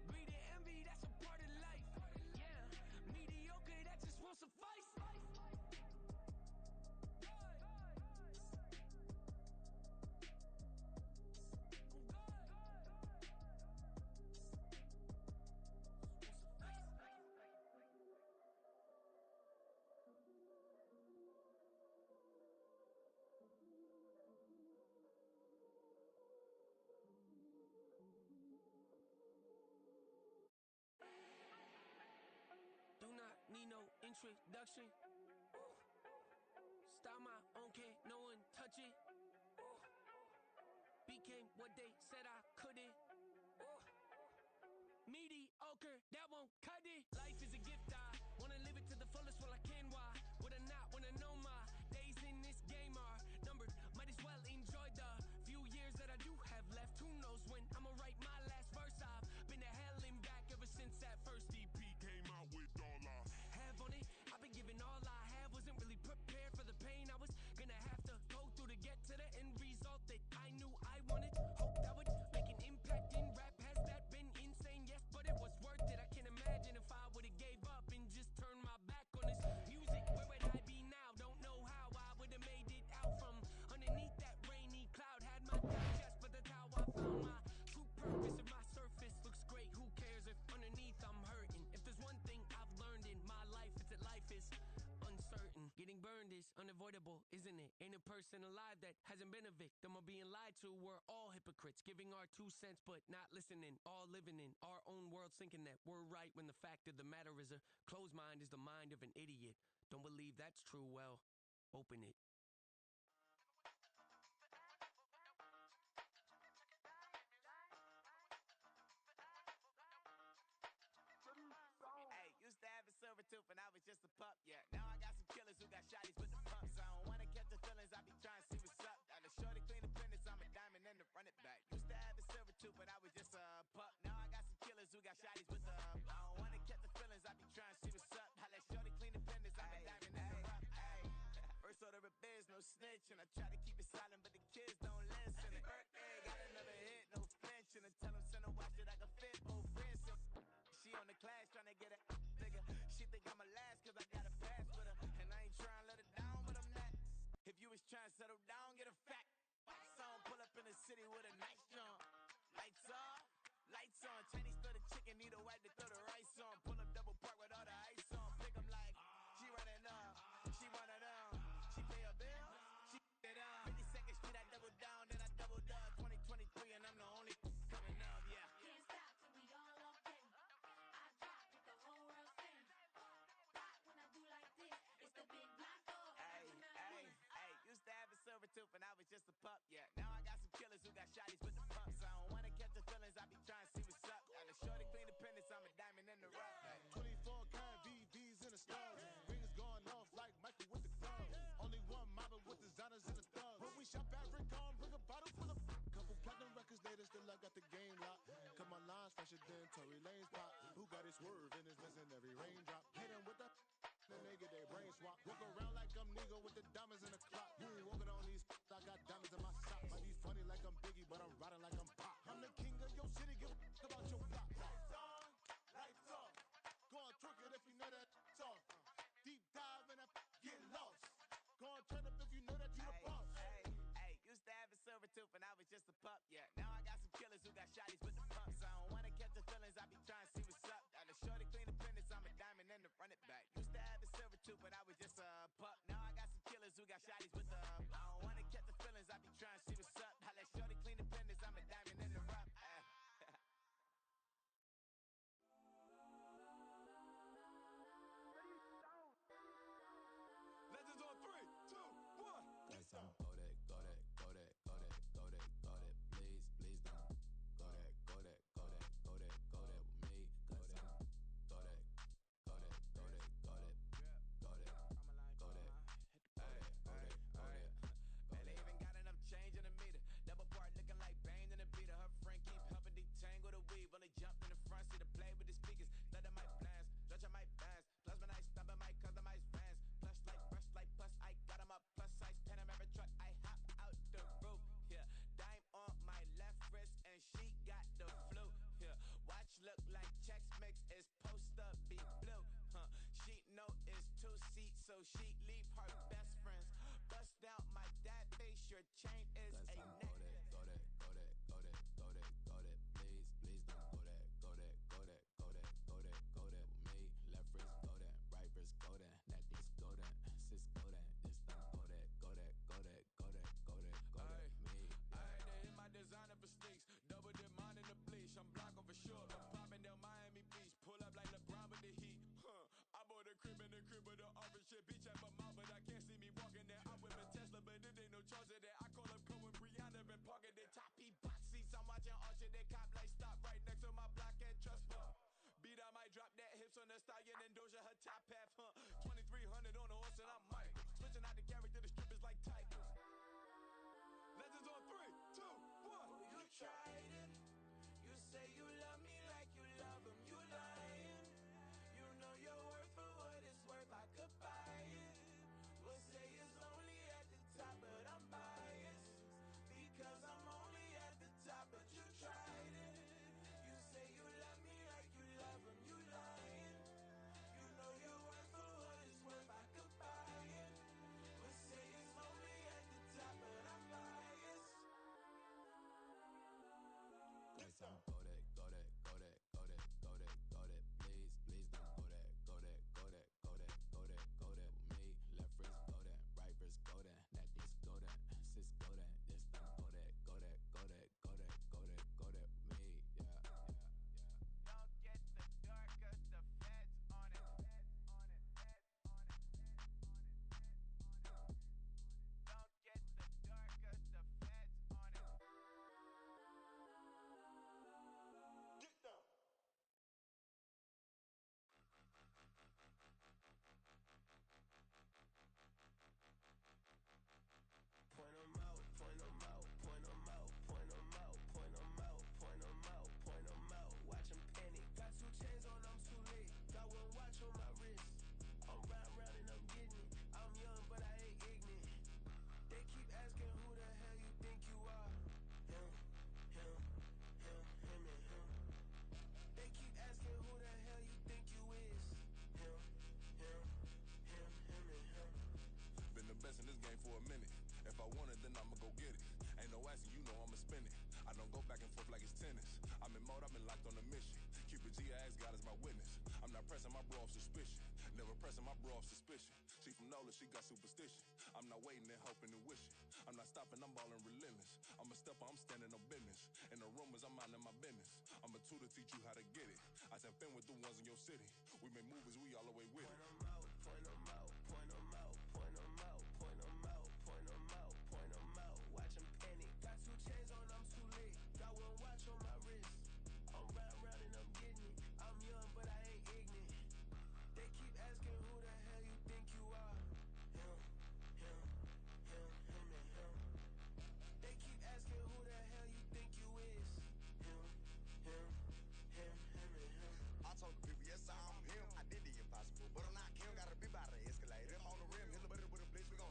S6: Greed and envy, that's a part of life. Yeah. Mediocre, that just won't suffice. Do not need no introduction. Ooh. Style my own, can't no one touch it. Ooh. Became what they said I couldn't. Ooh. Mediocre, that won't cut it. Life is a gift, I wanna live it to the fullest while I can. Why would I not wanna know my days in this game are numbered? Might as well enjoy the few years that I do have left. Who knows when I'ma write my last verse? I've been to hell and back ever since that first EP came out with all I have on it. I've been giving all I have, wasn't really prepared for the pain I was gonna have to go through to get to the end result that I knew I wanted. Hope that would make an impact in rap. Has that been insane? Yes, but it was worth it. I can't imagine if I would've gave up and just turned my back on this music. Where would I be now? Don't know how I would've made it out from underneath that rainy cloud. Had my doubts, yes, but that's how I found my true purpose. If my surface looks great, who cares if underneath I'm hurting? If there's one thing I've learned in my life, it's that life is uncertain. Getting burned is unavoidable, isn't it? Ain't a person alive that hasn't been a victim of being lied to. We're all hypocrites, giving our 2 cents but not listening. All living in our own world, thinking that we're right when the fact of the matter is a closed mind is the mind of an idiot. Don't believe that's true? Well, open it.
S14: Hey, used to have a silver tooth when I was just a pup, yeah. Now I got some killers who got shotties with the pumps. I don't wanna catch the feelings, I be trying to see what's up. Got a shorty clean the fitness, I'm a diamond and to run it back. Used to have a silver tooth when I was just a pup. Now I got some killers who got shotties with the I don't wanna catch the feelings, I be trying to see what's up. I let shorty clean the fitness, I'm a diamond and to rough. First order of biz, no snitch, and I try to keep it silent, but the kids don't listen. Birthday, got another hit, no flinch, and I tell them send a watch that I can fit both wrists. She on the class tryna get a nigga. She think I'm a last cause I got a pass with her. And I ain't tryna let her down, but I'm not. If you was tryna settle down, get a fact. Song pull up in the city with a nice jump. Lights off, lights on. Chinese throw the chicken, need a wipe to throw the rice on. Pull up double park with all the ice on. Pick 'em like, she running up, she running up. She pay her bill, she it up. 52nd Street, I double down, then I doubled up. 2023 and I'm the only coming up, yeah.
S15: Can't stop till we all okay. I drop with the whole world sing. Rock when I do like this, it's the big block dog.
S14: Hey, used to have a silver tooth when I was just a pup, yeah. Now I got some killers who got shotties with the pumps. I don't wanna catch the feelings, I be trying to see what's up. Got a shorty clean the pendants, I'm a diamond in the rough.
S16: 24 karat VVs in the stars. Rings going off like Michael with the club. Only one mobbing with designers in the thugs. When we shop fabric on, bring a bottle full of couple platinum records later, still I got the game locked. Cut my lines fresher than Tory Lane's pop. Who got his swerve and is missing every raindrop. Hit him with the then they get their brain swap. Walk around like I'm nigga with the diamonds in the clock. You ain't walking on these, I got diamonds in my socks. Might be funny like I'm Biggie, but I'm riding like I'm Pop. I'm the king of your city, give a about your block. Lights on, lights off. Go on, twerk it if you know that off. Deep dive and get lost. Go on, turn up if you know that you the boss.
S14: Hey, so chic, leave her best friends. Bust out my dad face, your chain is a necklace.
S13: Please don't go that, go that, go that, go that, go that, go that with me. Left wrist go that, right wrist go that, that this go that, sis go that, this don't go that, go that, go that, go that, go that, go that with me.
S10: I had to hit my designer for sneaks, double dip mine in the bleach. I'm blocking for sure, I'm popping down Miami Beach, pull up like LeBron with the heat. I bought a crib in the crib with the orange shit, beach at my mouth, but I can't see me walking there. I whip a Tesla, but it ain't no charge of that. I call up Cohen, Brianna, been parking the top P box seats. I'm watching Archer, they cop like stop right next to my block at Trust Fund. Beat, I might drop that hips on the stallion and Doja her top half, 2300 on the horse and I'm Michael. Switching out the character, the strippers like Tigers. Legends on 3, 2, 1.
S8: You tried it. You say you love me like you love him. You lying. You know your worth for what it's worth. I could buy it. We'll say it's only at the top, but I'm biased because I'm only at the top. But you tried it. You say you love me like you love him. You lying. You know your worth for what it's worth. I could buy it. We'll say it's only at the top, but I'm biased.
S13: Guess I'm go that, go that, go that, go that, go that, go that. Please don't go that, go that, go that, go that, go that, go that with me. Left wrist go that, right wrist go that, that this go that, sis go that, this don't go that, go that, go that, go that, go that, go that with me. Yeah.
S14: Don't get the dark, cause the feds on it. Don't get the dark, cause the feds on it.
S16: Get down.
S10: Point 'em out, point 'em out, point 'em out, point 'em out, point 'em out, point 'em out, point 'em out. Watch 'em panic. Got 2 chains on, I'm too late. Got 1 watch on my wrist. I'm riding round and I'm getting it. I'm young, but I ain't ignorant. They keep asking who the hell you think you are. Him, him, him, him, and him. They keep asking who the hell you think you is. Him, him, him, him, and him.
S11: Been the best in this game for a minute. If I want it, then I'ma go get it. Ain't no asking, you know I'ma spin it. I don't go back and forth like it's tennis. I'm in mode, I've been locked on a mission. Keep it G, I ask God as my witness. I'm not pressing my bro off suspicion. Never pressing my bro off suspicion. She from Nola, she got superstition. I'm not waiting and hoping and wishing. I'm not stopping, I'm balling relentless. I'm a stepper, I'm standing on business. In the rumors, I'm minding my business. I'm a tutor, teach you how to get it. I said, fin with the ones in your city. We make movies, we all the way with it.
S10: Point 'em out, point 'em out, point 'em out, point 'em out, point 'em out, point 'em out, point 'em out. Watch 'em panic. Got 2 chains on, I'm too late. Got 1 watch on my wrist. I'm riding round and I'm getting it. I'm young, but I ain't ignorant. They keep asking who the hell you think you are. Him, him, him, him, and him. They keep asking who the hell you think you is. Him, him, him, him, and him.
S17: I told the people, yes, I'm him. I did the impossible, but I'm not Kim. Gotta be by the escalator. I'm on the rim, hit a buddy with a blitz. We gon'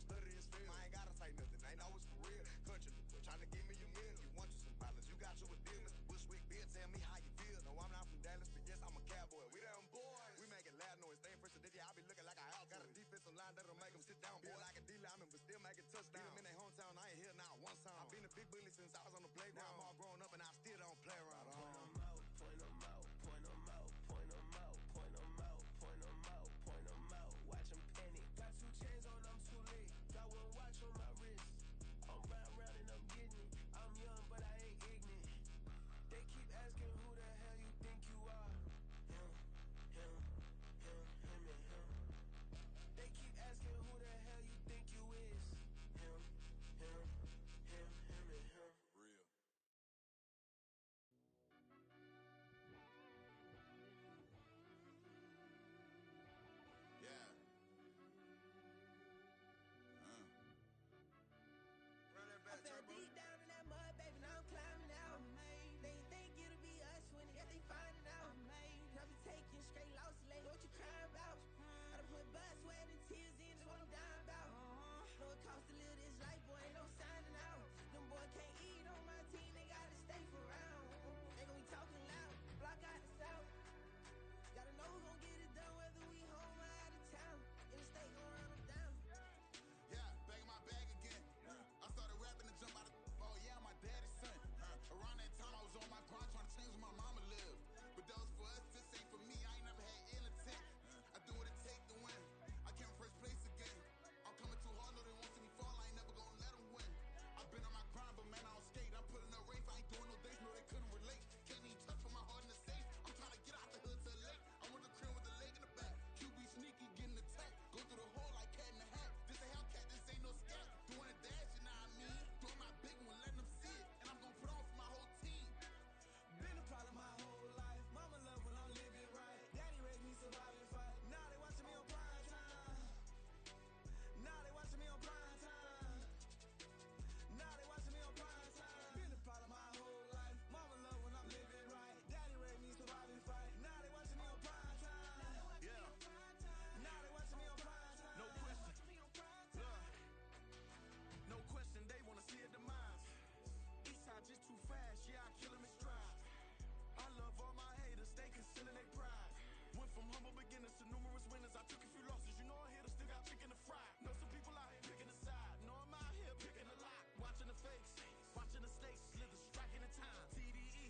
S16: selling their pride. Went from humble beginners to numerous winners. I took a few losses, you know I hit 'em, still got chicken to fry. Know some people out here picking a side. Know I'm out here picking a lot. Watching the face, watching the stakes, slither, striking the time. TDE,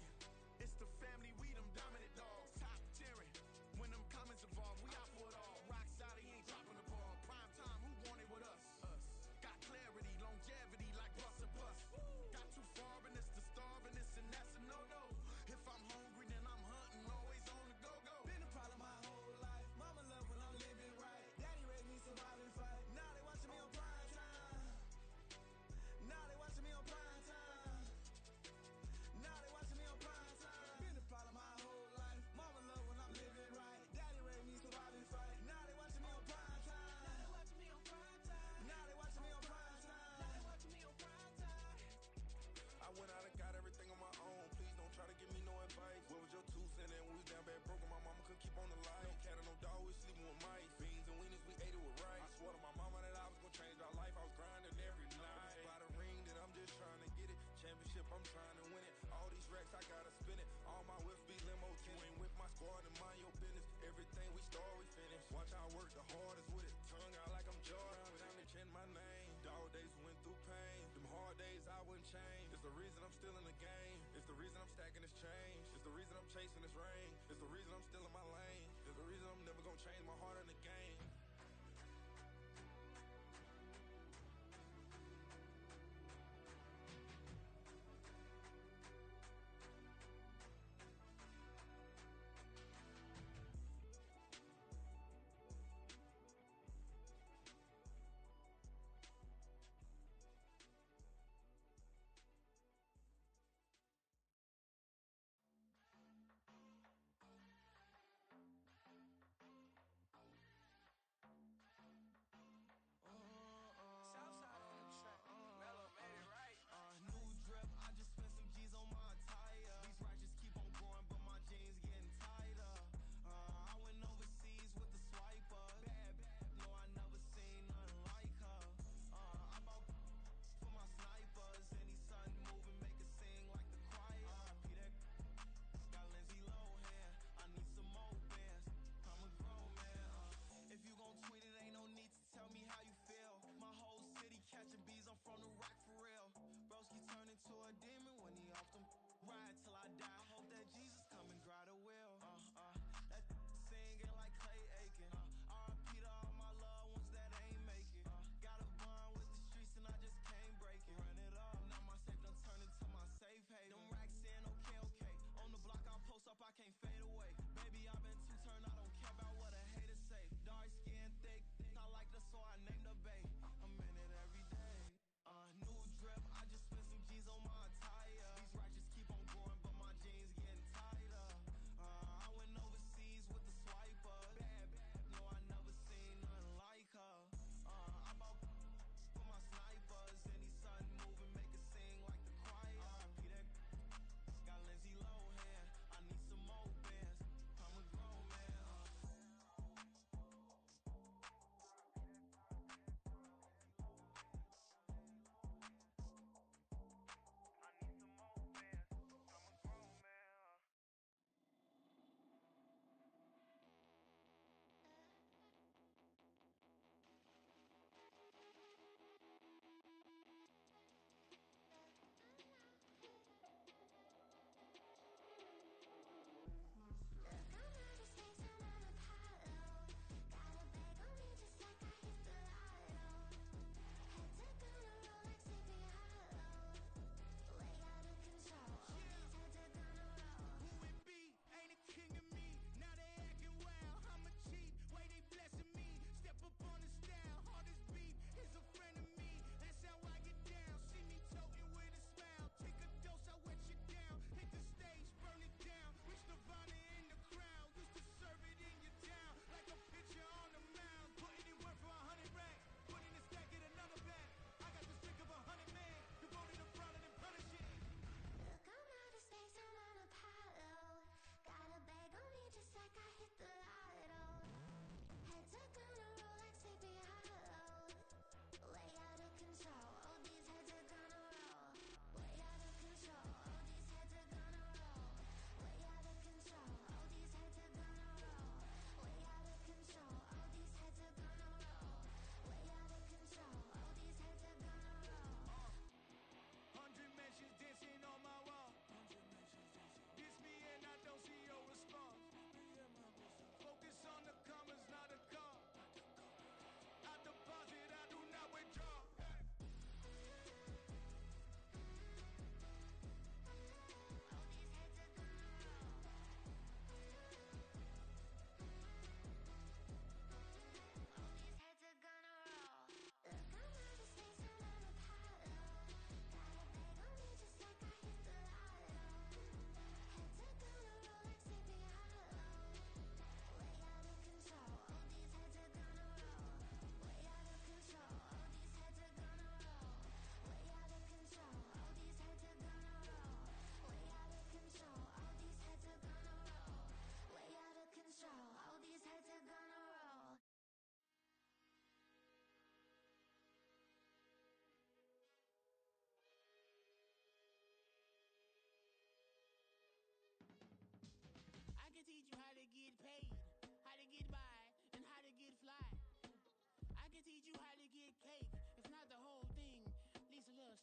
S16: it's the family, we them dominant dogs. Top tiering, when them comments involved, we out for it all. Rock solid, he ain't dropping the ball. Prime time, who want it with us? Us. Got clarity, longevity, like bus and bus. Got too far in this to starve in this, and that's a no-no. If I'm hungry, then I'm hunting, always on the go-go. Been a problem my whole life. Mama love when I'm living right. Daddy raised me survive and fight. Now they watching me on prime time. Now they watching me on prime time. Now they watching me on prime time. Been a problem my whole life. Mama love when I'm living right. Daddy raised me survive and fight. Now they watching me on prime time. Now they watching me on prime time. Now they watching me on prime time. Now they watching me on prime time.
S10: I went out and got everything on my own. Please don't try to give me no advice. What was your 2 cents? And we was down bad broke and my mama couldn't keep on the light. No cat and no dog, we sleeping with mice. Beans and weenies, we ate it with rice. I swore to my mama that I was gonna change my life. I was grinding every night. By the ring that I'm just trying to get it. Championship, I'm trying to win it. All these racks, I gotta spin it. All my whips be limo. You ain't with my squad and mind your business. Everything we start, we finish. Watch I work the hardest with it. Tongue out like I'm Jordan. Down to chant my name. Dog days went through pain. Them hard days I wouldn't change. It's the reason I'm still in the game. It's the reason I'm stacking this change. It's the reason I'm chasing this ring. It's the reason I'm still in my lane. It's the reason I'm never gonna change my heart in the game.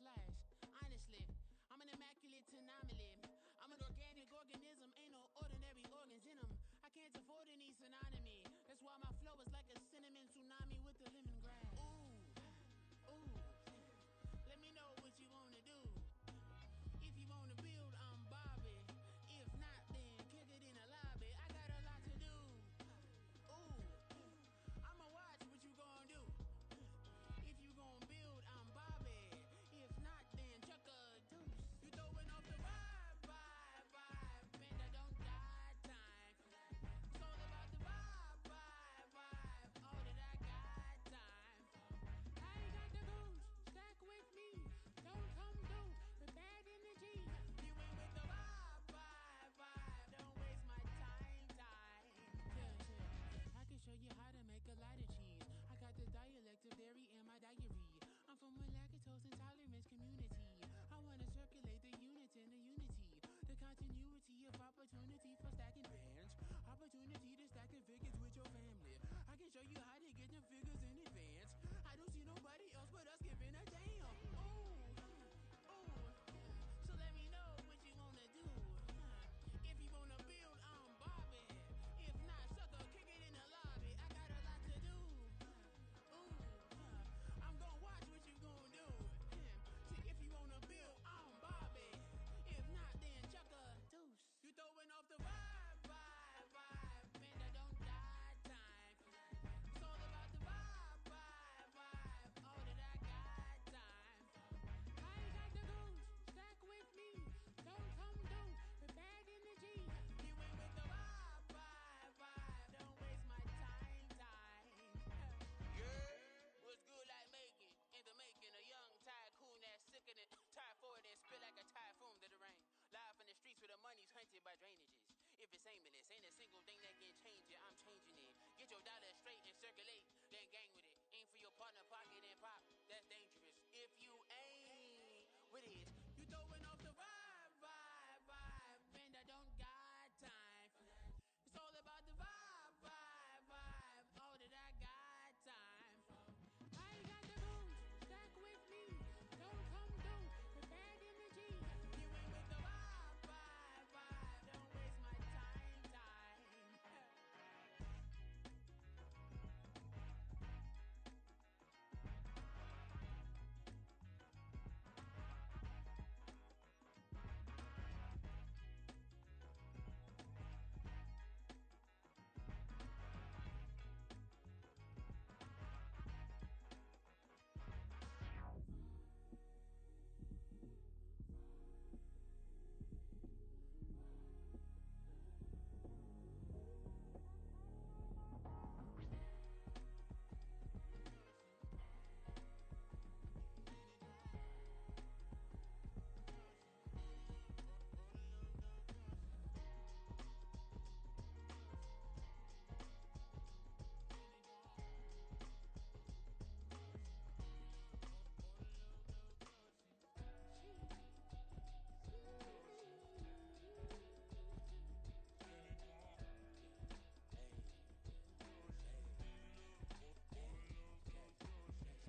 S8: slash. Honestly, I'm an immaculate anomaly. I'm an organic organism, ain't no ordinary organs in them. I can't afford any synonymy. That's why my flow is like a cinnamon tsunami with the lemongrass. Ooh, let me know what you wanna do. If you wanna build, I'm Bobby. If not, then kick it in the lobby. I got a lot to do. Ooh, I'ma watch what you gonna do. If you gon' build, I'm Bobby. If not, then chuck a deuce. You throwing off the vibe. Man, I don't got time. It's all about the vibe. All that I got time. I ain't got the goose. Stack with me. Don't come through with bad energy. You ain't with the vibe. Don't waste my time. Yeah. I can show you how to make a lot of cheese. I got the dialect of dairy in my diary. I'm from a lactose intolerance community. I wanna circulate the units in the unity. The continuity of opportunity for stacking bands. Opportunity to stack the figures with your family. I can show you how to get them figures in advance. I don't see nobody else but us giving a damn. Ooh. So let me know what you wanna do. If you wanna build, I'm Bobby. If not, sucker, kick it in the lobby. I got a lot to do. I'm gonna watch what you gonna do. See, if you wanna build, I'm Bobby. If not, then chuck a deuce. You throwing off the vibe. Man, I don't got time. It's all about the vibe. All that I got time. I ain't got the goose. Stack with me. Don't come through with bad energy. You ain't with the vibe. Don't waste my time. Yeah, what's good like making? In the making, a young tycoon that's sickening. Tired for it and spit like a typhoon to the rain. Live in the streets where the money's hunted by drainages. If it's aimless, ain't a single thing that can change it. I'm changing it. Get your dollar straight and circulate, then gang with it. Aim for your partner, pocket and pop. That's dangerous. If you ain't with it, you throwing off the vibe. Man, I don't got time for that. It's all about the vibe. All that I got time for. I ain't got the goose. Stack with me. Don't come through with bad energy. You ain't with the vibe. Don't waste my time.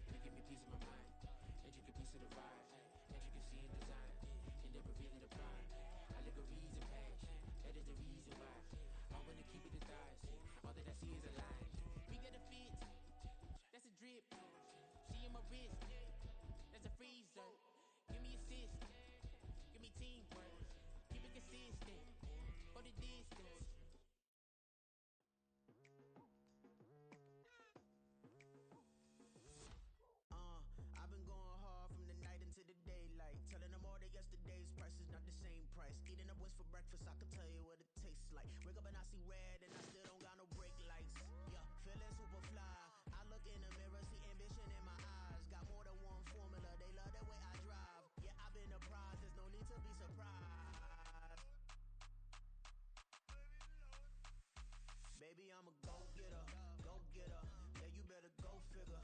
S8: You give me peace of my mind, intricate piece of the vibe, intricacy in design, and then revealing the prime. Allegories and passion, that is the reason why I wanna keep it in thighs. All that I see is a line. We got a fit, that's a drip. See in my wrist, that's a freezer. Give me assist, give me teamwork, keep it consistent. For the distance. I've been going hard from the night into the daylight. Telling them all that yesterday's price is not the same price. Eating up what's for breakfast, I can tell you what it tastes like. Wake up and I see red and I still don't got no brake lights. Yeah, feeling super fly. I look in the mirror, see ambition in my eyes. Got more than one formula, they love the way I drive. Yeah, I've been a prize, there's no need to be surprised. Baby, I'm a go-getter. Yeah, you better go figure.